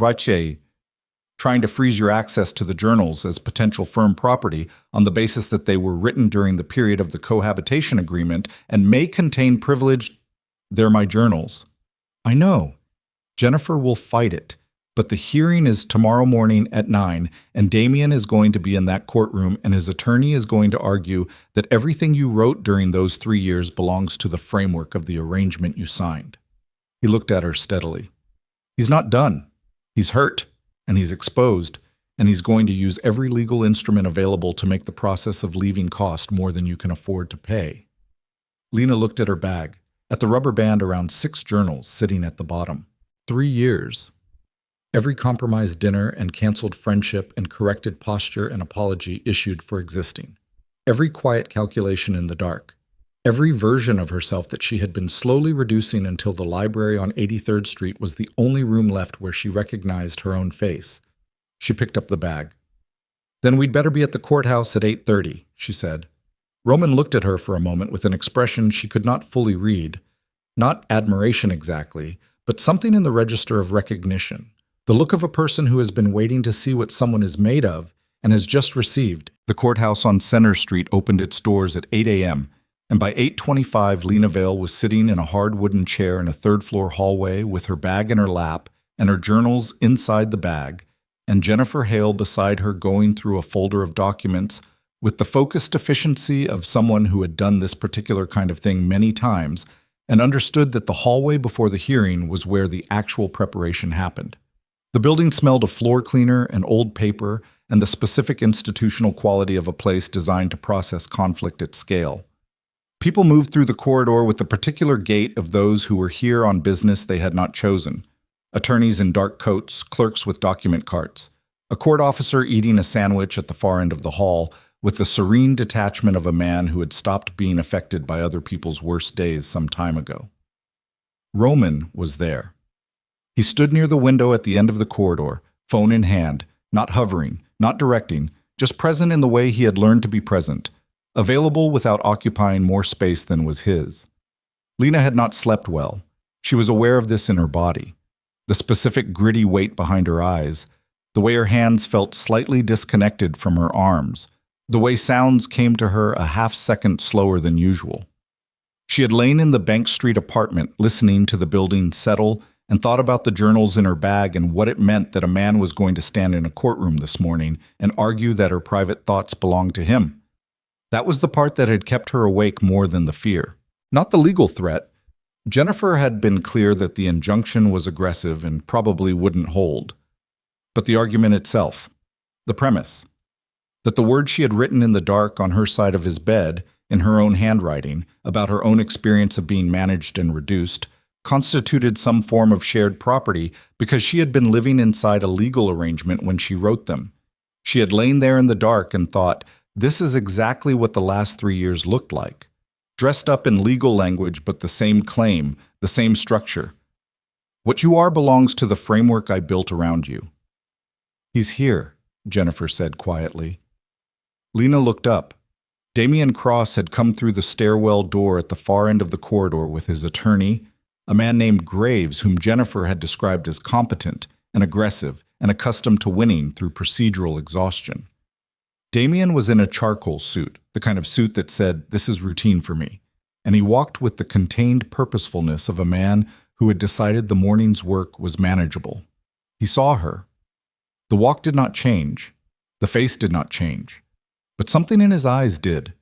S1: trying to freeze your access to the journals as potential firm property on the basis that they were written during the period of the cohabitation agreement and may contain privileged. They're my journals." "I know. Jennifer will fight it, but the hearing is tomorrow morning at 9, and Damian is going to be in that courtroom, and his attorney is going to argue that everything you wrote during those 3 years belongs to the framework of the arrangement you signed." He looked at her steadily. "He's not done. He's hurt, and he's exposed, and he's going to use every legal instrument available to make the process of leaving cost more than you can afford to pay." Lena looked at her bag, at the rubber band around 6 journals sitting at the bottom. 3 years. Every compromised dinner and canceled friendship and corrected posture and apology issued for existing. Every quiet calculation in the dark. Every version of herself that she had been slowly reducing until the library on 83rd Street was the only room left where she recognized her own face. She picked up the bag. "Then we'd better be at the courthouse at 8:30, she said. Roman looked at her for a moment with an expression she could not fully read. Not admiration exactly, but something in the register of recognition. The look of a person who has been waiting to see what someone is made of and has just received. The courthouse on Center Street opened its doors at 8 a.m., and by 8:25 Lena Vale was sitting in a hard wooden chair in a third-floor hallway with her bag in her lap and her journals inside the bag, and Jennifer Hale beside her going through a folder of documents with the focused efficiency of someone who had done this particular kind of thing many times and understood that the hallway before the hearing was where the actual preparation happened. The building smelled of floor cleaner and old paper and the specific institutional quality of a place designed to process conflict at scale. People moved through the corridor with the particular gait of those who were here on business they had not chosen. Attorneys in dark coats, clerks with document carts, a court officer eating a sandwich at the far end of the hall, with the serene detachment of a man who had stopped being affected by other people's worst days some time ago. Roman was there. He stood near the window at the end of the corridor, phone in hand, not hovering, not directing, just present in the way he had learned to be present, available without occupying more space than was his. Lena had not slept well. She was aware of this in her body. The specific gritty weight behind her eyes, the way her hands felt slightly disconnected from her arms, the way sounds came to her a half-second slower than usual. She had lain in the Bank Street apartment listening to the building settle and thought about the journals in her bag and what it meant that a man was going to stand in a courtroom this morning and argue that her private thoughts belonged to him. That was the part that had kept her awake more than the fear. Not the legal threat. Jennifer had been clear that the injunction was aggressive and probably wouldn't hold. But the argument itself, the premise, that the words she had written in the dark on her side of his bed, in her own handwriting, about her own experience of being managed and reduced, constituted some form of shared property because she had been living inside a legal arrangement when she wrote them. She had lain there in the dark and thought, this is exactly what the last 3 years looked like. Dressed up in legal language, but the same claim, the same structure. What you are belongs to the framework I built around you. He's here, Jennifer said quietly. Lena looked up. Damian Cross had come through the stairwell door at the far end of the corridor with his attorney, a man named Graves, whom Jennifer had described as competent and aggressive and accustomed to winning through procedural exhaustion. Damian was in a charcoal suit, the kind of suit that said, "This is routine for me," and he walked with the contained purposefulness of a man who had decided the morning's work was manageable. He saw her. The walk did not change. The face did not change. But something in his eyes did.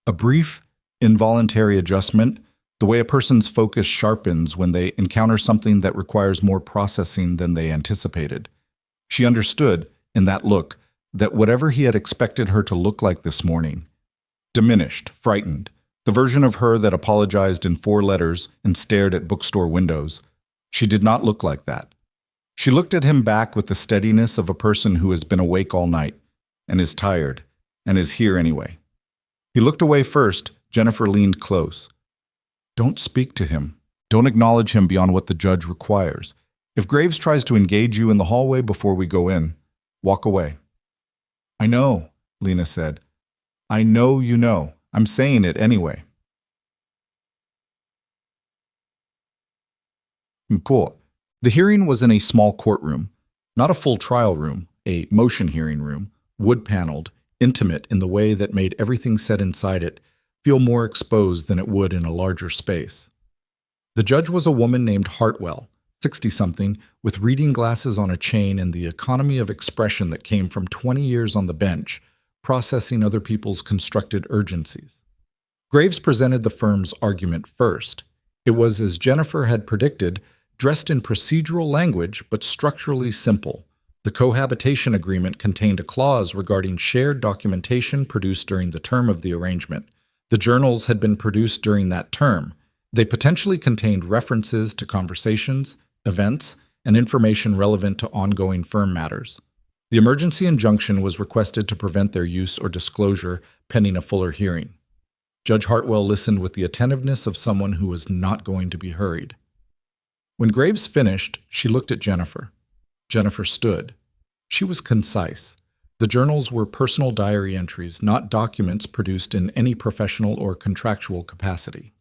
S1: A brief, involuntary adjustment, the way a person's focus sharpens when they encounter something that requires more processing than they anticipated. She understood, in that look, that whatever he had expected her to look like this morning, diminished, frightened, the version of her that apologized in 4 letters and stared at bookstore windows, she did not look like that. She looked at him back with the steadiness of a person who has been awake all night, and is tired, and is here anyway. He looked away first. Jennifer leaned close. Don't speak to him. Don't acknowledge him beyond what the judge requires. If Graves tries to engage you in the hallway before we go in, walk away. I know, Lena said. I know you know. I'm saying it anyway. In court. The hearing was in a small courtroom, not a full trial room, a motion hearing room, wood-paneled, intimate in the way that made everything said inside it feel more exposed than it would in a larger space. The judge was a woman named Hartwell, 60-something, with reading glasses on a chain and the economy of expression that came from 20 years on the bench, processing other people's constructed urgencies. Graves presented the firm's argument first. It was, as Jennifer had predicted, dressed in procedural language but structurally simple. The cohabitation agreement contained a clause regarding shared documentation produced during the term of the arrangement. The journals had been produced during that term. They potentially contained references to conversations, events, and information relevant to ongoing firm matters. The emergency injunction was requested to prevent their use or disclosure pending a fuller hearing. Judge Hartwell listened with the attentiveness of someone who was not going to be hurried. When Graves finished, she looked at Jennifer. Jennifer stood. She was concise. The journals were personal diary entries, not documents produced in any professional or contractual capacity.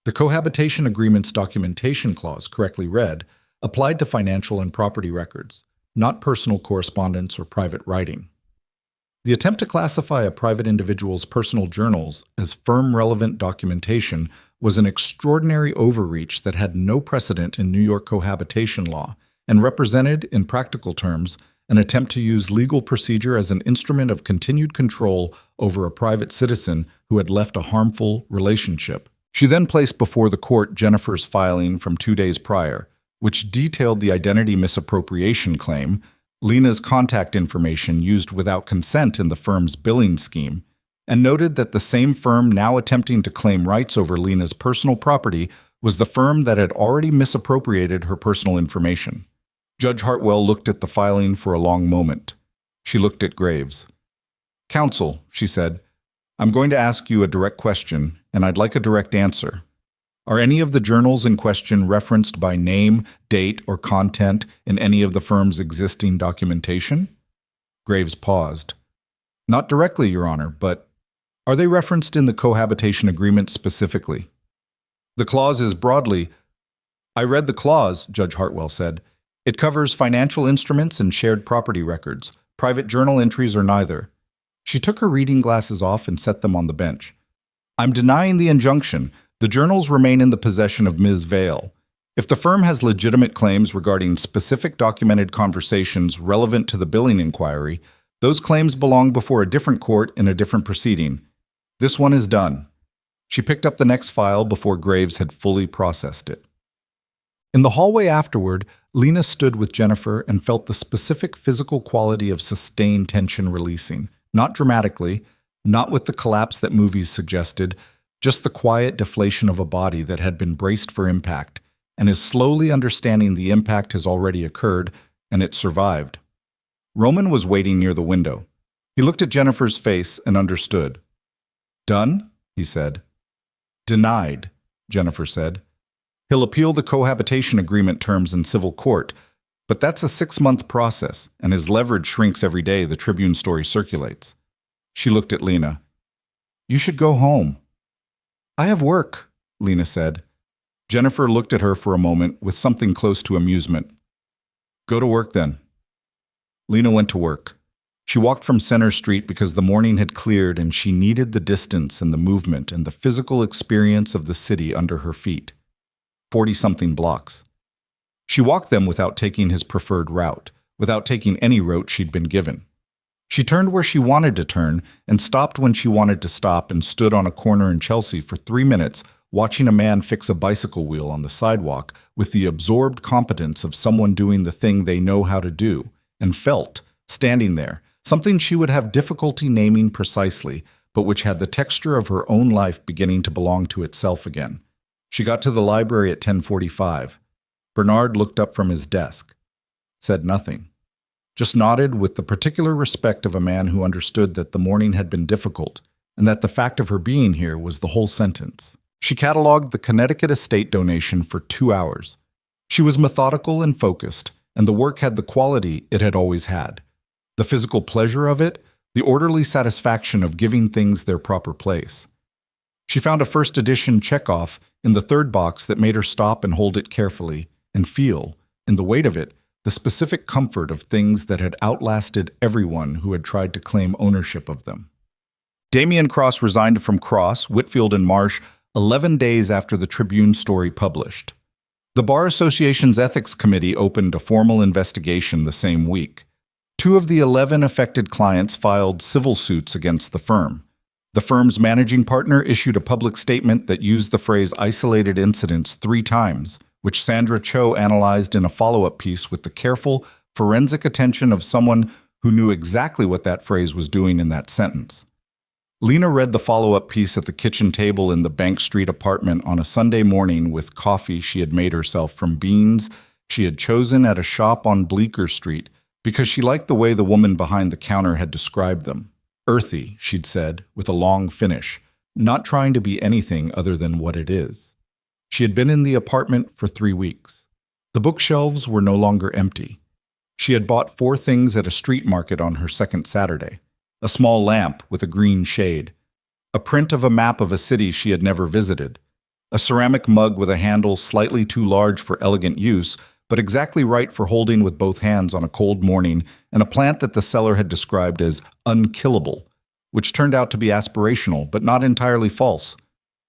S1: The cohabitation agreement's documentation clause, correctly read, applied to financial and property records, not personal correspondence or private writing. The attempt to classify a private individual's personal journals as firm-relevant documentation was an extraordinary overreach that had no precedent in New York cohabitation law and represented, in practical terms, an attempt to use legal procedure as an instrument of continued control over a private citizen who had left a harmful relationship. She then placed before the court Jennifer's filing from 2 days prior, which detailed the identity misappropriation claim, Lena's contact information used without consent in the firm's billing scheme, and noted that the same firm now attempting to claim rights over Lena's personal property was the firm that had already misappropriated her personal information. Judge Hartwell looked at the filing for a long moment. She looked at Graves. "Counsel," she said, "I'm going to ask you a direct question, and I'd like a direct answer. Are any of the journals in question referenced by name, date, or content in any of the firm's existing documentation?" Graves paused. "Not directly, Your Honor, but are they referenced in the cohabitation agreement specifically?" "The clause is broadly—" "I read the clause," Judge Hartwell said. "It covers financial instruments and shared property records. Private journal entries are neither." She took her reading glasses off and set them on the bench. "I'm denying the injunction. The journals remain in the possession of Ms. Vale. If the firm has legitimate claims regarding specific documented conversations relevant to the billing inquiry, those claims belong before a different court in a different proceeding. This one is done." She picked up the next file before Graves had fully processed it. In the hallway afterward, Lena stood with Jennifer and felt the specific physical quality of sustained tension releasing. Not dramatically, not with the collapse that movies suggested, just the quiet deflation of a body that had been braced for impact and is slowly understanding the impact has already occurred and it survived. Roman was waiting near the window. He looked at Jennifer's face and understood. "Done?" he said. "Denied," Jennifer said. "He'll appeal the cohabitation agreement terms in civil court, but that's a 6-month process, and his leverage shrinks every day the Tribune story circulates." She looked at Lena. "You should go home." "I have work," Lena said. Jennifer looked at her for a moment with something close to amusement. "Go to work then." Lena went to work. She walked from Center Street because the morning had cleared and she needed the distance and the movement and the physical experience of the city under her feet. 40-something blocks. She walked them without taking his preferred route, without taking any route she'd been given. She turned where she wanted to turn and stopped when she wanted to stop and stood on a corner in Chelsea for 3 minutes watching a man fix a bicycle wheel on the sidewalk with the absorbed competence of someone doing the thing they know how to do, and felt, standing there, something she would have difficulty naming precisely, but which had the texture of her own life beginning to belong to itself again. She got to the library at 10:45. Bernard looked up from his desk, said nothing, just nodded with the particular respect of a man who understood that the morning had been difficult and that the fact of her being here was the whole sentence. She cataloged the Connecticut estate donation for 2 hours. She was methodical and focused, and the work had the quality it had always had. The physical pleasure of it, the orderly satisfaction of giving things their proper place. She found a first edition checkoff in the third box that made her stop and hold it carefully and feel, in the weight of it, the specific comfort of things that had outlasted everyone who had tried to claim ownership of them. Damian Cross resigned from Cross, Whitfield, and Marsh 11 days after the Tribune story published. The Bar Association's Ethics Committee opened a formal investigation the same week. 2 of the 11 affected clients filed civil suits against the firm. The firm's managing partner issued a public statement that used the phrase isolated incidents 3 times, which Sandra Cho analyzed in a follow-up piece with the careful, forensic attention of someone who knew exactly what that phrase was doing in that sentence. Lena read the follow-up piece at the kitchen table in the Bank Street apartment on a Sunday morning with coffee she had made herself from beans she had chosen at a shop on Bleecker Street because she liked the way the woman behind the counter had described them. Earthy, she'd said, with a long finish, not trying to be anything other than what it is. She had been in the apartment for 3 weeks. The bookshelves were no longer empty. She had bought 4 things at a street market on her second Saturday. A small lamp with a green shade, a print of a map of a city she had never visited, a ceramic mug with a handle slightly too large for elegant use, but exactly right for holding with both hands on a cold morning, and a plant that the seller had described as unkillable, which turned out to be aspirational, but not entirely false.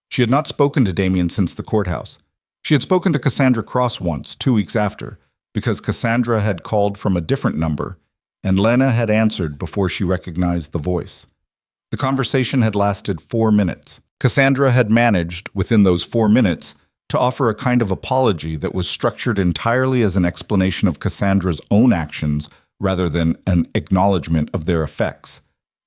S1: She had not spoken to Damian since the courthouse. She had spoken to Cassandra Cross once, 2 weeks after, because Cassandra had called from a different number, and Lena had answered before she recognized the voice. The conversation had lasted 4 minutes. Cassandra had managed, within those 4 minutes, to offer a kind of apology that was structured entirely as an explanation of Cassandra's own actions rather than an acknowledgement of their effects.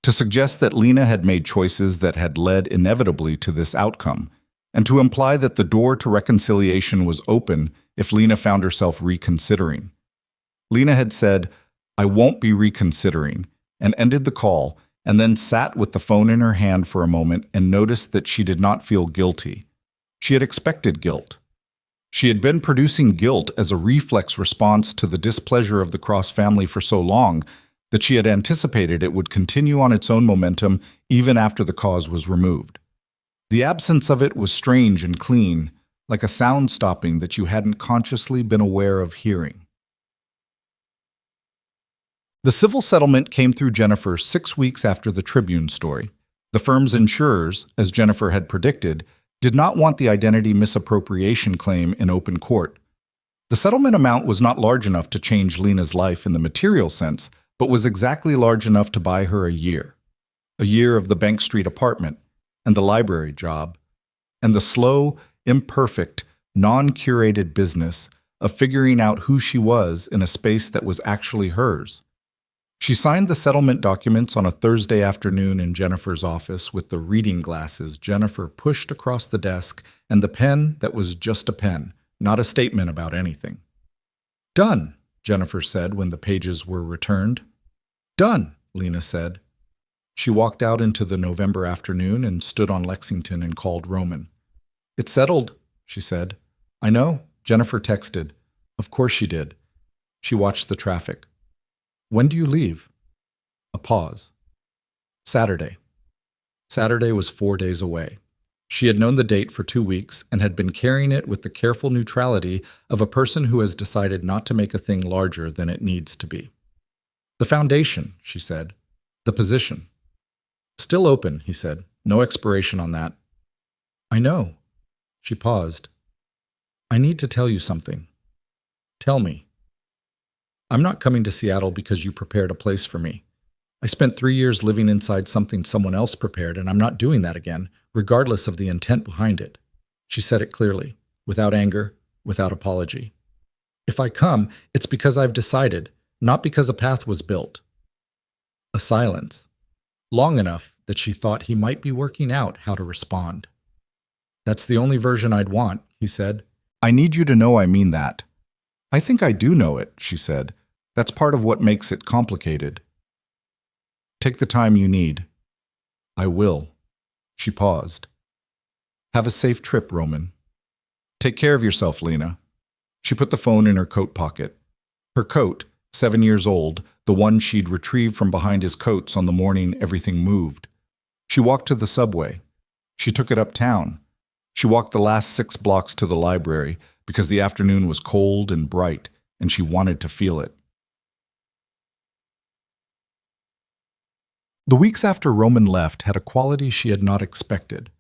S1: to suggest that Lena had made choices that had led inevitably to this outcome, and to imply that the door to reconciliation was open if Lena found herself reconsidering. Lena had said, "I won't be reconsidering," and ended the call, and then sat with the phone in her hand for a moment and noticed that she did not feel guilty. She had expected guilt. She had been producing guilt as a reflex response to the displeasure of the Cross family for so long that she had anticipated it would continue on its own momentum even after the cause was removed. The absence of it was strange and clean, like a sound stopping that you hadn't consciously been aware of hearing. The civil settlement came through Jennifer 6 weeks after the Tribune story. The firm's insurers, as Jennifer had predicted, did not want the identity misappropriation claim in open court. The settlement amount was not large enough to change Lena's life in the material sense, but was exactly large enough to buy her a year. A year of the Bank Street apartment, and the library job, and the slow, imperfect, non-curated business of figuring out who she was in a space that was actually hers. She signed the settlement documents on a Thursday afternoon in Jennifer's office with the reading glasses Jennifer pushed across the desk and the pen that was just a pen, not a statement about anything. "Done," Jennifer said when the pages were returned. "Done," Lena said. She walked out into the November afternoon and stood on Lexington and called Roman. "It's settled," she said. "I know," Jennifer texted. "Of course she did." She watched the traffic. "When do you leave?" A pause. Saturday. Saturday was 4 days away. She had known the date for 2 weeks and had been carrying it with the careful neutrality of a person who has decided not to make a thing larger than it needs to be. "The foundation," she said. "The position." "Still open," he said. "No expiration on that." "I know." She paused. "I need to tell you something." "Tell me." "I'm not coming to Seattle because you prepared a place for me. I spent 3 years living inside something someone else prepared, and I'm not doing that again, regardless of the intent behind it." She said it clearly, without anger, without apology. "If I come, it's because I've decided, not because a path was built." A silence, long enough that she thought he might be working out how to respond. "That's the only version I'd want," he said. "I need you to know I mean that." "I think I do know it," she said. "That's part of what makes it complicated." "Take the time you need." "I will." She paused. "Have a safe trip, Roman." "Take care of yourself, Lena." She put the phone in her coat pocket. Her coat, 7 years old, the one she'd retrieved from behind his coats on the morning everything moved. She walked to the subway. She took it uptown. She walked the last 6 blocks to the library because the afternoon was cold and bright, and she wanted to feel it. The weeks after Roman left had a quality she had not expected.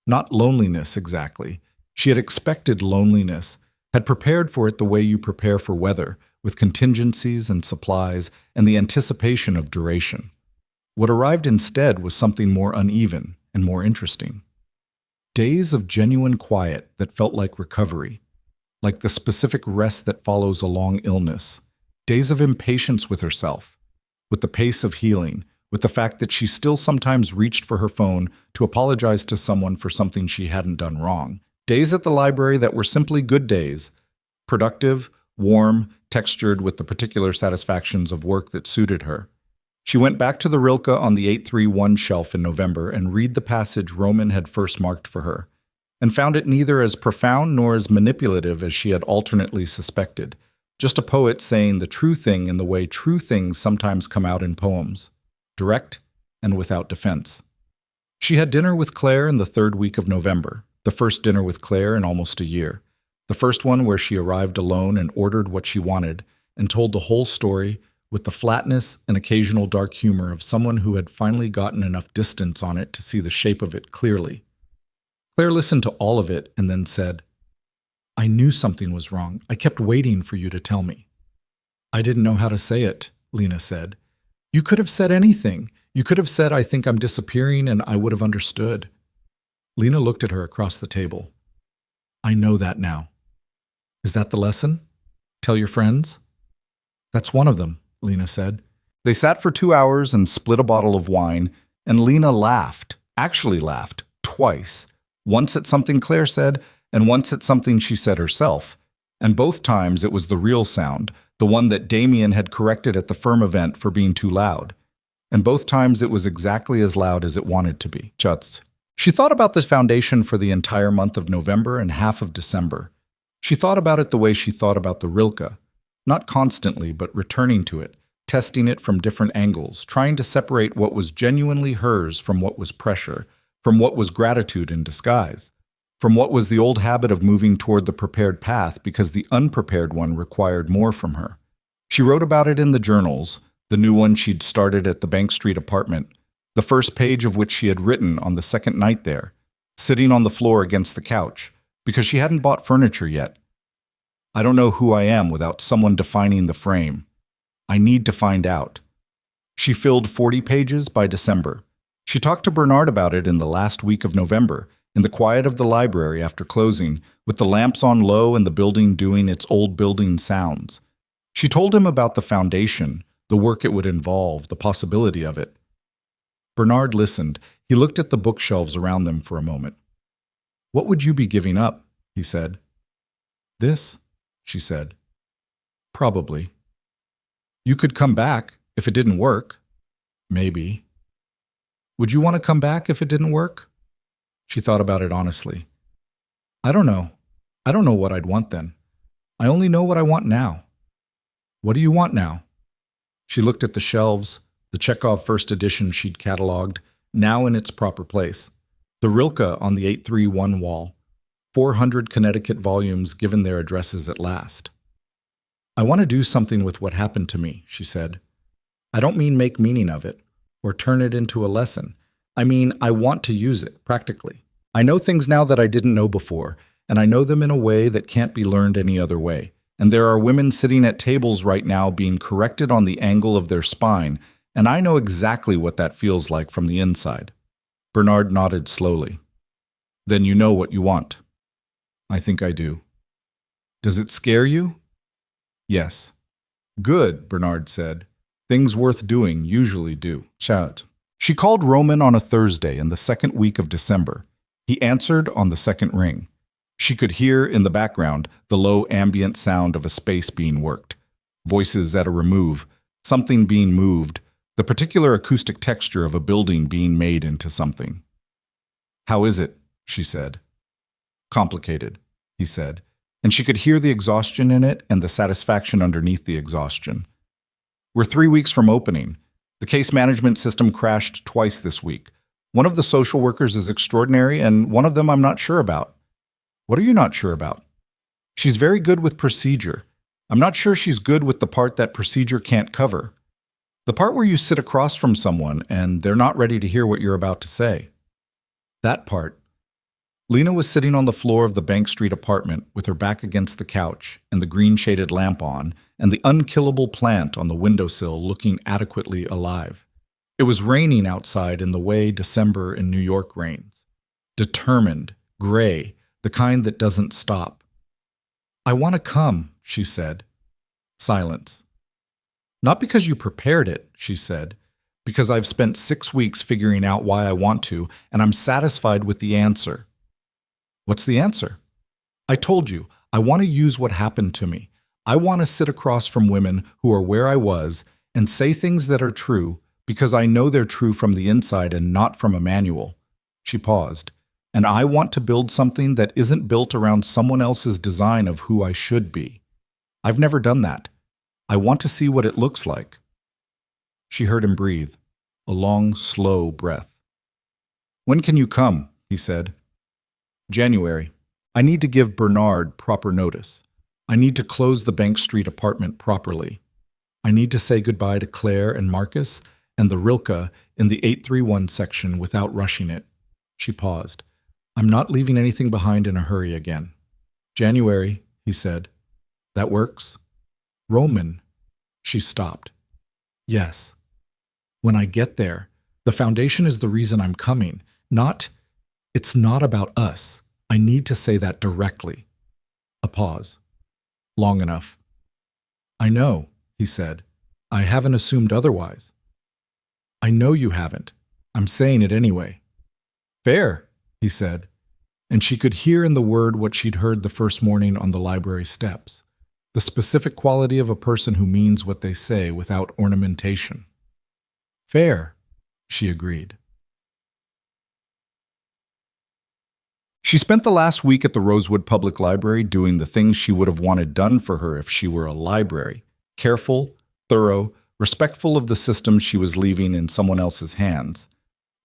S1: Not loneliness exactly. She had expected loneliness, had prepared for it the way you prepare for weather, with contingencies and supplies and the anticipation of duration. What arrived instead was something more uneven and more interesting. Days of genuine quiet that felt like recovery, like the specific rest that follows a long illness. Days of impatience with herself, with the pace of healing, with the fact that she still sometimes reached for her phone to apologize to someone for something she hadn't done wrong. Days at the library that were simply good days, productive, warm, textured with the particular satisfactions of work that suited her. She went back to the Rilke on the 831 shelf in November and read the passage Roman had first marked for her, and found it neither as profound nor as manipulative as she had alternately suspected, just a poet saying the true thing in the way true things sometimes come out in poems, direct and without defense. She had dinner with Claire in the 3rd week of November, the first dinner with Claire in almost a year, the first one where she arrived alone and ordered what she wanted and told the whole story with the flatness and occasional dark humor of someone who had finally gotten enough distance on it to see the shape of it clearly. Claire listened to all of it and then said, "I knew something was wrong. I kept waiting for you to tell me." "I didn't know how to say it," Lena said. "You could have said anything. You could have said, 'I think I'm disappearing,' and I would have understood." Lena looked at her across the table. "I know that now." "Is that the lesson? Tell your friends?" "That's one of them," Lena said. They sat for 2 hours and split a bottle of wine, and Lena laughed, actually laughed, twice. Once at something Claire said, and once at something she said herself. And both times it was the real sound, the one that Damian had corrected at the firm event for being too loud. And both times it was exactly as loud as it wanted to be. Chuts. She thought about this foundation for the entire month of November and half of December. She thought about it the way she thought about the Rilke. Not constantly, but returning to it, testing it from different angles, trying to separate what was genuinely hers from what was pressure, from what was gratitude in disguise, from what was the old habit of moving toward the prepared path because the unprepared one required more from her. She wrote about it in the journals, the new one she'd started at the Bank Street apartment, the first page of which she had written on the second night there, sitting on the floor against the couch, because she hadn't bought furniture yet. I don't know who I am without someone defining the frame. I need to find out. She filled 40 pages by December. She talked to Bernard about it in the last week of November, in the quiet of the library after closing, with the lamps on low and the building doing its old building sounds. She told him about the foundation, the work it would involve, the possibility of it. Bernard listened. He looked at the bookshelves around them for a moment. "What would you be giving up?" he said. "This," she said. "Probably." "You could come back if it didn't work." "Maybe." "Would you want to come back if it didn't work?" She thought about it honestly. "I don't know. I don't know what I'd want then. I only know what I want now." "What do you want now?" She looked at the shelves, the Chekhov first edition she'd catalogued, now in its proper place. The Rilke on the 831 wall. 400 Connecticut volumes given their addresses at last. "I want to do something with what happened to me," she said. "I don't mean make meaning of it, or turn it into a lesson. I mean, I want to use it, practically. I know things now that I didn't know before, and I know them in a way that can't be learned any other way. And there are women sitting at tables right now being corrected on the angle of their spine, and I know exactly what that feels like from the inside." Bernard nodded slowly. "Then you know what you want." "I think I do." "Does it scare you?" "Yes." "Good," Bernard said. "Things worth doing usually do." Shout. She called Roman on a Thursday in the second week of December. He answered on the second ring. She could hear in the background the low ambient sound of a space being worked, voices at a remove, something being moved, the particular acoustic texture of a building being made into something. "How is it?" she said. "Complicated," he said, and she could hear the exhaustion in it and the satisfaction underneath the exhaustion. "We're 3 weeks from opening. The case management system crashed twice this week. One of the social workers is extraordinary, and one of them I'm not sure about." "What are you not sure about?" "She's very good with procedure. I'm not sure she's good with the part that procedure can't cover. The part where you sit across from someone and they're not ready to hear what you're about to say. That part." Lena was sitting on the floor of the Bank Street apartment with her back against the couch and the green-shaded lamp on and the unkillable plant on the windowsill looking adequately alive. It was raining outside in the way December in New York rains. Determined, gray, the kind that doesn't stop. "I want to come," she said. Silence. "Not because you prepared it," she said, "because I've spent 6 weeks figuring out why I want to, and I'm satisfied with the answer." "What's the answer?" "I told you, I want to use what happened to me. I want to sit across from women who are where I was and say things that are true because I know they're true from the inside and not from a manual." She paused. "And I want to build something that isn't built around someone else's design of who I should be. I've never done that. I want to see what it looks like." She heard him breathe, a long, slow breath. "When can you come?" he said. "January. I need to give Bernard proper notice. I need to close the Bank Street apartment properly. I need to say goodbye to Claire and Marcus and the Rilke in the 831 section without rushing it." She paused. "I'm not leaving anything behind in a hurry again." "January," he said. "That works?" "Roman." She stopped. "Yes. When I get there, the foundation is the reason I'm coming. It's not about us. I need to say that directly." A pause. Long enough. "I know," he said. I haven't assumed otherwise. I know you haven't. I'm saying it anyway. Fair, he said, and she could hear in the word what she'd heard the first morning on the library steps, the specific quality of a person who means what they say without ornamentation. Fair, she agreed. She spent the last week at the Rosewood Public Library doing the things she would have wanted done for her if she were a library: careful, thorough, respectful of the system she was leaving in someone else's hands.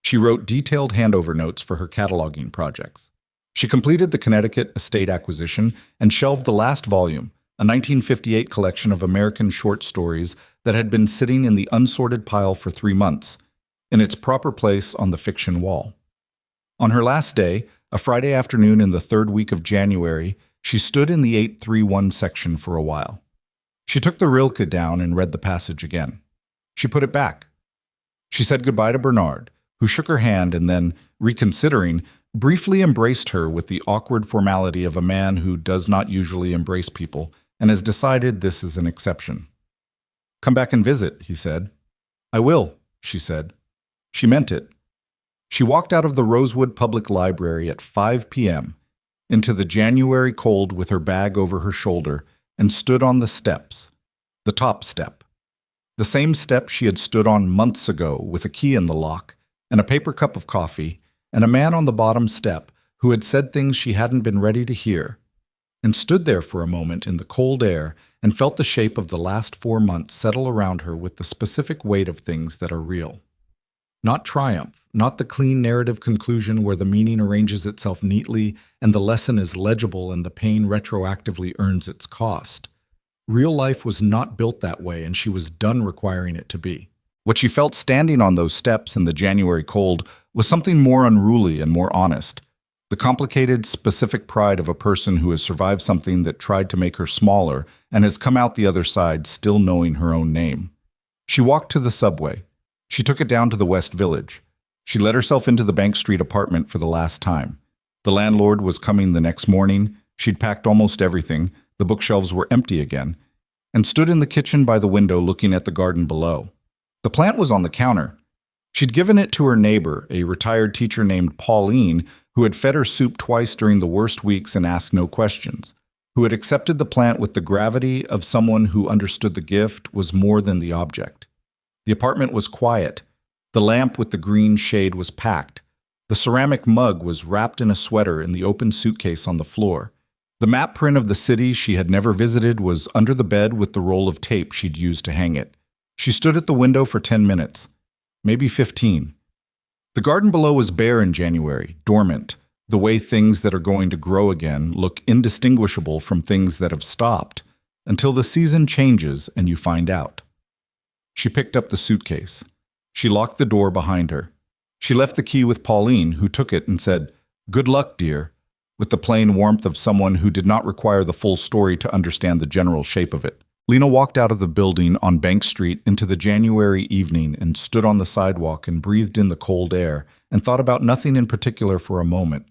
S1: She wrote detailed handover notes for her cataloging projects. She completed the Connecticut estate acquisition and shelved the last volume, a 1958 collection of American short stories that had been sitting in the unsorted pile for 3 months, in its proper place on the fiction wall. On her last day, a Friday afternoon in the third week of January, she stood in the 831 section for a while. She took the Rilke down and read the passage again. She put it back. She said goodbye to Bernard, who shook her hand and then, reconsidering, briefly embraced her with the awkward formality of a man who does not usually embrace people and has decided this is an exception. Come back and visit, he said. I will, she said. She meant it. She walked out of the Rosewood Public Library at 5 p.m. into the January cold with her bag over her shoulder and stood on the steps, the top step, the same step she had stood on months ago with a key in the lock and a paper cup of coffee and a man on the bottom step who had said things she hadn't been ready to hear, and stood there for a moment in the cold air and felt the shape of the last 4 months settle around her with the specific weight of things that are real. Not triumph, not the clean narrative conclusion where the meaning arranges itself neatly and the lesson is legible and the pain retroactively earns its cost. Real life was not built that way, and she was done requiring it to be. What she felt standing on those steps in the January cold was something more unruly and more honest. The complicated, specific pride of a person who has survived something that tried to make her smaller and has come out the other side still knowing her own name. She walked to the subway. She took it down to the West Village. She let herself into the Bank Street apartment for the last time. The landlord was coming the next morning. She'd packed almost everything. The bookshelves were empty again, and stood in the kitchen by the window looking at the garden below. The plant was on the counter. She'd given it to her neighbor, a retired teacher named Pauline, who had fed her soup twice during the worst weeks and asked no questions, who had accepted the plant with the gravity of someone who understood the gift was more than the object. The apartment was quiet. The lamp with the green shade was packed. The ceramic mug was wrapped in a sweater in the open suitcase on the floor. The map print of the city she had never visited was under the bed with the roll of tape she'd used to hang it. She stood at the window for 10 minutes, maybe 15. The garden below was bare in January, dormant, the way things that are going to grow again look indistinguishable from things that have stopped, until the season changes and you find out. She picked up the suitcase. She locked the door behind her. She left the key with Pauline, who took it and said, "Good luck, dear," with the plain warmth of someone who did not require the full story to understand the general shape of it. Lena walked out of the building on Bank Street into the January evening and stood on the sidewalk and breathed in the cold air and thought about nothing in particular for a moment.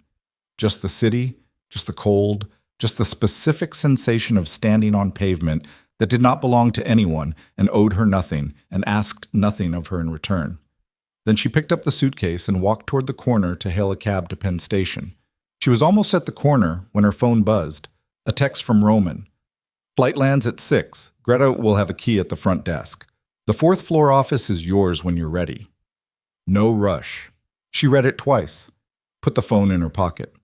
S1: Just the city, just the cold, just the specific sensation of standing on pavement that did not belong to anyone and owed her nothing and asked nothing of her in return. Then she picked up the suitcase and walked toward the corner to hail a cab to Penn Station. She was almost at the corner when her phone buzzed. A text from Roman. "Flight lands at 6. Greta will have a key at the front desk. The 4th floor office is yours when you're ready." No rush. She read it twice. Put the phone in her pocket.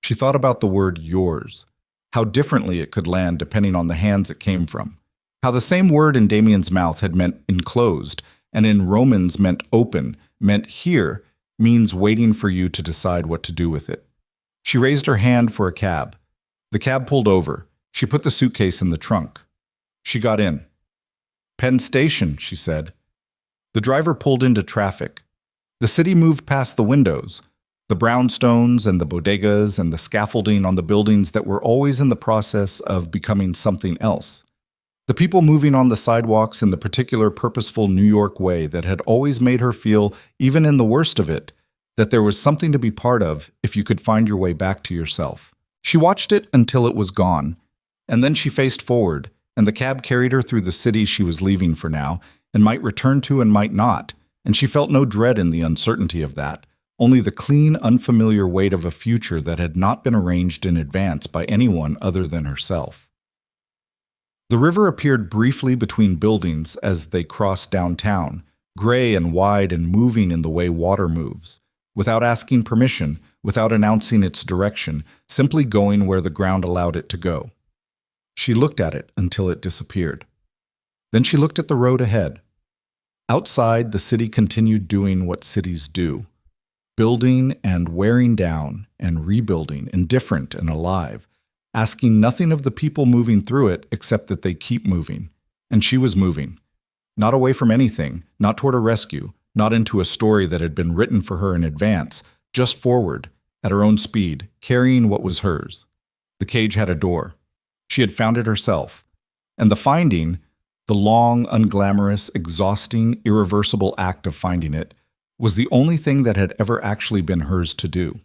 S1: She thought about the word yours. How differently it could land depending on the hands it came from. How the same word in Damian's mouth had meant enclosed, and in Roman's meant open, meant here, means waiting for you to decide what to do with it. She raised her hand for a cab. The cab pulled over. She put the suitcase in the trunk. She got in. "Penn Station," she said. The driver pulled into traffic. The city moved past the windows, the brownstones and the bodegas and the scaffolding on the buildings that were always in the process of becoming something else. The people moving on the sidewalks in the particular purposeful New York way that had always made her feel, even in the worst of it, that there was something to be part of if you could find your way back to yourself. She watched it until it was gone, and then she faced forward, and the cab carried her through the city she was leaving for now, and might return to and might not, and she felt no dread in the uncertainty of that, only the clean, unfamiliar weight of a future that had not been arranged in advance by anyone other than herself. The river appeared briefly between buildings as they crossed downtown, gray and wide and moving in the way water moves, without asking permission, without announcing its direction, simply going where the ground allowed it to go. She looked at it until it disappeared. Then she looked at the road ahead. Outside, the city continued doing what cities do, building and wearing down and rebuilding, indifferent and alive, asking nothing of the people moving through it except that they keep moving. And she was moving. Not away from anything, not toward a rescue, not into a story that had been written for her in advance, just forward, at her own speed, carrying what was hers. The cage had a door. She had found it herself. And the finding, the long, unglamorous, exhausting, irreversible act of finding it, was the only thing that had ever actually been hers to do.